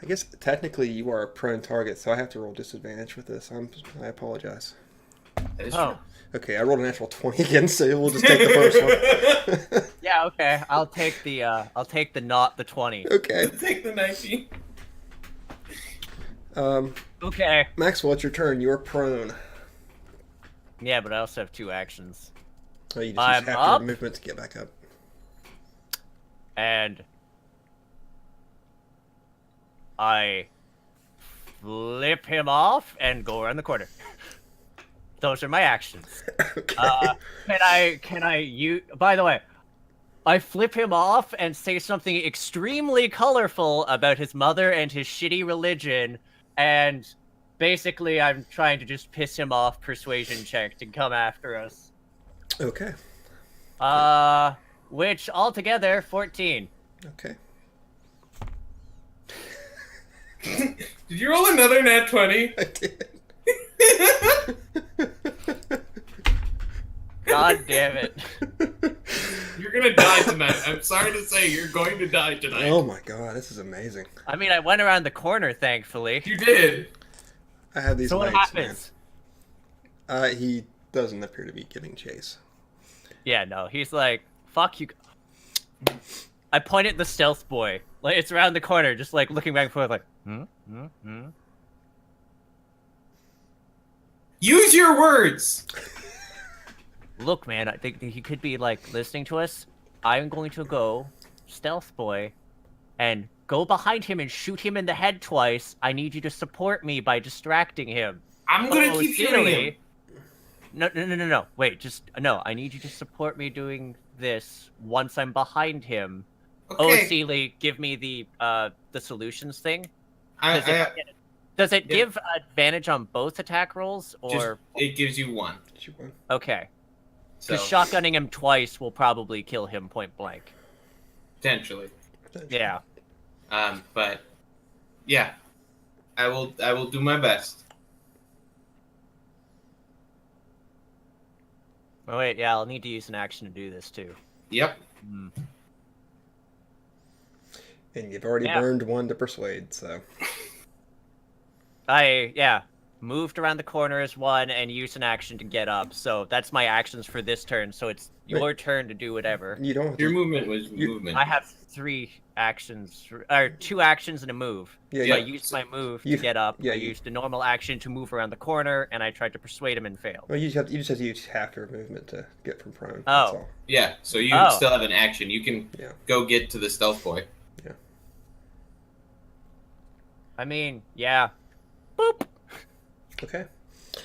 I guess technically you are a prone target, so I have to roll disadvantage with this. I apologize. That is oh. Okay, I rolled a natural 20 again, so we'll just take the first one. Yeah, okay. I'll take the not the 20. Okay. true. Take the 19. Okay. Maxwell, it's your turn. You're prone. Yeah, but I also have 2 actions. Oh, you just I'm use half up. your movement to get back up. And I flip him off and go around the corner. Those are my actions. Okay. By the way, I flip him off and say something extremely colorful about his mother and his shitty religion, and basically I'm trying to just piss him off, persuasion check to come after us. Okay. Which altogether 14. Okay. Did you roll another nat 20? I did. God damn it. You're gonna die tonight. I'm sorry to say, you're going to die tonight. Oh my god, this is amazing. I mean, I went around the corner, thankfully. You did. I have these So what nights, happens? man. He doesn't appear to be giving chase. Yeah, no, he's like, fuck you. I point at the stealth boy. Like, it's around the corner, just like looking back and forth, like, Use your words. Look, man, I think he could be, like, listening to us. I'm going to go, stealth boy, and go behind him and shoot him in the head twice. I need you to support me by distracting him. I'm gonna keep shooting him. No. Wait, no. I need you to support me doing this once I'm behind him. Okay. Oh, Seeley, give me the solutions thing. Does it Yeah. give advantage on both attack rolls, or it gives you 1. okay? So Because shotgunning him twice will probably kill him point blank. potentially. Yeah. But yeah, I will do my best. Oh wait, yeah, I'll need to use an action to do this too. Yep. And you've already burned 1 to persuade, so. I moved around the corner as 1 and used an action to get up. So that's my actions for this turn. So it's your turn to do whatever. You don't have Your to, movement was movement. I have 3 actions, or 2 actions and a move. Yeah, So yeah. I used my move to get up. I used a normal action to move around the corner, and I tried to persuade him and failed. well, you just have to use half your movement to get from prone. Oh. That's all. Yeah. So you Oh. still have an action. You can go get to the stealth boy. I mean, yeah. Boop! Okay.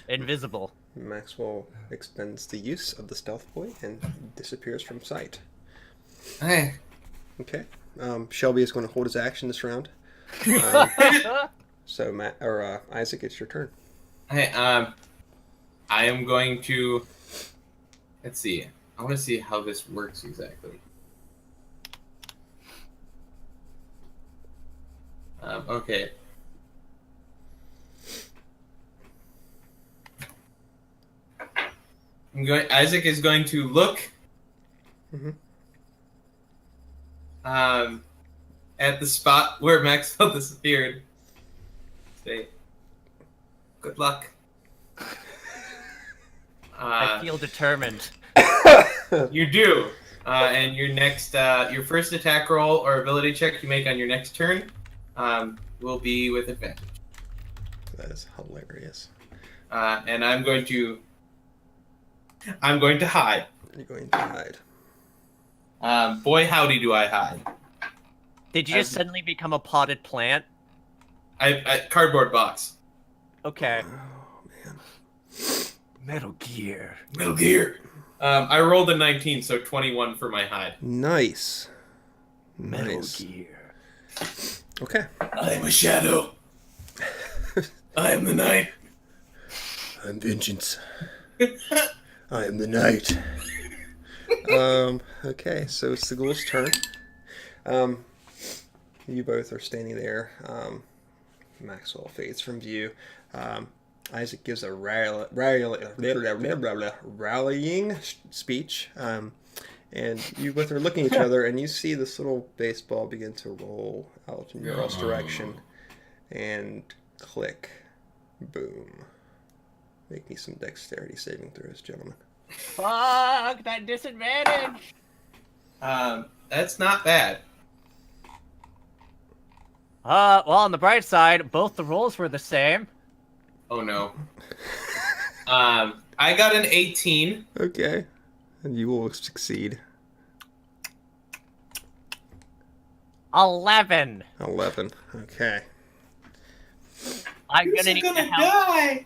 Invisible. Maxwell expends the use of the stealth boy and disappears from sight. Hey. Okay. Shelby is going to hold his action this round. So Isaac, it's your turn. Hey. I am going to. Let's see. I want to see how this works exactly. Okay. Isaac is going to look at the spot where Maxwell disappeared. Say, good luck. I feel determined. You do. And your first attack roll or ability check you make on your next turn will be with advantage. That is hilarious. And I'm going to hide. You're going to hide. Boy, howdy do I hide. Did you just suddenly become a potted plant? I cardboard box. Okay. Oh, man. Metal Gear. Metal Gear. I rolled a 19, so 21 for my hide. Nice. Metal Gear. Okay. I am a shadow. I am the night. I'm vengeance. I am the knight. Okay, so it's the ghoul's turn. you both are standing there. Maxwell fades from view. Isaac gives a rallying speech, and you both are looking at each other, and you see this little baseball begin to roll out in your all's direction, and click, boom. Make me some dexterity saving throws, gentlemen. Fuck, that disadvantage! That's not bad. Well, on the bright side, both the rolls were the same. Oh no. I got an 18. Okay. And you will succeed. 11. 11. Okay. I'm gonna need to help. Die.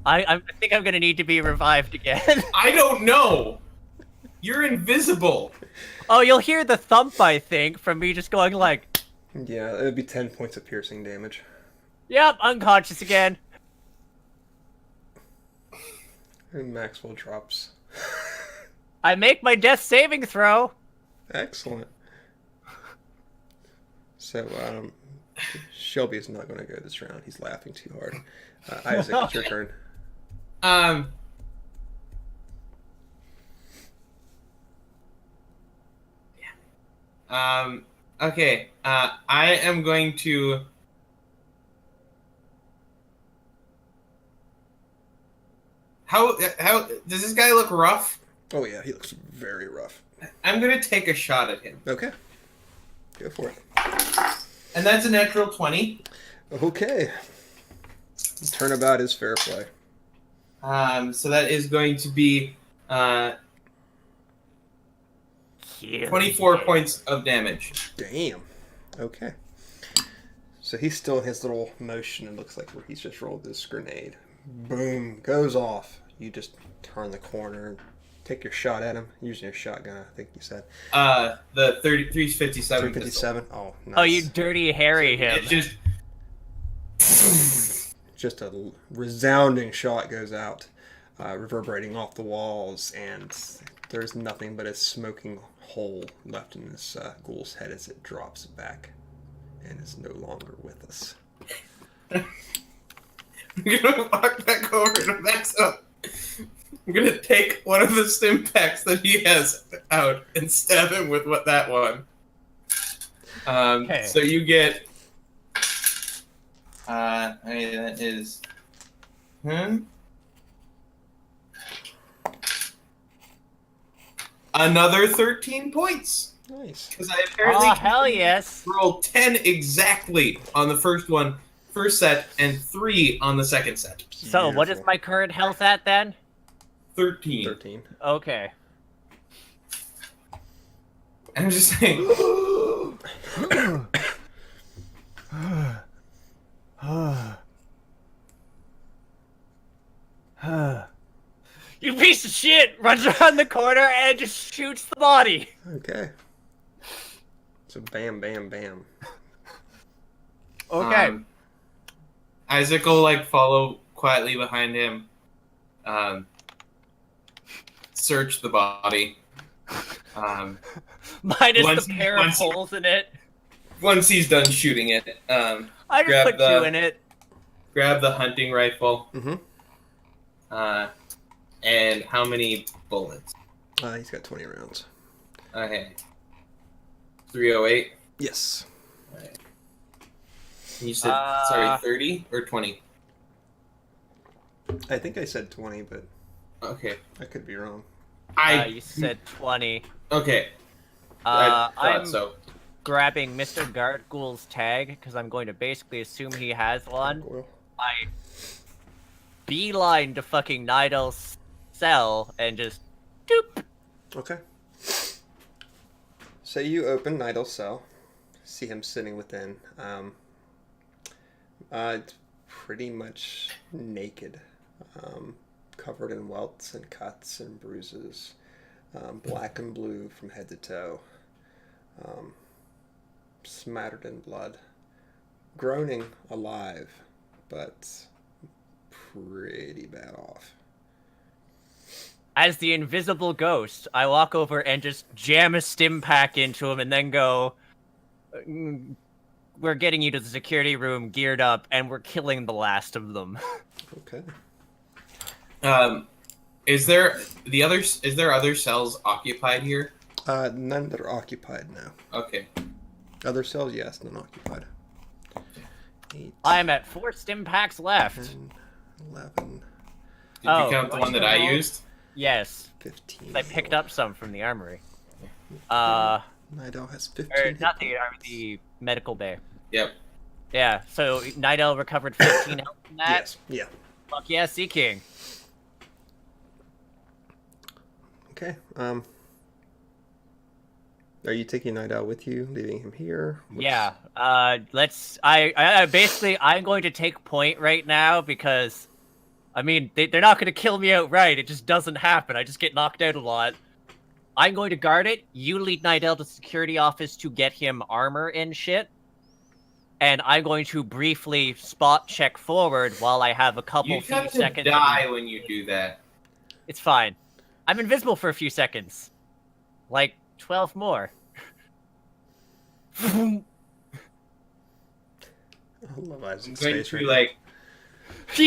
I think I'm gonna need to be revived again. I don't know. You're invisible. Oh, you'll hear the thump, I think, from me just going like... Yeah, it would be 10 points of piercing damage. Yep, unconscious again. And Maxwell drops. I make my death saving throw. Excellent. So, Shelby's not going to go this round. He's laughing too hard. Isaac, it's your turn. Okay. I am going to... How does this guy look rough? Oh yeah, he looks very rough. I'm gonna take a shot at him. Okay. Go for it. And that's a natural 20. Okay. Turnabout is fair play. So that is going to be 24 points of damage. Damn. Okay. So he's still in his little motion, it looks like, where he's just rolled this grenade. Boom. Goes off. You just turn the corner and take your shot at him. Using your shotgun, I think you said. The 357. 357? Oh, nice. Oh, you dirty Harry him. It just... Just a resounding shot goes out, reverberating off the walls, and there's nothing but a smoking hole left in this ghoul's head as it drops back and is no longer with us. I'm gonna walk back over to Max up. I'm gonna take one of the stim packs that he has out and stab him with that one. Okay. So you get... that is... Another 13 points. Nice. Because I apparently Oh, hell yes. rolled 10 exactly on the first set, and 3 on the second set. So, what is my current health at then? 13. 13. Okay. I'm just saying. You piece of shit! Runs around the corner and just shoots the body. Okay. So bam, bam, bam. Okay. Isaac will follow quietly behind him. Search the body. Minus the pair of holes in it. Once he's done shooting it, I just put 2 in it. grab the hunting rifle. Mm-hmm. And how many bullets? He's got 20 rounds. Okay. 308. Yes. Right. You said 30 or 20? I think I said 20, but Okay. I could be wrong. You said 20. Okay. I thought I'm so. grabbing Mr. Gargoyle's tag because I'm going to basically assume he has one. Gargoyle. I beeline to fucking Nidall's cell and just doop. Okay. So you open Nidall's cell, see him sitting within. It's pretty much naked, covered in welts and cuts and bruises, black and blue from head to toe, smattered in blood, groaning alive, but pretty bad off. As the invisible ghost, I walk over and just jam a stim pack into him and then go, we're getting you to the security room geared up, and we're killing the last of them. Okay. Is there other cells occupied here? None that are occupied now. Okay. Other cells, yes, none occupied. 8, I'm at 4 stim packs left. 10, 11, Did you count the one that I used? Yes. 15. I picked up some from the armory. Nidall has 15. Or hit not the points. armory, the medical bay. Yep. Yeah, so Nidall recovered 15 health from that. Yes. Yeah. Fuck yeah, Sea King. Okay. Are you taking Nidall with you, leaving him here? Yeah. Let's. I basically I'm going to take point right now because, I mean, they're not going to kill me outright. It just doesn't happen. I just get knocked out a lot. I'm going to guard it. You lead Nidall to security office to get him armor and shit. And I'm going to briefly spot check forward while I have a couple You few have to seconds. die when you do that. It's fine. I'm invisible for a few seconds. Like 12 more. I love I'm Isaac's going face to right like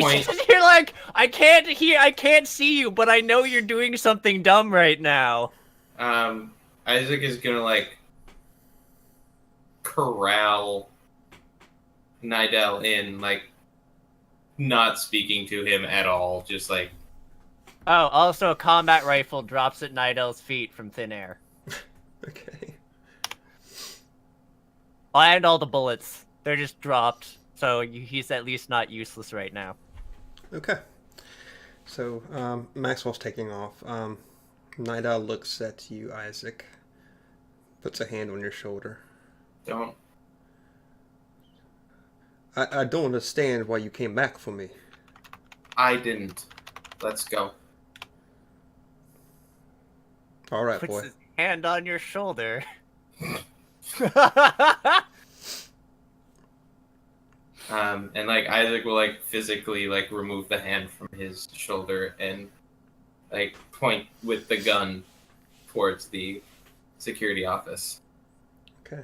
point. You're like, I can't see you, but I know you're doing something dumb right now. Isaac is gonna like corral Nidall in, like not speaking to him at all, just like. Oh, also a combat rifle drops at Nidall's feet from thin air. Okay. And all the bullets. They're just dropped, so he's at least not useless right now. Okay. So, Maxwell's taking off. Nidall looks at you, Isaac. Puts a hand on your shoulder. Don't. I don't understand why you came back for me. I didn't. Let's go. All right, Puts boy. his hand on your shoulder. And like Isaac will like physically like remove the hand from his shoulder and like point with the gun towards the security office. Okay.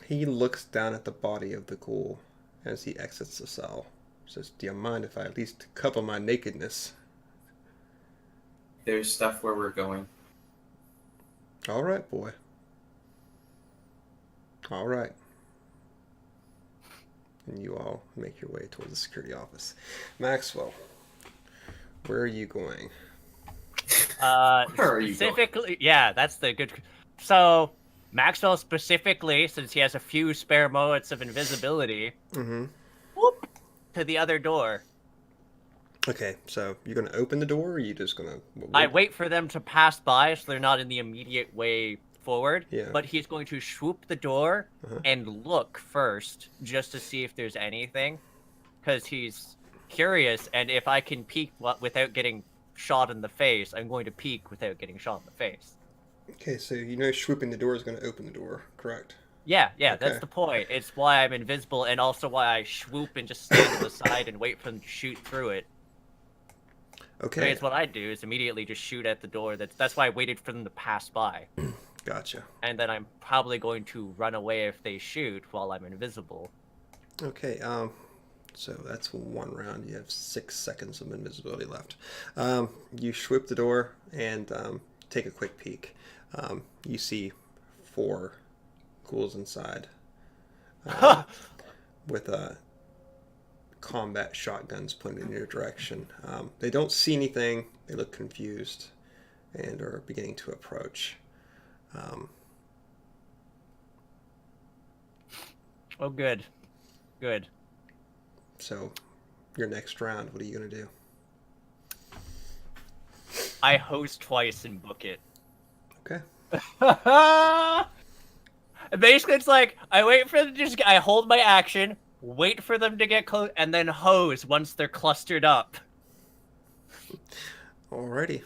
He looks down at the body of the ghoul as he exits the cell. Says, "Do you mind if I at least cover my nakedness?" There's stuff where we're going. All right, boy. All right. And you all make your way towards the security office. Maxwell, where are you going? Where are you Specifically, yeah, that's the good. So, Maxwell specifically, since he has a few spare moments of invisibility, Mm-hmm. whoop, to the other door. Okay, so you're going to open the door, or are you just going to... I wait for them to pass by so they're not in the immediate way forward. Yeah. But he's going to swoop the door Uh-huh. and look first just to see if there's anything. Because he's curious, and if I can peek without getting shot in the face, I'm going to peek without getting shot in the face. Okay, so you know swooping the door is going to open the door, correct? Yeah, Okay. that's the point. It's why I'm invisible, and also why I swoop and just stand to the side and wait for them to shoot through it. Okay, It's what I do, is immediately just shoot at the door. That's why I waited for them to pass by. gotcha. And then I'm probably going to run away if they shoot while I'm invisible. Okay, so that's one round. You have 6 seconds of invisibility left. You swoop the door and take a quick peek. You see 4 ghouls inside with combat shotguns pointed in your direction. They don't see anything. They look confused and are beginning to approach. Oh, good. Good. So, your next round, what are you going to do? I host twice and book it. Okay. Basically, it's like, I wait for them to just... I hold my action, wait for them to get close, and then hose once they're clustered up. Alrighty.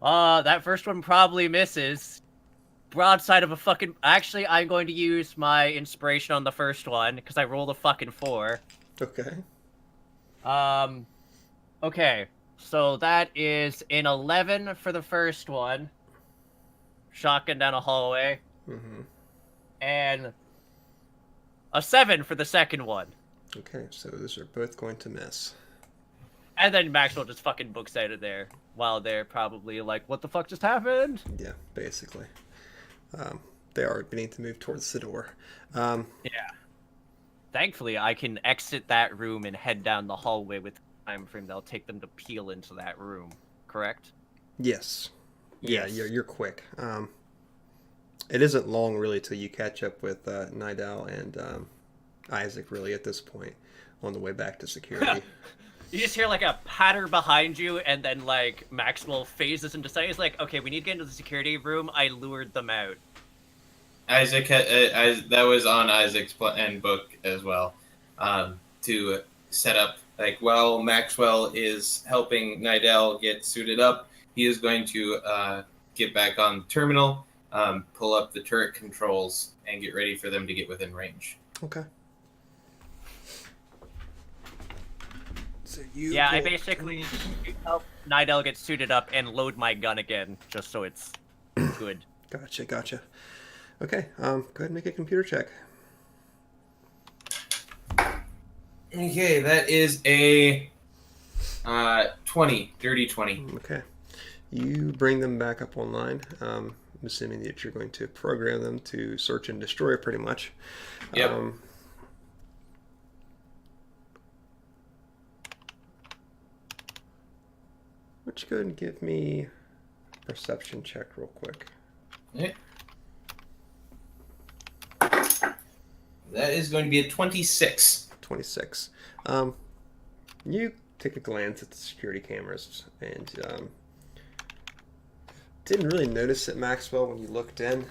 That first one probably misses. Broadside of a fucking... Actually, I'm going to use my inspiration on the first one, because I rolled a fucking 4. Okay. Okay. So that is an 11 for the first one. Shotgun down a hallway. Mm-hmm. and a 7 for the second one. Okay, so those are both going to miss. And then Maxwell just fucking books out of there while they're probably like, what the fuck just happened? Yeah, basically. They are beginning to move towards the door. Yeah. Thankfully, I can exit that room and head down the hallway with the time frame that'll take them to peel into that room. Correct? Yes. Yeah, Yes. you're quick. It isn't long, really, till you catch up with Nidall and Isaac, really, at this point, on the way back to security. You just hear like a patter behind you, and then like Maxwell phases into sight. He's like, "Okay, we need to get into the security room. I lured them out." Isaac that was on Isaac's end book as well, to set up while Maxwell is helping Nidall get suited up, he is going to get back on the terminal, pull up the turret controls, and get ready for them to get within range. Okay. So I basically help Nidall get suited up and load my gun again, just so it's good. Gotcha. Okay, go ahead and make a computer check. Okay, that is a 20, dirty 20. Okay. You bring them back up online. I'm assuming that you're going to program them to search and destroy pretty much. Yep. Why don't you go ahead and give me a perception check real quick. Okay. That is going to be a 26. 26. You take a glance at the security cameras and didn't really notice it, Maxwell, when you looked in,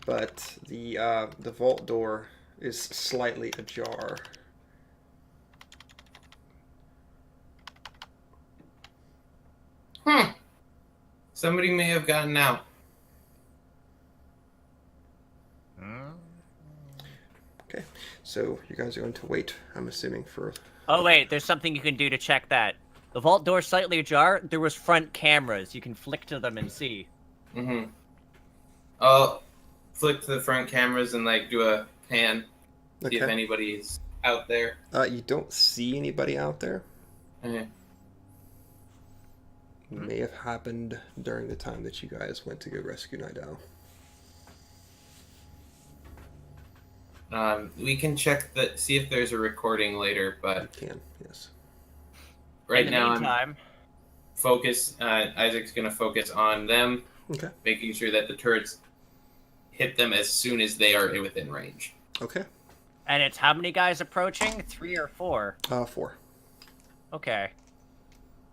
but the vault door is slightly ajar. Somebody may have gotten out. Okay, so you guys are going to wait, I'm assuming, for... Oh wait, there's something you can do to check that. The vault door's slightly ajar. There was front cameras. You can flick to them and see. Mm-hmm. I'll flick to the front cameras and do a pan, see if anybody's out there. You don't see anybody out there. Okay. May have happened during the time that you guys went to go rescue Nidall. We can check see if there's a recording later, but You can, yes. right In the now meantime, Isaac's gonna focus on them, Okay. making sure that the turrets hit them as soon as they are within range. Okay. and it's how many guys approaching? 3 or 4? 4. Okay.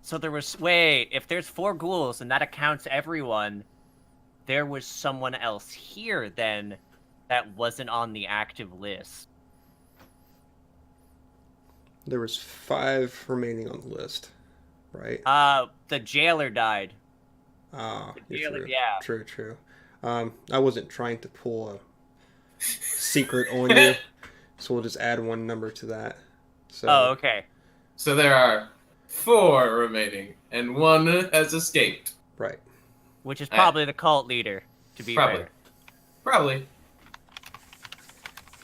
So there was... Wait, if there's 4 ghouls and that accounts everyone, there was someone else here then that wasn't on the active list. There was 5 remaining on the list, right? The jailer died. You're jailer, true. yeah. True. I wasn't trying to pull a secret on you, so we'll just add 1 number to that. So, Oh, okay. So there are 4 remaining, and 1 has escaped. Right. Which is probably the cult leader, to be fair. Probably.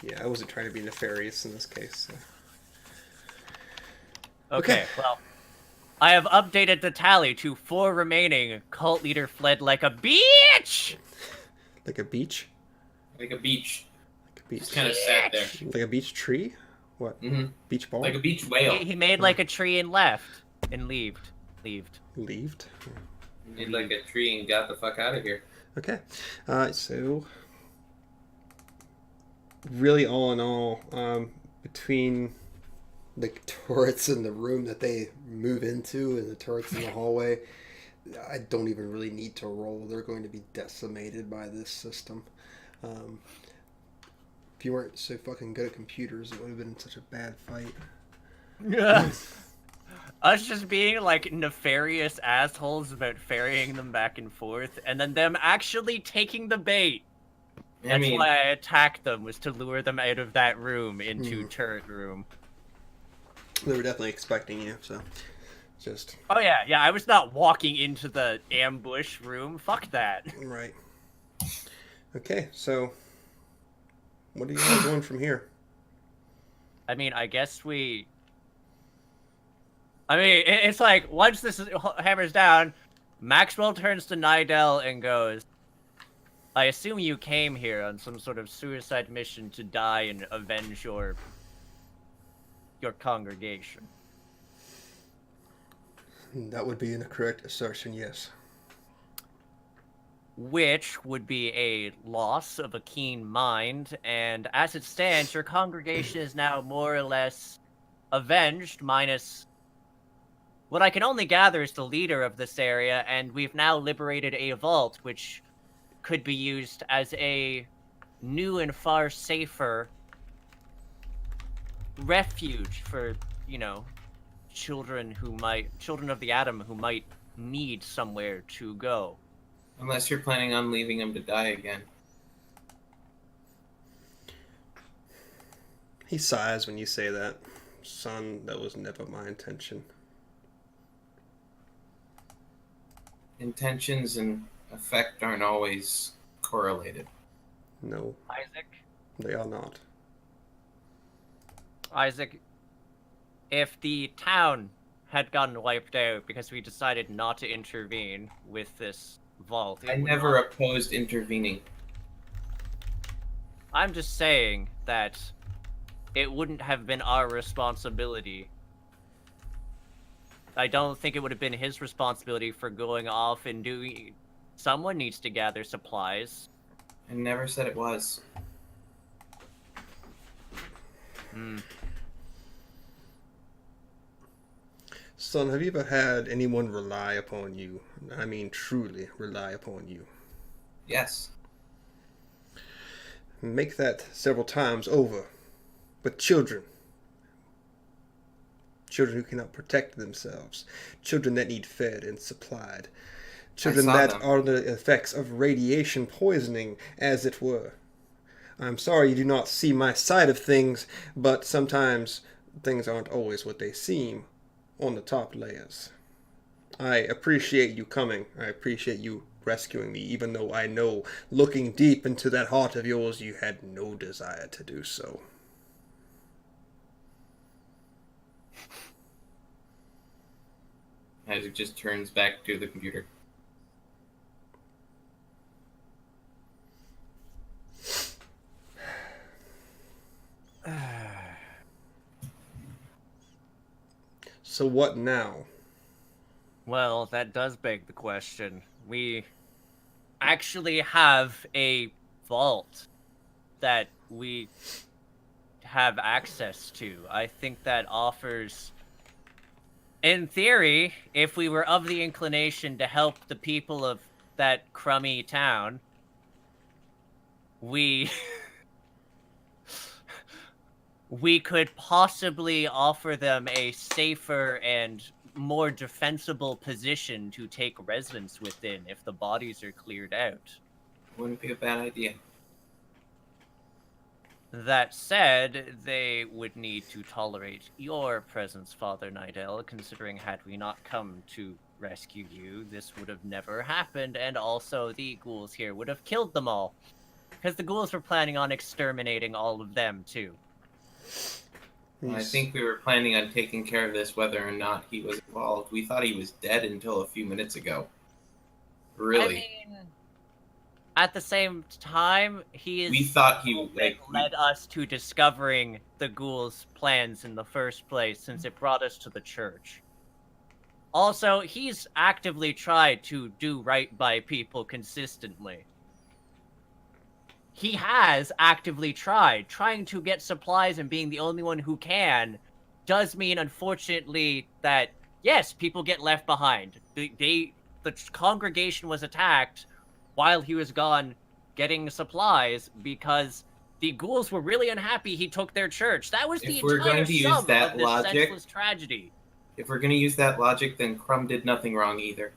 Yeah, I wasn't trying to be nefarious in this case. So. Okay, well, I have updated the tally to 4 remaining. Cult leader fled like a bitch! Like a beach? Like a beach. Like a beach. Just kind of sat there. Like a beach tree? What? Mm-hmm. Beach ball? Like a beach whale. He made like a tree and left. And leaved. Leaved? Made like a tree and got the fuck out of here. Okay. So, really all in all, between the turrets in the room that they move into and the turrets in the hallway, I don't even really need to roll. They're going to be decimated by this system. If you weren't so fucking good at computers, it would have been such a bad fight. Us just being like nefarious assholes about ferrying them back and forth, and then them actually taking the bait. That's why I attacked them, was to lure them out of that room into turret room. They were definitely expecting you, so just... Oh yeah, I was not walking into the ambush room. Fuck that. Right. Okay, so What are you guys doing from here? I mean, I guess it's like, once this hammers down, Maxwell turns to Nidall and goes, I assume you came here on some sort of suicide mission to die and avenge your congregation. That would be an incorrect assertion, yes. Which would be a loss of a keen mind, and as it stands, your congregation is now more or less avenged, minus what I can only gather is the leader of this area, and we've now liberated a vault, which could be used as a new and far safer refuge for, children of the Atom who might need somewhere to go. Unless you're planning on leaving him to die again. He sighs when you say that. Son, that was never my intention. Intentions and effect aren't always correlated. No, Isaac? they are not. Isaac, if the town had gotten wiped out because we decided not to intervene with this vault... I never opposed intervening. I'm just saying that it wouldn't have been our responsibility. I don't think it would have been his responsibility for going off and doing... Someone needs to gather supplies. I never said it was. Son, have you ever had anyone rely upon you? I mean, truly rely upon you. Yes. Make that several times over. But children. Children who cannot protect themselves. Children that need fed and supplied. Children that are the effects of radiation poisoning, as it were. I'm sorry you do not see my side of things, but sometimes things aren't always what they seem on the top layers. I appreciate you coming. I appreciate you rescuing me, even though I know, looking deep into that heart of yours, you had no desire to do so. Isaac just turns back to the computer. So what now? Well, that does beg the question. We actually have a vault that we have access to. I think that offers... In theory, if we were of the inclination to help the people of that crummy town, we could possibly offer them a safer and more defensible position to take residence within if the bodies are cleared out. Wouldn't be a bad idea. That said, they would need to tolerate your presence, Father Nidall, considering had we not come to rescue you, this would have never happened, and also the ghouls here would have killed them all. Because the ghouls were planning on exterminating all of them, too. I think we were planning on taking care of this whether or not he was involved. We thought he was dead until a few minutes ago. Really? I mean, at the same time, we thought he led us to discovering the ghouls' plans in the first place, since it brought us to the church. Also, he's actively tried to do right by people consistently. He has actively tried. Trying to get supplies and being the only one who can does mean, unfortunately, that, yes, people get left behind. The congregation was attacked while he was gone getting supplies because the ghouls were really unhappy he took their church. That was the entire sum of this senseless tragedy. If we're going to use that logic, then Crumb did nothing wrong either.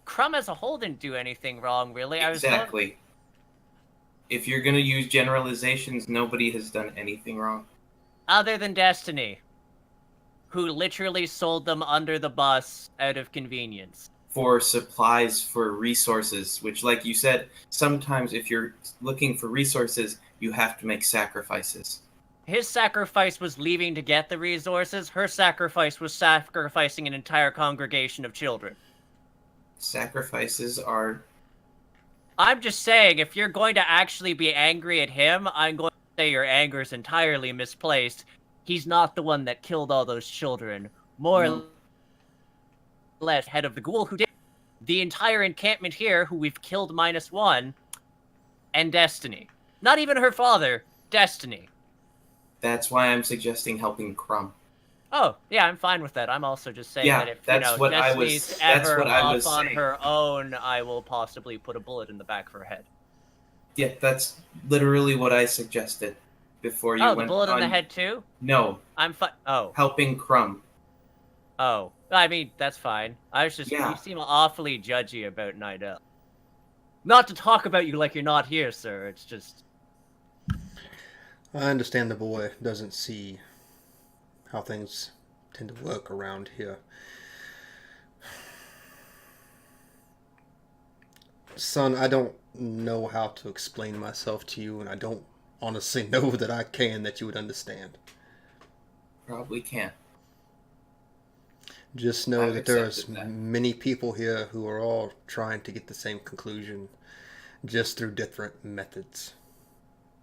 Crumb as a whole didn't do anything wrong, really. Exactly. If you're going to use generalizations, nobody has done anything wrong. Other than Destiny, who literally sold them under the bus out of convenience. for supplies for resources, which, like you said, sometimes if you're looking for resources, you have to make sacrifices. His sacrifice was leaving to get the resources. Her sacrifice was sacrificing an entire congregation of children. Sacrifices are... I'm just saying, if you're going to actually be angry at him, I'm going to say your anger is entirely misplaced. He's not the one that killed all those children. More or less, head of the ghoul who did the entire encampment here, who we've killed -1, and Destiny. Not even her father, Destiny. That's why I'm suggesting helping Crumb. Oh, yeah, I'm fine with that. I'm also just saying that if, Destiny's ever off on her own, I will possibly put a bullet in the back of her head. Yeah, that's literally what I suggested before you went on. Oh, the bullet in the head too? No. I'm fine. Oh. Helping Crumb. Oh. I mean, that's fine. I was just, Yeah. You seem awfully judgy about Nidall. Not to talk about you like you're not here, sir. It's just... I understand the boy doesn't see how things tend to work around here. Son, I don't know how to explain myself to you, and I don't honestly know that I can, that you would understand. Probably can't. Just know I've that there's accepted that. many people here who are all trying to get the same conclusion, just through different methods.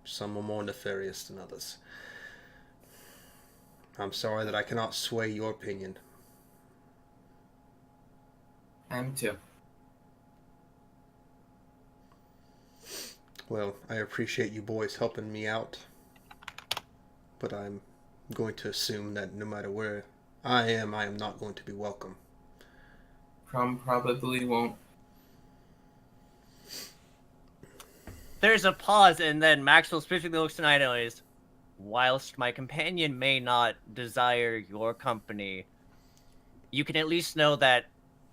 Some are more nefarious than others. I'm sorry that I cannot sway your opinion. I'm too. Well, I appreciate you boys helping me out, but I'm going to assume that no matter where I am not going to be welcome. Crumb probably won't. There's a pause, and then Maxwell specifically looks to Nidall and is, whilst my companion may not desire your company, you can at least know that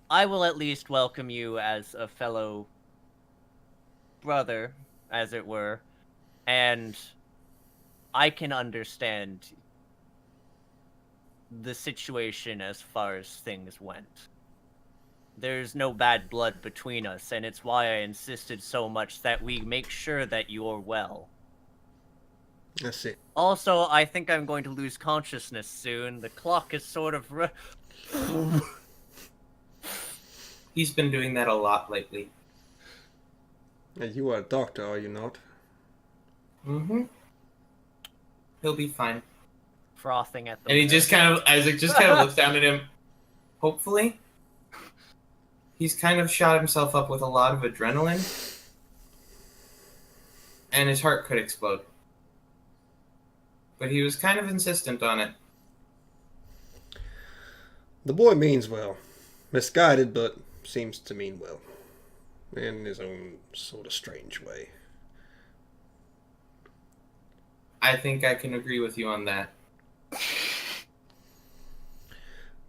I will at least welcome you as a fellow brother, as it were, and I can understand the situation as far as things went. There's no bad blood between us, and it's why I insisted so much that we make sure that you're well. Let's see. Also, I think I'm going to lose consciousness soon. The clock is sort of... He's been doing that a lot lately. You are a doctor, are you not? Mm-hmm. He'll be fine. Frothing at the And he mouth. just kind of, Isaac just kind of looks down at him. Hopefully. He's kind of shot himself up with a lot of adrenaline. And his heart could explode. But he was kind of insistent on it. The boy means well. Misguided, but seems to mean well. In his own sort of strange way. I think I can agree with you on that.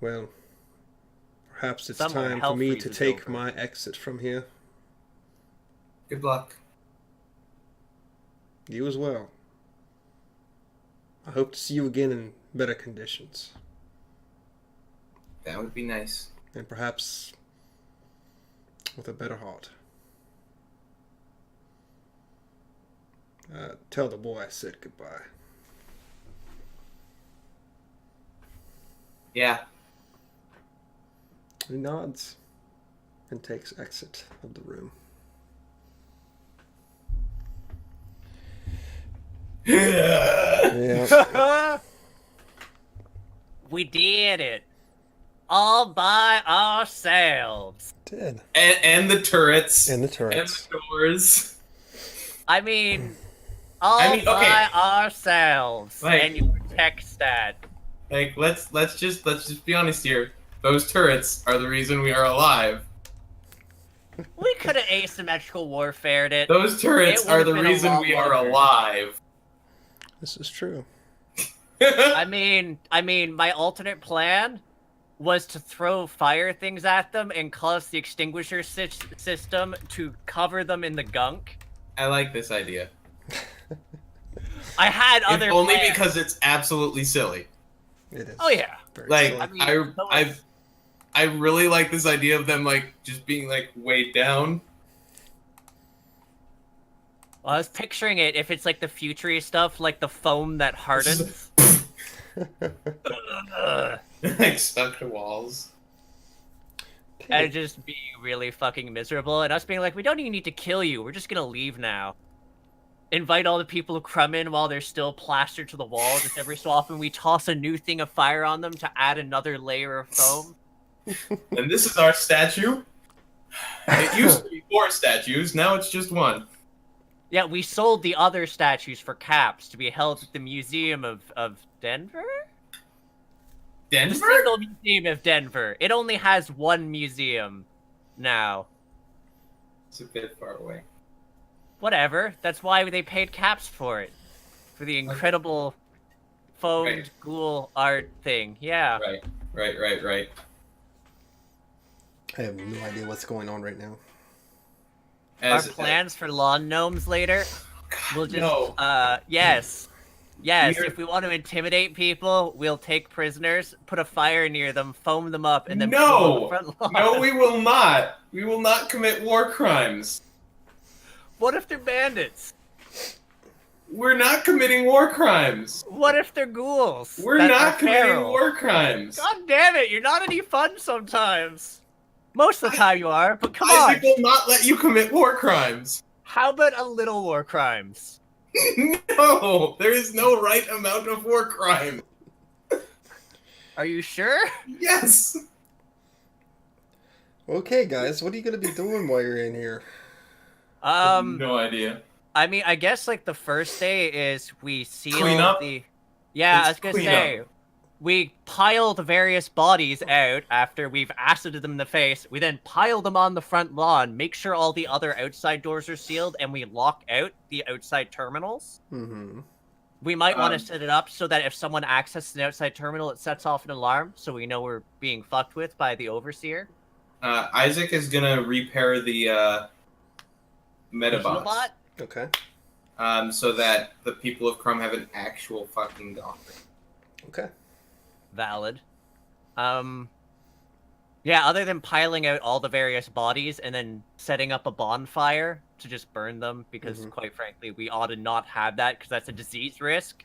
Well, perhaps it's Somewhere time hell for me to freezes take over. my exit from here. Good luck. You as well. I hope to see you again in better conditions. That would be nice. And perhaps with a better heart. Tell the boy I said goodbye. Yeah. He nods and takes exit of the room. Yeah. We did it. All by ourselves. Did. And the turrets. And the turrets. And the doors. I mean, all I mean, okay. by ourselves. Like- and your tech stat. Like, let's just be honest here. Those turrets are the reason we are alive. We could have asymmetrical warfared it. Those turrets It are would've the been a reason lot we are longer. alive. This is true. I mean, my alternate plan was to throw fire things at them and cause the extinguisher system to cover them in the gunk. I like this idea. I had If other only plans. because it's absolutely silly. It is. Oh yeah. Very Like, silly. I mean, I really like this idea of them like just being like weighed down. Well, I was picturing it if it's like the futury stuff, like the foam that hardens. Like stuck to walls. And just being really fucking miserable, and us being like, we don't even need to kill you, we're just gonna leave now. Invite all the people who come in while they're still plastered to the wall. Just every so often we toss a new thing of fire on them to add another layer of foam. And this is our statue. It used to be 4 statues, now it's just 1. Yeah, we sold the other statues for caps to be held at the Museum of Denver? The Denver? single Museum of Denver. It only has 1 museum now. It's a bit far away. Whatever. That's why they paid caps for it. For the incredible foamed ghoul art thing. Yeah. Right. I have no idea what's going on right now. Our plans for lawn gnomes later? We'll just, no. Yes, if we want to intimidate people, we'll take prisoners, put a fire near them, foam them up, and then put them on the front lawn. No, we will not. We will not commit war crimes. What if they're bandits? We're not committing war crimes. What if they're ghouls? We're not committing war crimes. God damn it, you're not any fun sometimes. Most of the time you are, but come Isaac on. will not let you commit war crimes. How about a little war crimes? No, there is no right amount of war crime. Are you sure? Yes. Okay, guys, what are you gonna be doing while you're in here? No idea. I mean, I guess like the first day is we seal Clean up? the. Yeah, I was gonna say. We pile the various bodies out after we've acided them in the face. We then pile them on the front lawn, make sure all the other outside doors are sealed, and we lock out the outside terminals. Mm-hmm. We might want to set it up so that if someone accesses an outside terminal, it sets off an alarm, so we know we're being fucked with by the overseer. Isaac is gonna repair the Metabots. Okay. So that the people of Crumb have an actual fucking doctor. Okay. Valid. Yeah, other than piling out all the various bodies and then setting up a bonfire to just burn them, because quite frankly, we ought to not have that because that's a disease risk.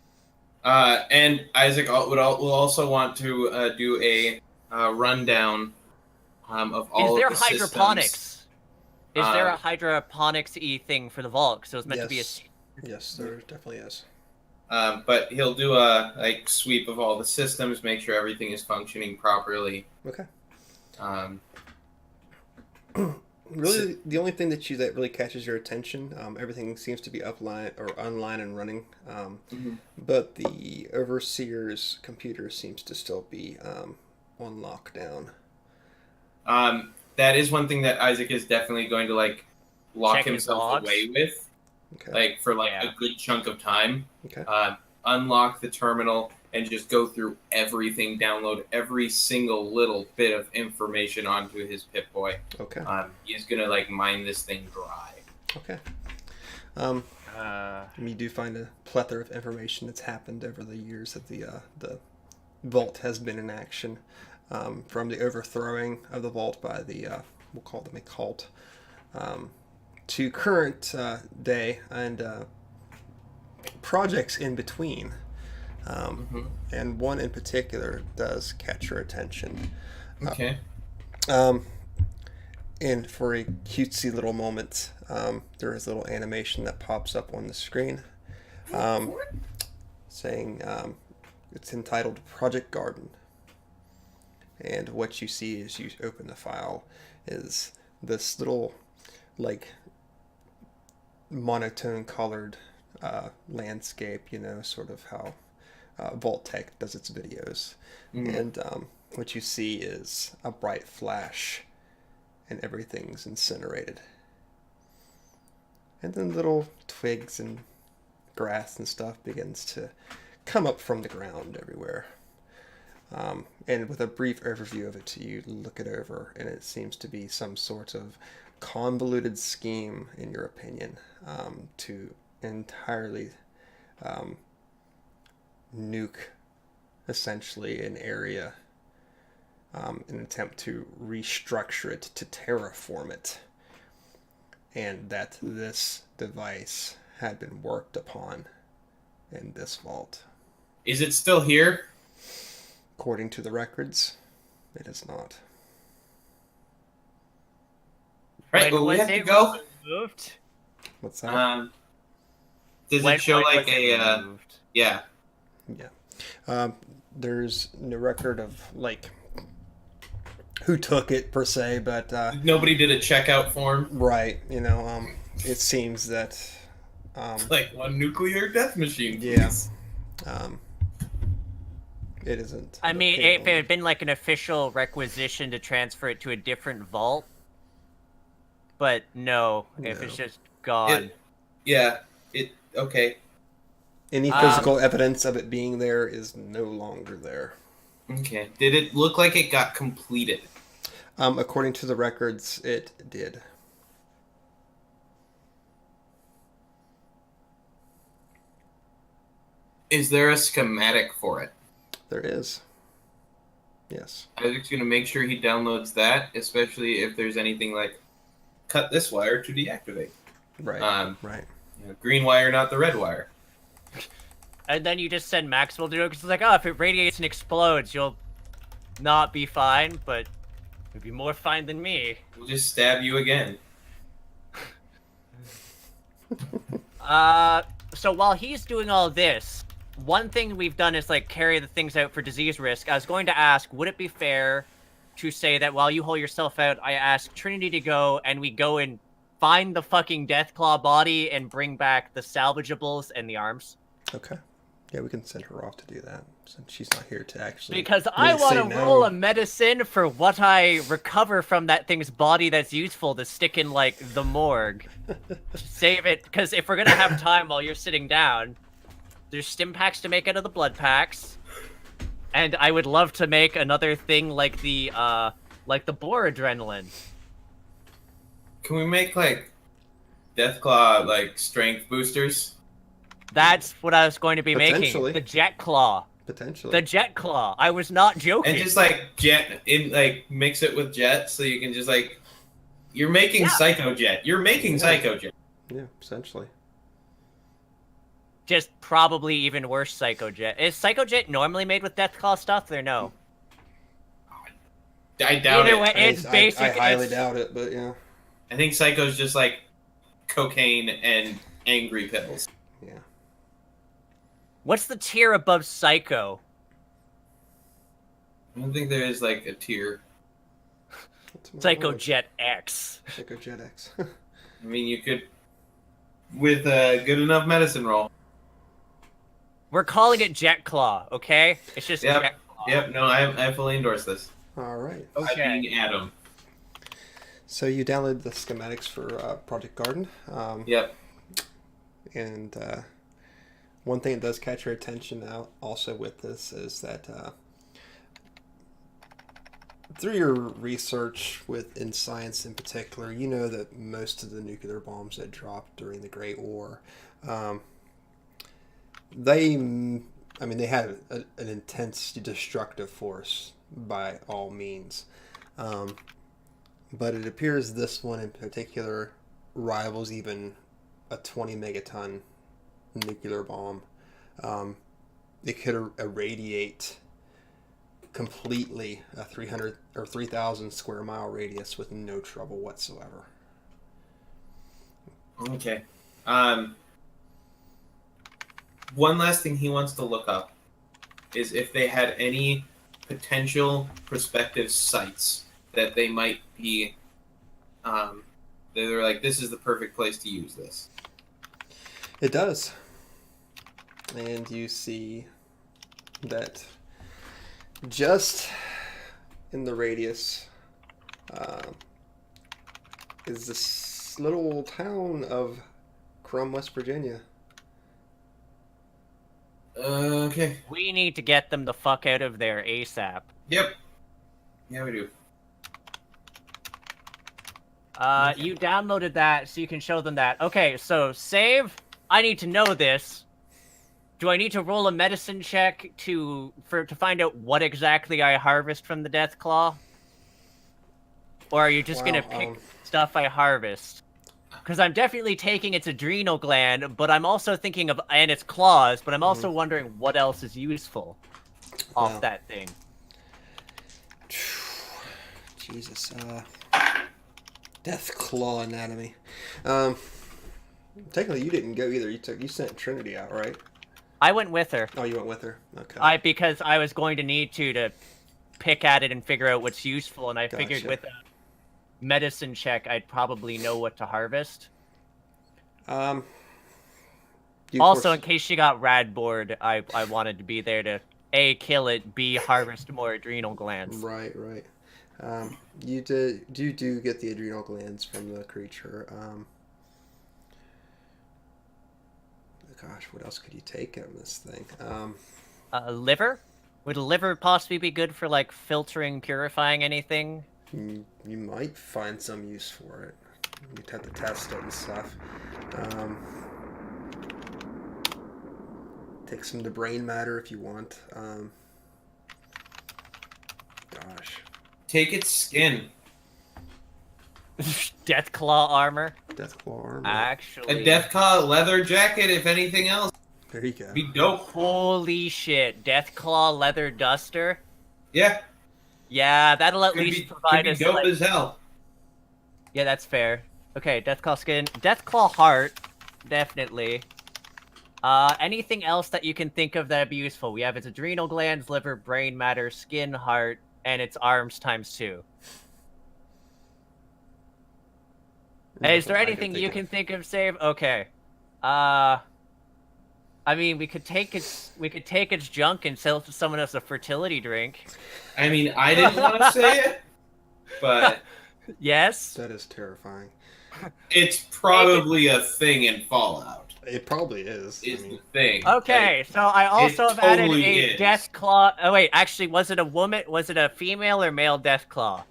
And Isaac will also want to do a rundown of all of the systems. Is there hydroponics? Is there a hydroponics-y thing for the vault? So it's meant to be a... Yes, there definitely is. But he'll do a sweep of all the systems, make sure everything is functioning properly. Okay. Really, the only thing that really catches your attention, everything seems to be online and running, but the overseer's computer seems to still be on lockdown. That is one thing that Isaac is definitely going to lock Check himself away with. Okay. For a good chunk of time. Okay. Unlock the terminal and just go through everything, download every single little bit of information onto his Pip-Boy. Okay. He's gonna mine this thing dry. Okay. You do find a plethora of information that's happened over the years that the vault has been in action, from the overthrowing of the vault by the we'll call them a cult, to current day and projects in between. And one in particular does catch your attention. Okay. And for a cutesy little moment, there is a little animation that pops up on the screen, saying it's entitled Project Garden. And what you see as you open the file is this little, monotone colored landscape, sort of how Vault Tech does its videos. And what you see is a bright flash and everything's incinerated. And then little twigs and grass and stuff begins to come up from the ground everywhere. And with a brief overview of it, you look it over, and it seems to be some sort of convoluted scheme, in your opinion, to entirely nuke, essentially, an area in an attempt to restructure it, to terraform it, and that this device had been worked upon in this vault. Is it still here? According to the records, it is not. Right, well, we have to go. Moved? What's that? Does it show like a... yeah. Yeah. There's no record of, like, who took it, per se, but... nobody did a checkout form? Right. It seems that... like one nuclear death machine, please. Yeah. It isn't. I mean, if it had been like an official requisition to transfer it to a different vault, but no, if it's just gone. Okay. Any physical evidence of it being there is no longer there. Okay. Did it look like it got completed? According to the records, it did. Is there a schematic for it? There is. Yes. Isaac's going to make sure he downloads that, especially if there's anything like cut this wire to deactivate. Right. Right. Green wire, not the red wire. And then you just send Maxwell to do it, because it's like, oh, if it radiates and explodes, you'll not be fine, but you'll be more fine than me. We'll just stab you again. So while he's doing all this, one thing we've done is, like, carry the things out for disease risk. I was going to ask, would it be fair to say that while you hold yourself out, I ask Trinity to go, and we go and find the fucking Deathclaw body and bring back the salvageables and the arms? Okay. Yeah, we can send her off to do that, since she's not here to actually... Because I want to roll a medicine for what I recover from that thing's body that's useful to stick in, like, the morgue. Save it, because if we're going to have time while you're sitting down, there's stim packs to make out of the blood packs, and I would love to make another thing like the boar adrenaline. Can we make, like, Deathclaw, like, strength boosters? That's what I was going to be making. The Jet Claw. Potentially. The Jet Claw. I was not joking. And just, like, mix it with Jet so you can just, like... You're making Psycho Jet. You're making Psycho Jet. Yeah, essentially. Just probably even worse Psycho Jet. Is Psycho Jet normally made with Deathclaw stuff, or no? I doubt Either way, it. it's basic. I highly doubt it, but yeah. I think Psycho's just, like, cocaine and angry pills. Yeah. What's the tier above Psycho? I don't think there is, like, a tier. Psycho Jet X. Psycho Jet X. I mean, you could... With a good enough medicine roll. We're calling it Jet Claw, okay? It's just Jet Claw. Yep, no, I fully endorse this. Alright. Okay. I being Adam. So you downloaded the schematics for Project Garden. Yep. And one thing that does catch your attention now, also with this, is that through your research in science in particular, you know that most of the nuclear bombs that dropped during the Great War, they had an intense destructive force by all means. But it appears this one in particular rivals even a 20 megaton nuclear bomb. It could irradiate completely a 300 or 3,000 square mile radius with no trouble whatsoever. Okay. One last thing he wants to look up is if they had any potential prospective sites that they might be, they're like, this is the perfect place to use this. It does. And you see that just in the radius is this little town of Crum, West Virginia. Okay. We need to get them the fuck out of there ASAP. Yep. Yeah, we do. You downloaded that, so you can show them that. Okay, so save. I need to know this. Do I need to roll a medicine check to find out what exactly I harvest from the death claw? Or are you just gonna pick stuff I harvest? Because I'm definitely taking its adrenal gland, but I'm also thinking of and its claws, but I'm also wondering what else is useful off that thing. Jesus. Death claw anatomy. Technically, you didn't go either. You sent Trinity out, right? I went with her. Oh, you went with her. Okay. Because I was going to need to pick at it and figure out what's useful, and I figured with a medicine check, I'd probably know what to harvest. Also, in case she got rad bored, I wanted to be there to A, kill it, B, harvest more adrenal glands. Right. You do get the adrenal glands from the creature. Gosh, what else could you take on this thing? Liver? Would a liver possibly be good for, like, filtering, purifying anything? You might find some use for it. You'd have to test it and stuff. Take some of the brain matter if you want. Gosh. Take its skin. Deathclaw armor? Deathclaw armor. Actually. A Deathclaw leather jacket, if anything else. There you go. Be dope. Holy shit. Deathclaw leather duster? Yeah. Yeah, that'll at least provide us. Dope as hell. Yeah, that's fair. Okay, Deathclaw skin. Deathclaw heart. Definitely. Anything else that you can think of that'd be useful? We have its adrenal glands, liver, brain matter, skin, heart, and its arms ×2. Hey, is there anything you can think of, Save? Okay. I mean, we could take its junk and sell it to someone as a fertility drink. I mean, I didn't want to say it, but yes, that is terrifying. It's probably a thing in Fallout. It probably is. It's the thing. Okay, like, so I also have added a is. Deathclaw. Oh wait, actually, was it a woman? Was it a female or male Deathclaw?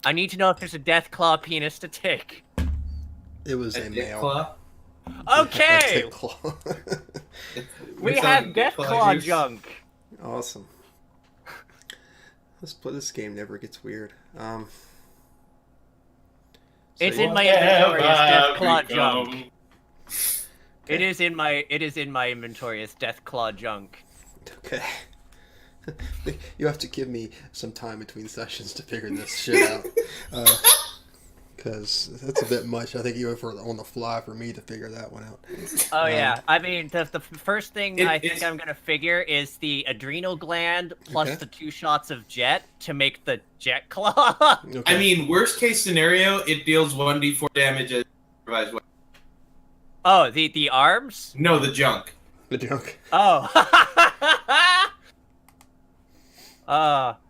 I need to know if there's a Deathclaw penis to take. It was a male. Claw? Okay. We have Deathclaw junk. Awesome. This game never gets weird. It's in my inventory as Deathclaw junk. It is in my inventory as Deathclaw junk. Okay. You have to give me some time between sessions to figure this shit out. Because that's a bit much. I think even on the fly for me to figure that one out. Oh yeah, I mean the first thing I think I'm gonna figure is the adrenal gland plus the 2 shots of jet to make the jet claw. Okay. I mean, worst case scenario, it deals 1d4 damage as improvised weapon. Oh, the arms? No, the junk. The junk. Oh.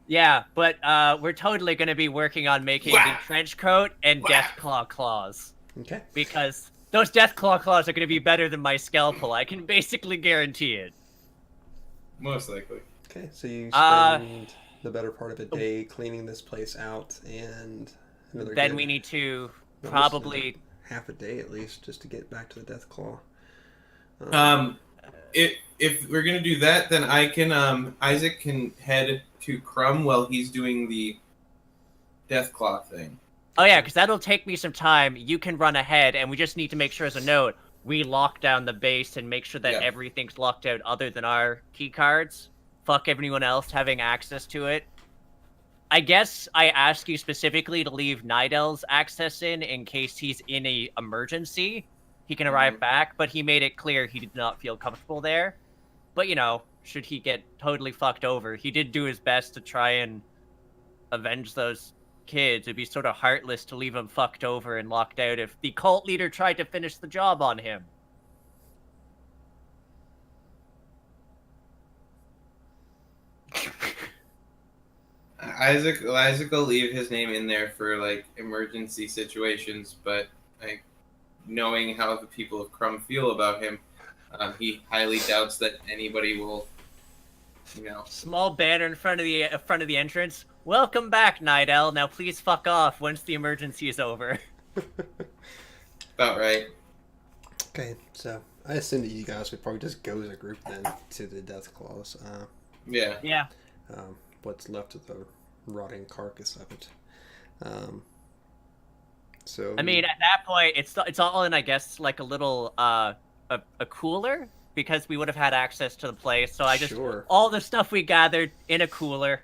Yeah, but we're totally going to be working on making the trench coat and Deathclaw claws. Okay. Because those Deathclaw claws are going to be better than my scalpel. I can basically guarantee it. Most likely. Okay, so you spend the better part of a day cleaning this place out, and another. Then we need to probably half a day at least just to get back to the Deathclaw. If we're gonna do that, then I can Isaac can head to Crumb while he's doing the Deathclaw thing. Oh yeah, because that'll take me some time. You can run ahead, and we just need to make sure as a note we lock down the base and make sure that everything's locked out other than our key cards. Fuck everyone else having access to it. I guess I ask you specifically to leave Nidall's access in case he's in a emergency. He can arrive back, but he made it clear he did not feel comfortable there. But, you know, should he get totally fucked over, he did do his best to try and avenge those kids. It'd be sort of heartless to leave him fucked over and locked out if the cult leader tried to finish the job on him. Isaac will leave his name in there for, like, emergency situations, but, like, knowing how the people of Crumb feel about him, he highly doubts that anybody will, you know. Small banner in front of the entrance. Welcome back, Nidall. Now please fuck off once the emergency is over. About right. Okay, so I assume that you guys would probably just go as a group then to the Death Claws. Yeah. Yeah. What's left of the rotting carcass of it. So I mean, at that point, it's all in, I guess, like a little a cooler, because we would have had access to the place. So I just all the stuff we gathered in a cooler.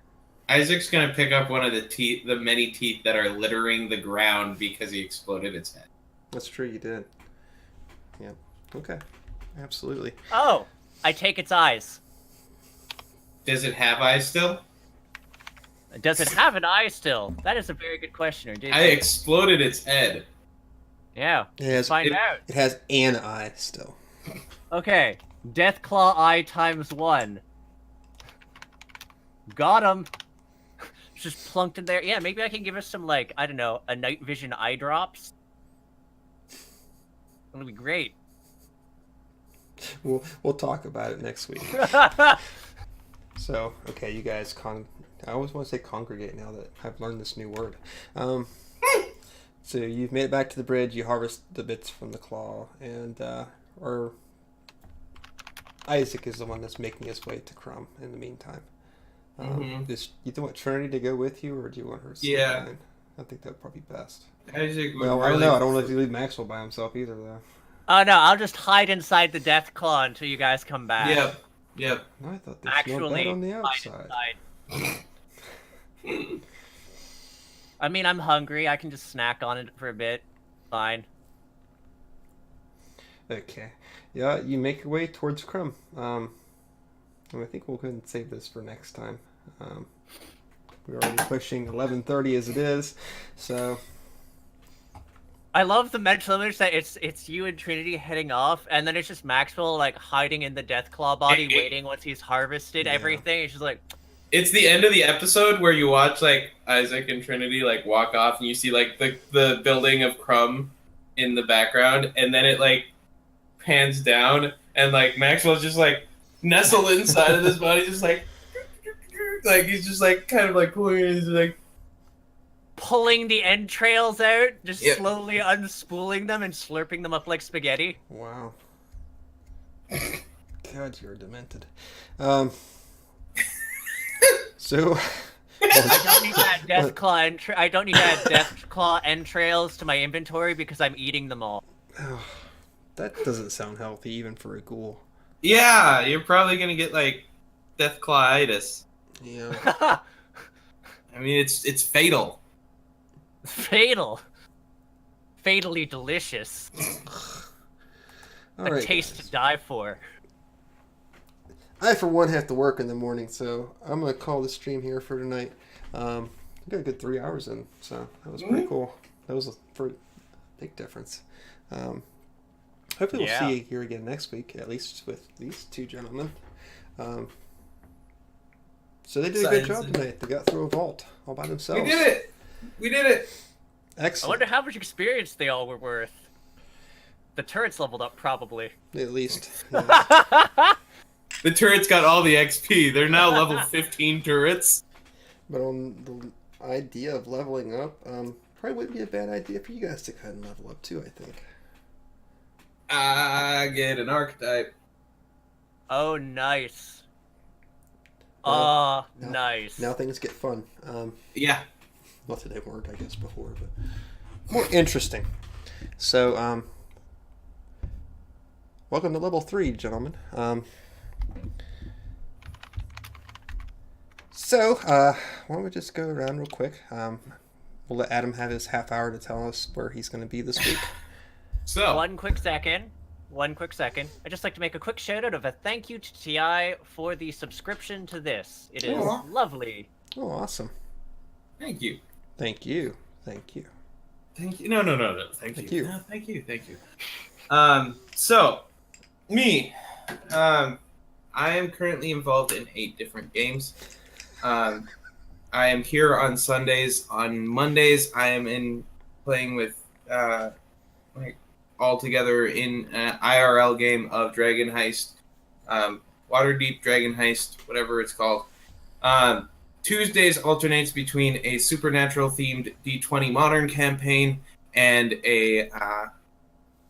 Isaac's gonna pick up one of the many teeth that are littering the ground because he exploded its head. That's true, you did. Yeah. Okay. Absolutely. Oh, I take its eyes. Does it have eyes still? Does it have an eye still? That is a very good question. I exploded its head. Yeah. Find out. It has an eye still. Okay. Deathclaw eye ×1. Got him. Just plunked in there. Yeah, maybe I can give us some, like, I don't know, a night vision eye drops. It'll be great. We'll talk about it next week. So, okay, you guys I always want to say congregate now that I've learned this new word. So you've made it back to the bridge, you harvest the bits from the claw, and or Isaac is the one that's making his way to Crumb in the meantime. You want Trinity to go with you, or do you want her to stay behind? I think that would probably be best. Isaac I don't know. I don't want to leave Maxwell by himself either, though. Oh, no, I'll just hide inside the Deathclaw until you guys come back. Yep. No, I thought they smelled bad on the outside. I mean, I'm hungry. I can just snack on it for a bit. Fine. Okay. Yeah, you make your way towards Crumb. And I think we'll go ahead and save this for next time. We're already pushing 11:30 as it is, so... I love the mental image that it's you and Trinity heading off, and then it's just Maxwell, like, hiding in the Deathclaw body, waiting once he's harvested everything. It's just like... It's the end of the episode where you watch, like, Isaac and Trinity, like, walk off, and you see, like, the building of Crumb in the background, and then it, like, pans down, and, like, Maxwell's just, like, nestled inside of this body, just, like, he's just, like, kind of, like, pulling the entrails out, just slowly unspooling them and slurping them up like spaghetti. Wow. God, you're demented. So... I don't need that Deathclaw I don't need that Deathclaw entrails to my inventory because I'm eating them all. Oh, that doesn't sound healthy, even for a ghoul. Yeah, you're probably gonna get, like, Deathclawitis. Yeah. I mean, it's fatal. Fatal. Fatally delicious. A taste to die for. I, for one, have to work in the morning, so I'm going to call the stream here for tonight. I got a good 3 hours in, so that was pretty cool. That was a big difference. Hopefully we'll see you here again next week, at least with these two gentlemen. So they did a good job tonight. They got through a vault all by themselves. We did it! Excellent. I wonder how much experience they all were worth. The turrets leveled up, probably. At least. Yeah. The turrets got all the XP. They're now level 15 turrets. But on the idea of leveling up, probably wouldn't be a bad idea for you guys to kind of level up too, I think. I get an archetype. Oh, nice. Nice. Now things get fun. Yeah. Not that they weren't, I guess, before, but more interesting. So, welcome to level 3, gentlemen. So, why don't we just go around real quick? We'll let Adam have his half hour to tell us where he's going to be this week. So, One quick second. I'd just like to make a quick shout out of a thank you to TI for the subscription to this. It is lovely. Oh, awesome. Thank you. Thank you. No. Thank you. Thank you. No, thank you. So, me. I am currently involved in 8 different games. I am here on Sundays. On Mondays, I am playing with all together in an IRL game of Dragon Heist, Waterdeep Dragon Heist, whatever it's called. Tuesdays alternates between a supernatural-themed D20 Modern campaign and a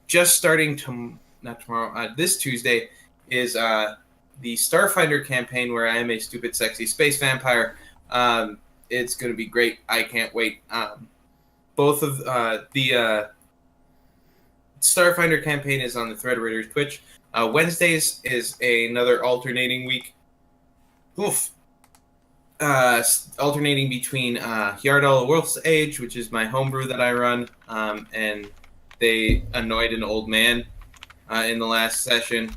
just starting not tomorrow, this Tuesday is the Starfinder campaign where I am a stupid, sexy space vampire. It's going to be great. I can't wait. Both of the Starfinder campaign is on the Threadwriters Twitch. Wednesdays is another alternating week. Oof. Alternating between Yardall of Wolf's Age, which is my homebrew that I run, and they annoyed an old man in the last session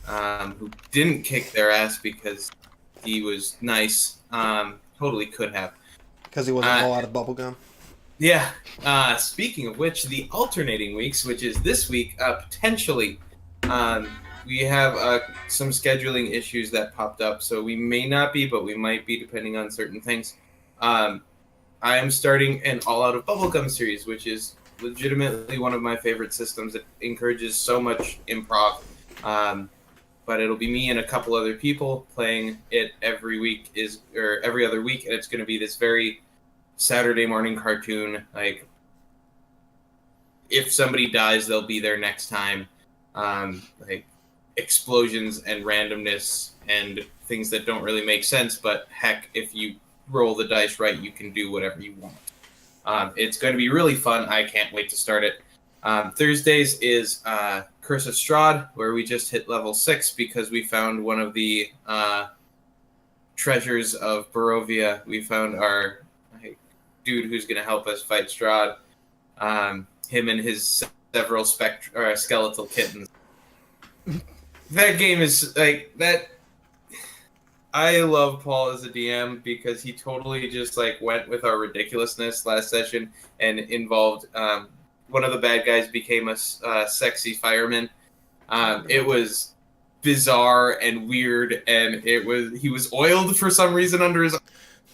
who didn't kick their ass because he was nice. Totally could have. Because he wasn't all out of bubblegum. Yeah. Speaking of which, the alternating weeks, which is this week, potentially, we have some scheduling issues that popped up, so we may not be, but we might be, depending on certain things. I am starting an All Out of Bubblegum series, which is legitimately one of my favorite systems. It encourages so much improv. But it'll be me and a couple other people playing it every other week, and it's going to be this very Saturday morning cartoon. Like, if somebody dies, they'll be there next time. Like explosions and randomness and things that don't really make sense, but heck, if you roll the dice right, you can do whatever you want. It's going to be really fun. I can't wait to start it. Thursdays is Curse of Strahd, where we just hit level 6 because we found one of the treasures of Barovia. We found our dude who's going to help us fight Strahd. Him and his several skeletal kittens. That game is like that. I love Paul as a DM because he totally just went with our ridiculousness last session and involved one of the bad guys became a sexy fireman. It was bizarre and weird, and he was oiled for some reason under his.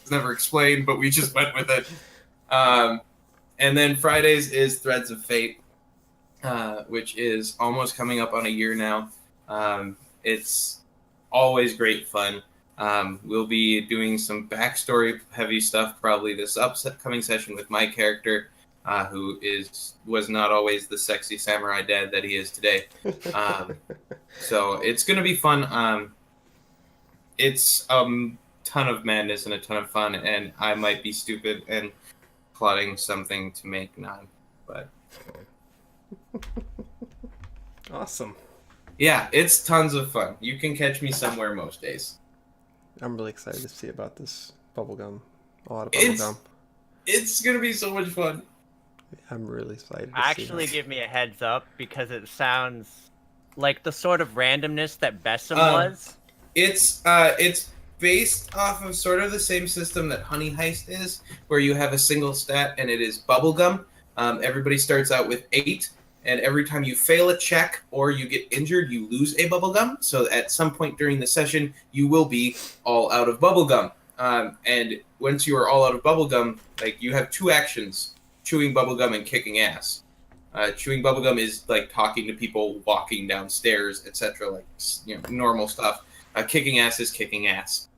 It's never explained, but we just went with it. And then Fridays is Threads of Fate, which is almost coming up on a year now. It's always great fun. We'll be doing some backstory heavy stuff probably this upcoming session with my character, who was not always the sexy samurai dad that he is today. So it's going to be fun. It's a ton of madness and a ton of fun, and I might be stupid and plotting something to make none. But awesome. Yeah, it's tons of fun. You can catch me somewhere most days. I'm really excited to see about this bubblegum. A lot of bubblegum. It's going to be so much fun. I'm really excited to Actually, see give me a heads up because it sounds like the sort of randomness that Besom was. It's based off of sort of the same system that Honey Heist is, where you have a single stat and it is bubblegum. Everybody starts out with 8, and every time you fail a check or you get injured, you lose a bubblegum. So at some point during the session, you will be all out of bubblegum. And once you are all out of bubblegum, you have 2 actions: chewing bubblegum and kicking ass. Chewing bubblegum is talking to people, walking downstairs, etc., normal stuff. Kicking ass is kicking ass.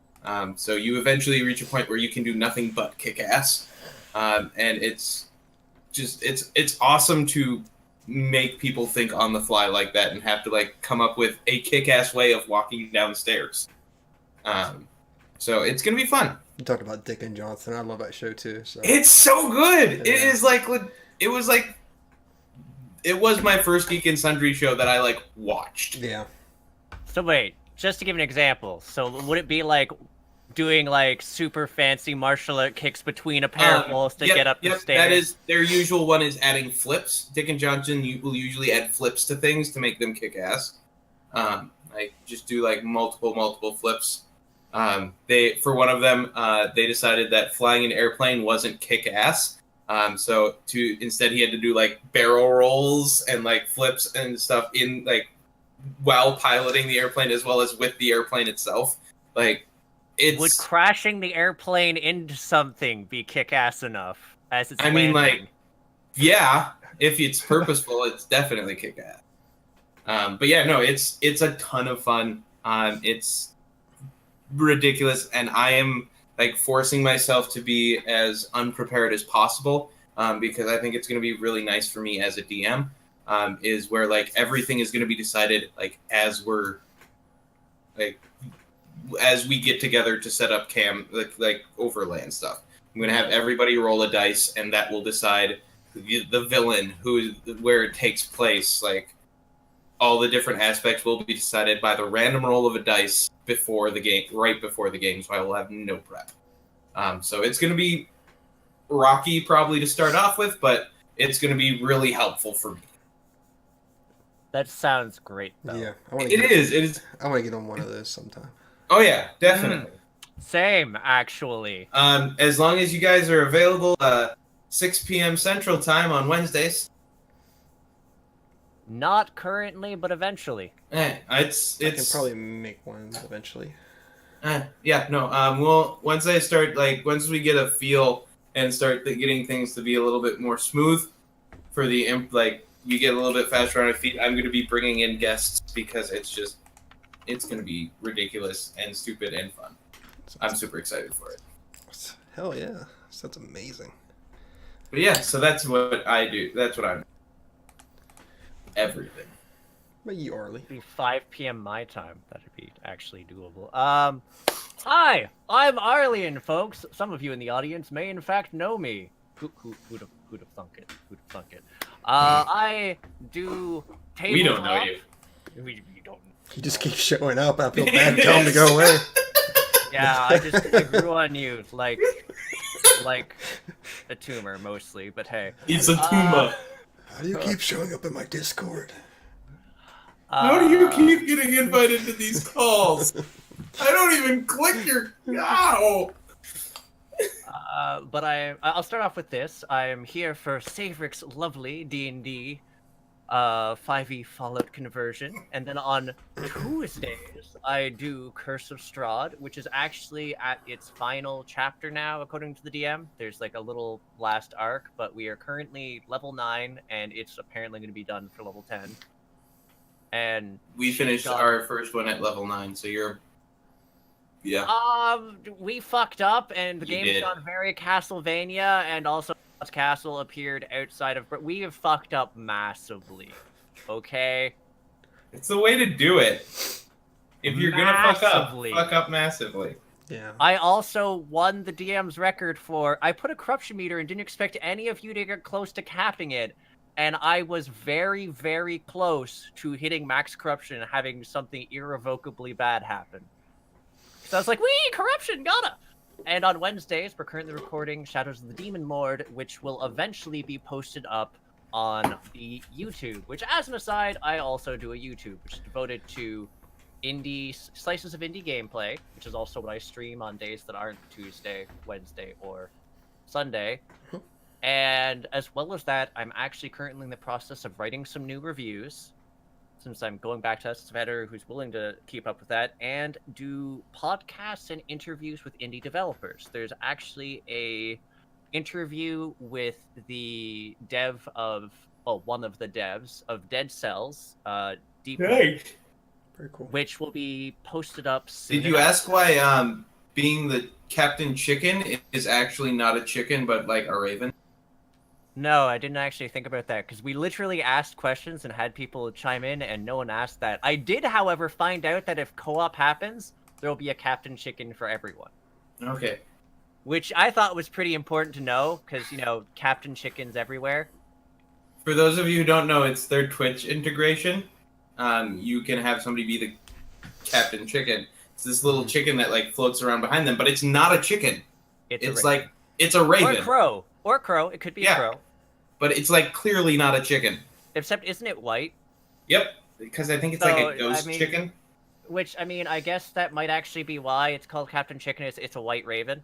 So you eventually reach a point where you can do nothing but kick ass. And it's awesome to make people think on the fly like that and have to come up with a kick-ass way of walking downstairs. So it's going to be fun. You talked about Dick and Johnson. I love that show too. So. It's so good. Yeah. It is it was my first Geek and Sundry show that I watched. Yeah. So wait, just to give an example, so would it be doing super fancy martial art kicks between a pair of walls to get up the stairs? That is their usual one, is adding flips. Dick and Johnson will usually add flips to things to make them kick ass. Just do multiple flips. For one of them, they decided that flying an airplane wasn't kick ass. So instead he had to do barrel rolls and flips and stuff in while piloting the airplane as well as with the airplane itself. Would crashing the airplane into something be kick-ass enough as it's landing? Yeah, if it's purposeful, it's definitely kick-ass. But yeah, no, it's a ton of fun. It's ridiculous, and I am forcing myself to be as unprepared as possible because I think it's going to be really nice for me as a DM. is where like everything is going to be decided like as we get together to set up like overlay and stuff. I'm going to have everybody roll a dice, and that will decide the villain, where it takes place. Like all the different aspects will be decided by the random roll of a dice before the game, right before the game. So I will have no prep. So it's going to be rocky probably to start off with, but it's going to be really helpful for me. That sounds great, though. Yeah, It is. I want to get on one of those sometime. Oh yeah, definitely. Same, actually. As long as you guys are available, 6 p.m. Central Time on Wednesdays. Not currently, but eventually. I can probably make one eventually. Once we get a feel and start getting things to be a little bit more smooth for the you get a little bit faster on our feet, I'm going to be bringing in guests because it's going to be ridiculous and stupid and fun. I'm super excited for it. Hell yeah. That's amazing. But yeah, so that's what I do. That's what I'm. Everything. What about you, Arlie? It'd be 5 p.m. my time. That'd be actually doable. Hi, I'm Arlyeon, folks. Some of you in the audience may in fact know me. Who'd have thunk it? I do tabletop. We don't know you. We don't. You just keep showing up. I feel bad telling him to go away. Yeah, I grew on you like a tumor mostly, but hey. It's a tumor. How do you keep showing up in my Discord? How do you keep getting invited to these calls? I don't even click your... Ow! But I'll start off with this. I'm here for Saevrick's lovely D&D 5e Fallout conversion, and then on Tuesdays I do Curse of Strahd, which is actually at its final chapter now, according to the DM. There's like a little last arc, but we are currently level 9, and it's apparently going to be done for level 10. And we finished our first one at level 9, so you're... Yeah. We fucked up, and the game's gone very Castlevania, and also Castle appeared outside of... We have fucked up massively, okay? It's the way to do it. If you're gonna fuck up massively. Yeah. I also won the DM's record for... I put a corruption meter and didn't expect any of you to get close to capping it, and I was very, very close to hitting max corruption and having something irrevocably bad happen. So I was like, wee, corruption, gotta! And on Wednesdays, we're currently recording Shadows of the Demon Lord, which will eventually be posted up on the YouTube. Which, as an aside, I also do a YouTube, which is devoted to slices of indie gameplay, which is also what I stream on days that aren't Tuesday, Wednesday, or Sunday. And as well as that, I'm actually currently in the process of writing some new reviews, since I'm going back to Svedder, who's willing to keep up with that, and do podcasts and interviews with indie developers. There's actually a interview with the dev of, one of the devs of Dead Cells, Deep Hey. Very cool. which will be posted up soon. Did you ask why being the Captain Chicken is actually not a chicken, but like a raven? No, I didn't actually think about that, because we literally asked questions and had people chime in, and no one asked that. I did, however, find out that if co-op happens, there will be a Captain Chicken for everyone. Okay. Which I thought was pretty important to know, because, Captain Chicken's everywhere. For those of you who don't know, it's their Twitch integration. You can have somebody be the Captain Chicken. It's this little chicken that like floats around behind them, but it's not a chicken. It's like it's a raven. Or a crow. It could be a crow. But it's like clearly not a chicken. Except, isn't it white? Yep, because I think it's like a ghost chicken. Which, I guess that might actually be why it's called Captain Chicken. It's a white raven.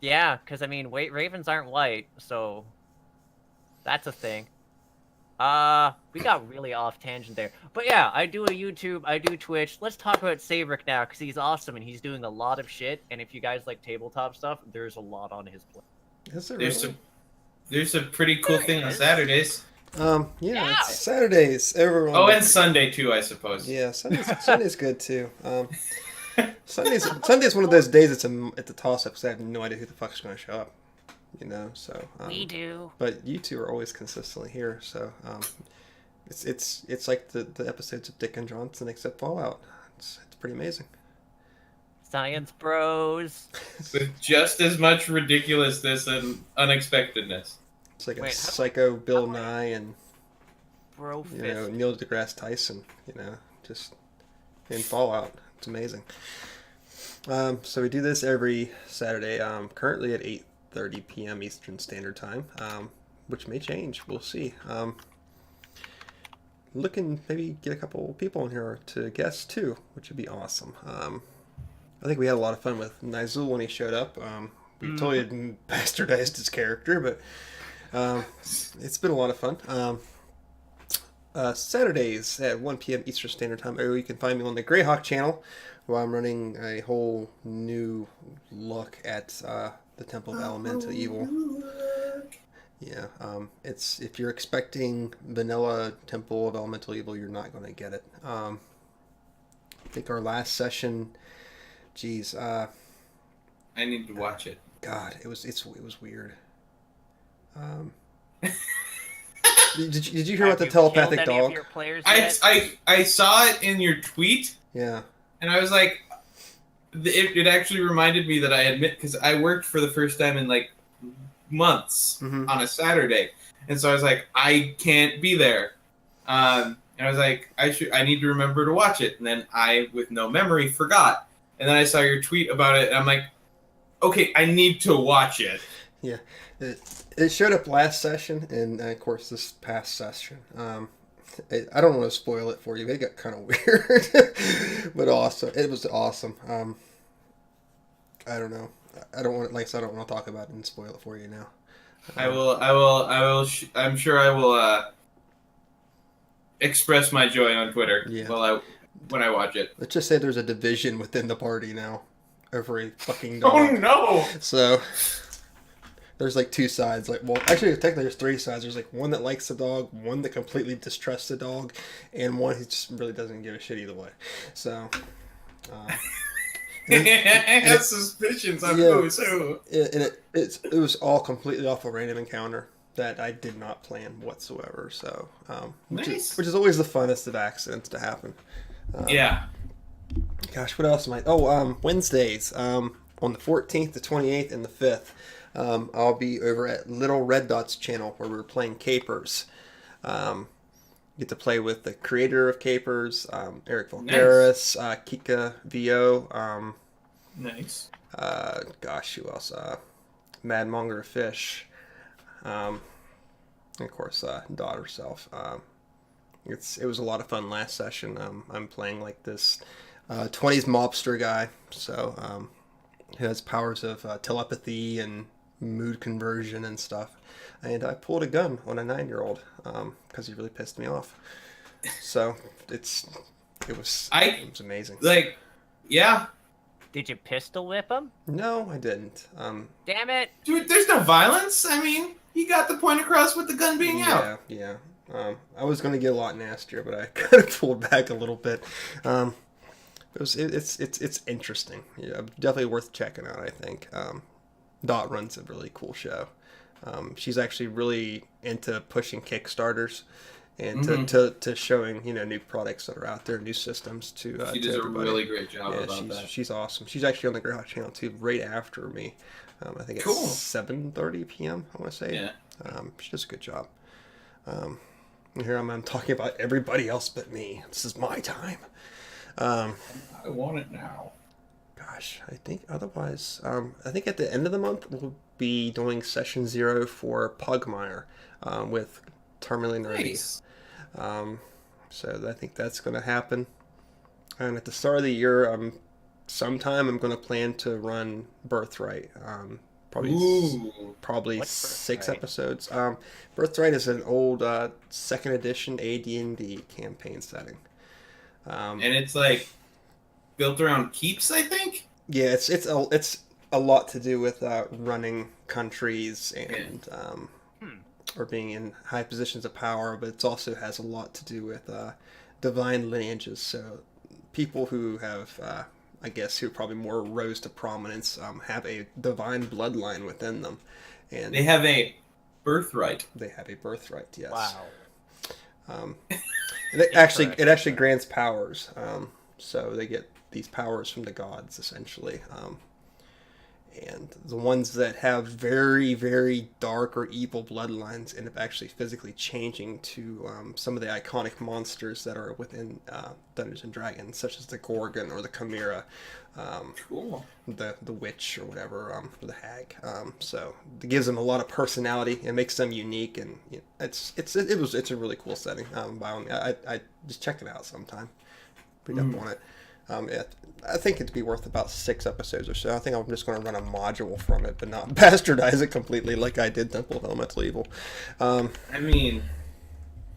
Yeah, because, white ravens aren't white, so that's a thing. We got really off tangent there. But yeah, I do a YouTube, I do Twitch. Let's talk about Saevrick now, because he's awesome, and he's doing a lot of shit, and if you guys like tabletop stuff, there's a lot on his plate. There's a pretty cool thing on Saturdays. It's Saturdays. Everyone. Oh, and Sunday too, I suppose. Yeah, Sunday's good too. Sunday's one of those days it's a toss-up, because I have no idea who the fuck is going to show up. you know. So We do. but you two are always consistently here. So it's like the episodes of Dick and Johnson except Fallout. It's pretty amazing. Science bros. With just as much ridiculousness and unexpectedness. It's like Wait, a psycho Bill Nye and Bro you know fist. Neil deGrasse Tyson. You know, just in Fallout. It's amazing. So we do this every Saturday. Currently at 8:30 p.m. Eastern Standard Time, which may change. We'll see. Looking maybe get a couple people in here to guest too, which would be awesome. I think we had a lot of fun with Nidall when he showed up. We totally bastardized his character, but it's been a lot of fun. Saturdays at 1 p.m. Eastern Standard Time. You can find me on the Greyhawk channel, where I'm running a whole new look at the Temple of Elemental Evil. Yeah, it's if you're expecting vanilla Temple of Elemental Evil, you're not going to get it. I think our last session, geez, I need to watch it. God, it was weird. Did you hear about the telepathic Killed any dog? of your players yet? I saw it in your tweet, Yeah. and I was like, it actually reminded me that I admit, because I worked for the first time in like months Mhm. on a Saturday, and so I was like, I can't be there, and I was like, I need to remember to watch it, and then I, with no memory, forgot, and then I saw your tweet about it, and I'm like, okay, I need to watch it. Yeah, it showed up last session, and of course this past session. I don't want to spoil it for you. It got kind of weird, but awesome. It was awesome. I don't know. I don't want, like I said, I don't want to talk about it and spoil it for you now. I will. I'm sure I will express my joy on Twitter when I watch it. Let's just say there's a division within the party now over a fucking dog. Oh no! So there's like two sides. Like, well, actually, technically, there's three sides. There's like one that likes the dog, one that completely distrusts the dog, and one who just really doesn't give a shit either way. So. I have suspicions on who's who. And it was all completely off a random encounter that I did not plan whatsoever. So, which is always the funnest of accidents to happen. Yeah. Gosh, what else am I? Oh, Wednesdays. On the 14th, the 28th, and the 5th, I'll be over at Little Red Dot's channel where we're playing Capers. Get to play with the creator of Capers, Eric Volgaris, Kika VO. Nice. Gosh, who else? Mad Monger Fish. And of course, Dot herself. It was a lot of fun last session. I'm playing like this 20s mobster guy, so who has powers of telepathy and mood conversion and stuff. And I pulled a gun on a 9-year-old because he really pissed me off. So it was amazing. Like, yeah. Did you pistol whip him? No, I didn't. Damn it! Dude, there's no violence. I mean, you got the point across with the gun being out. Yeah. I was going to get a lot nastier, but I kind of pulled back a little bit. It's interesting. Yeah, definitely worth checking out, I think. Dot runs a really cool show. She's actually really into pushing Kickstarters and to showing new products that are out there, new systems to she to does everybody. a really great job about that. She's awesome. She's actually on the Greyhawk channel too, right after me. I think it's 7:30 p.m. I want to say. Yeah. She does a good job. Here I'm talking about everybody else but me. This is my time. I want it now. Gosh, I think otherwise, I think at the end of the month we'll be doing session 0 for Pugmire with Terminally Nerdy. Nice. So I think that's going to happen. And at the start of the year, sometime I'm going to plan to run Birthright. Probably What's 6 Birthright? episodes. Birthright is an old 2nd edition AD&D campaign setting. And it's like built around keeps, I think. Yeah, it's a lot to do with running countries and or being in high positions of power, but it also has a lot to do with divine lineages. So people who have, I guess, who probably more rose to prominence have a divine bloodline within them, And they have a birthright. They have a birthright. Yes. Wow. It actually grants powers. So they get these powers from the gods, essentially. And the ones that have very, very dark or evil bloodlines end up actually physically changing to some of the iconic monsters that are within Dungeons and Dragons, such as the Gorgon or the Chimera, Cool. the witch or whatever, or the hag. So it gives them a lot of personality. It makes them unique, and you know, it's a really cool setting. By all means, I just check it out sometime. Read up on it. I think it'd be worth about 6 episodes or so. I think I'm just going to run a module from it, but not bastardize it completely like I did Temple of Elemental Evil. I mean,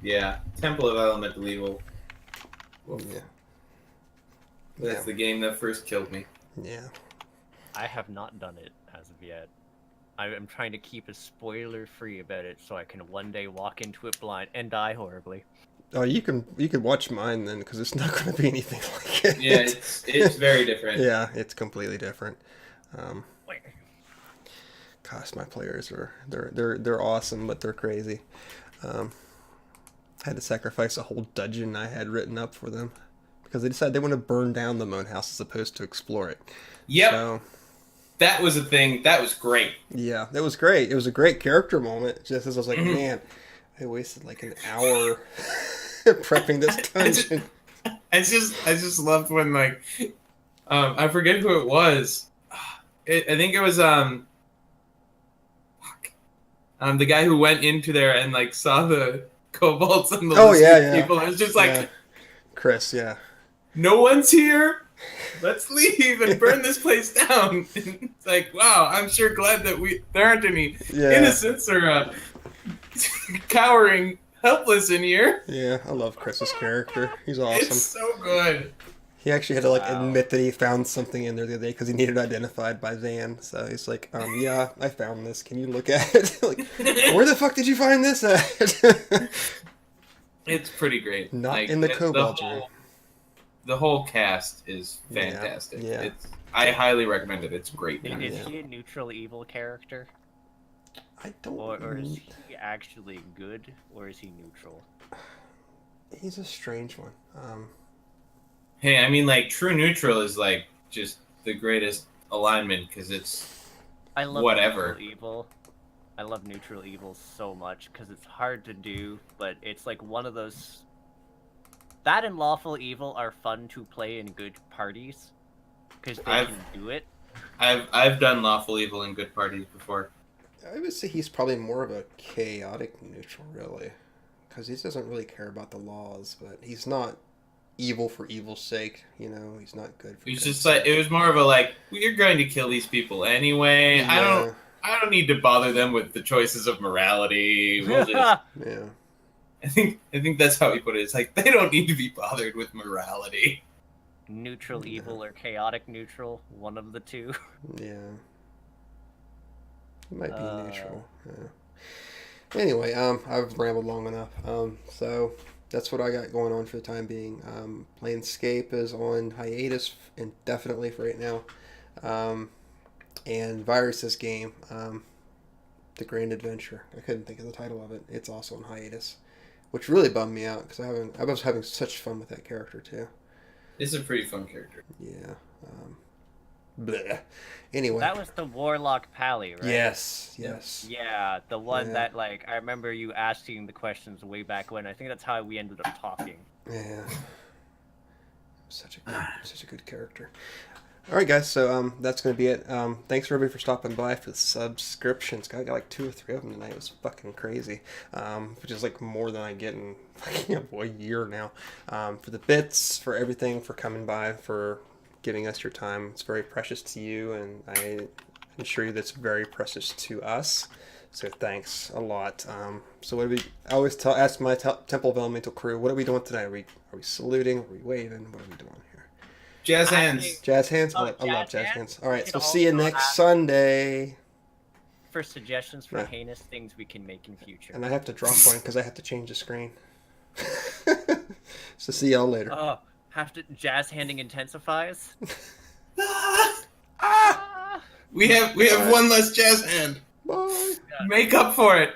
yeah, Temple of Elemental Evil. Oof. Yeah. That's the game that first killed me. Yeah. I have not done it as of yet. I am trying to keep it spoiler-free about it so I can one day walk into it blind and die horribly. Oh, you can watch mine then, because it's not going to be anything like it. Yeah, it's very different. Yeah, it's completely different. Gosh, my players they're awesome, but they're crazy. I had to sacrifice a whole dungeon I had written up for them because they decided they want to burn down the moat house as opposed to explore it. Yep. So, that was a thing. That was great. Yeah, that was great. It was a great character moment. Just as I was like, man, I wasted like an hour prepping this dungeon. I just loved when like I forget who it was. I think it was the guy who went into there and like saw the kobolds and the people. I was just like, Chris, yeah. No one's here. Let's leave and burn this place down. It's like, wow, I'm sure glad that there aren't any innocents or cowering helpless in here. Yeah, I love Chris's character. He's awesome. It's so good. He actually had to admit that he found something in there the other day because he needed it identified by Zan. So he's like, yeah, I found this. Can you look at it? Like, where the fuck did you find this at? It's pretty great. Not in the kobold room. The whole cast is fantastic. Yeah. I highly recommend it. It's great. Is he a neutral evil character? I don't. Or is he actually good, or is he neutral? He's a strange one. Hey, I mean, like, true neutral is like just the greatest alignment because it's I love whatever. Neutral evil. I love neutral evil so much because it's hard to do, but it's like one of those. That and lawful evil are fun to play in good parties because they can do it. I've done lawful evil in good parties before. I would say he's probably more of a chaotic neutral, really, because he doesn't really care about the laws, but he's not evil for evil's sake. You know, he's not good. He's just like it was more of a like you're going to kill these people anyway. Yeah. I don't need to bother them with the choices of morality. We'll just... Yeah. I think that's how he put it. It's like they don't need to be bothered with morality. Neutral evil or chaotic neutral, one of the two. Yeah. It might be neutral. Yeah. Anyway, I've rambled long enough. So that's what I got going on for the time being. Planescape is on hiatus indefinitely for right now. And Virus's game, The Grand Adventure. I couldn't think of the title of it. It's also on hiatus, which really bummed me out because I was having such fun with that character too. It's a pretty fun character. Yeah. Bleh. Anyway. That was the Warlock Pally, right? Yes. Yeah, the one that, like, I remember you asking the questions way back when. I think that's how we ended up talking. Yeah. Such a good character. All right, guys. So that's gonna be it. Thanks for everybody for stopping by for the subscriptions. I got like 2 or 3 of them tonight. It was fucking crazy. Which is like more than I get in fucking a year now. For the bits, for everything, for coming by, for giving us your time. It's very precious to you, and I assure you that's very precious to us. So thanks a lot. So what do we? I always ask my Temple of Elemental crew, what are we doing today? Are we saluting? Are we waving? What are we doing here? Jazz hands. Jazz hands? I love jazz hands. All right, so see you next Sunday. For suggestions for heinous things we can make in future. And I have to drop one because I have to change the screen. So see y'all later. Oh, have to jazz handing intensifies? We have one less jazz hand. Bye. Make up for it.